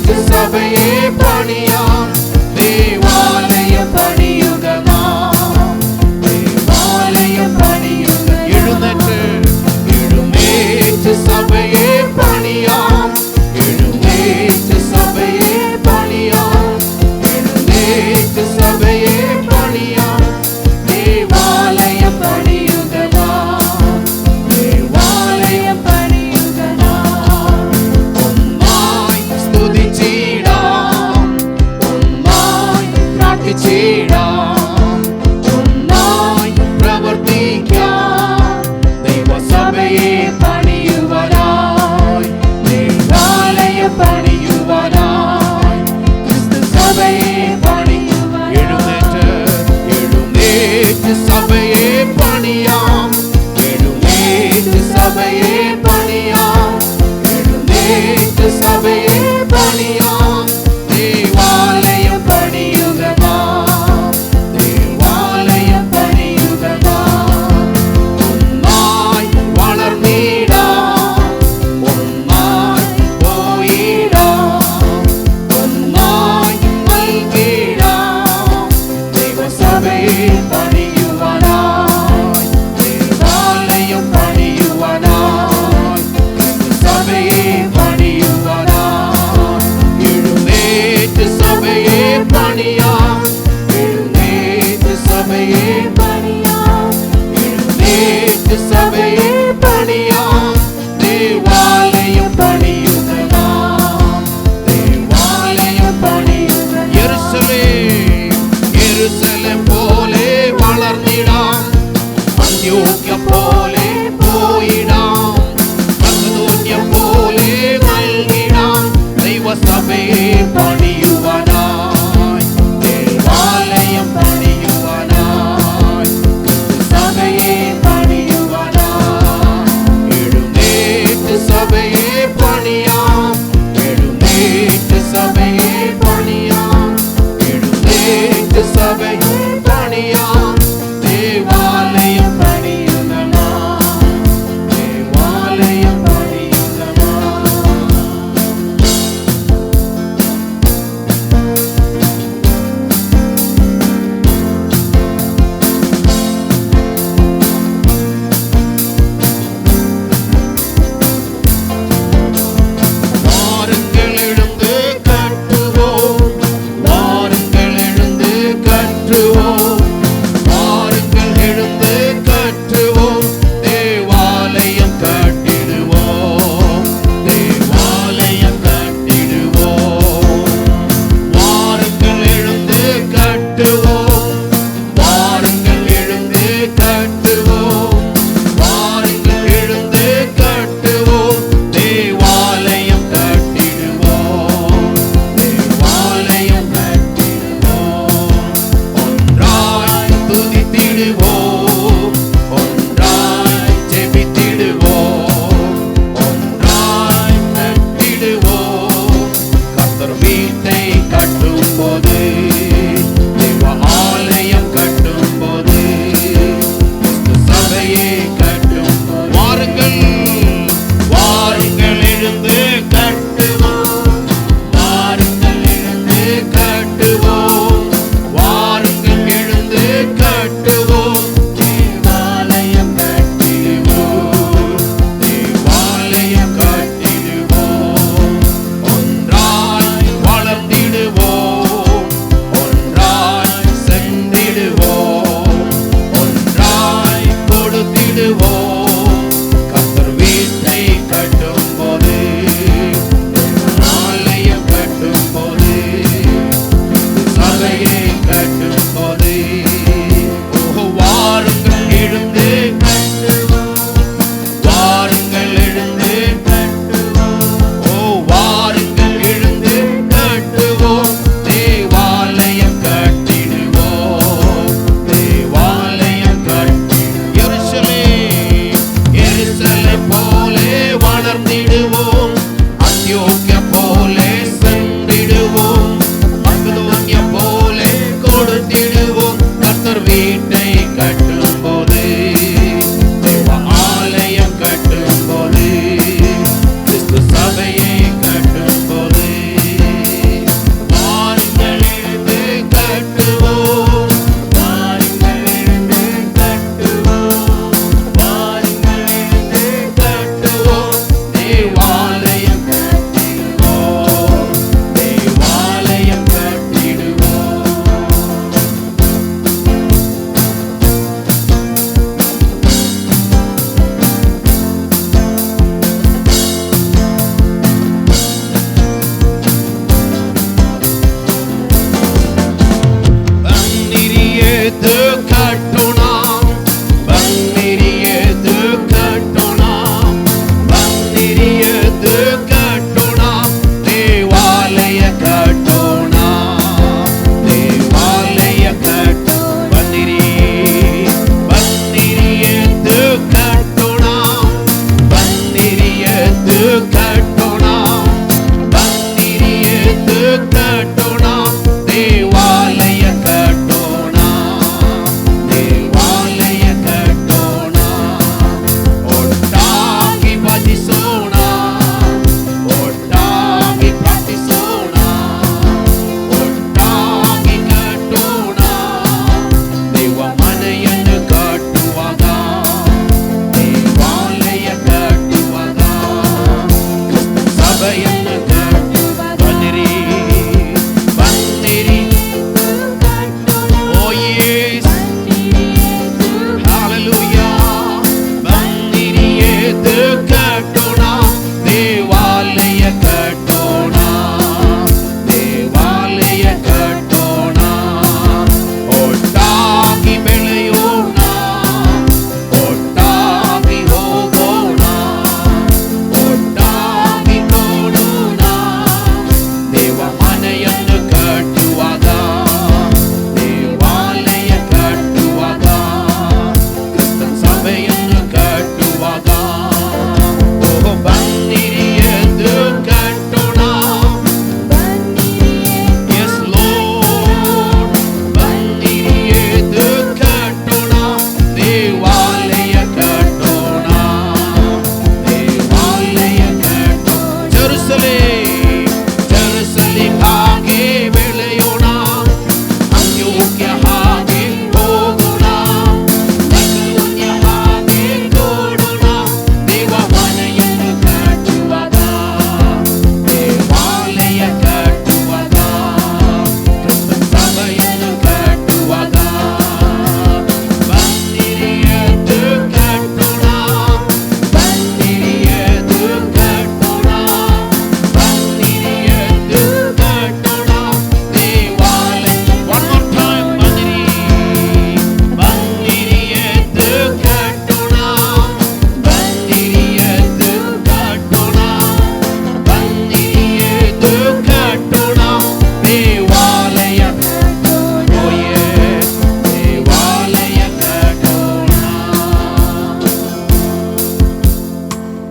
എഴുന്നേറ്റ് സഭയെ പണിയാം ദേവാലയം പണിയുക നാം ദേവാലയം പണിയുക എഴുന്നേറ്റ് സഭയെ പണിയാം എഴുന്നേറ്റ് സഭയെ പണിയാം എഴുന്നേറ്റ് സഭയെ പണിയാം ദേവാലയം പണിയുക നാം ദേവാലയം പണിയുക നാം ഒന്നായി സ്തുതിച്ചിടാം ഒന്നായി പ്രാർത്ഥിച്ചിടാം ഒന്നായി പ്രവർത്തിക്കാം ദൈവസഭയെ പണിയുവാനായി ദേവാലയം പണിയുവാനായി ക്രിസ്തു സഭയെ പണിയുവാനായി എഴുന്നേറ്റ് സഭയെ പണിയാം എഴുന്നേറ്റ് സഭയെ പണിയാം എഴുന്നേറ്റ് സഭയെ പണിയാം ദേവാലയം പണിയുക നാം ദേവാലയം പണിയുക നാം ഒന്നായി വളർന്നിടാം ഒന്നായി പോയിടാം ഒന്നായി നൽകിടാം ദൈവസഭയെ പണിയുവാനായി ദേവാലയം പണിയുവാനായി ക്രിസ്തുസഭയെ പണിയുവാനായി എഴുന്നേറ്റ് സഭയെ പണിയാം എഴുന്നേറ്റ് സഭയെ പണിയാം എഴുന്നേറ്റ് സഭയെ പണിയാം ദേവാലയം പണിയുക നാം ദേവാലയം പണിയുക യെരൂശലേം പോലെ വളർന്നിടാം അന്ത്യോക്യ പോലെ പോയിടാം മക്കെദോന്യ പോലെ നൽകിടാം ദൈവസഭയെ പണിയുവാനായി ദേവാലയം പണിയുവാനായി ക്രിസ്തുസഭയെ പണിയുവാനായി എഴുന്നേറ്റ് സഭയെ പണിയാം എഴുന്നേറ്റ് സഭയെ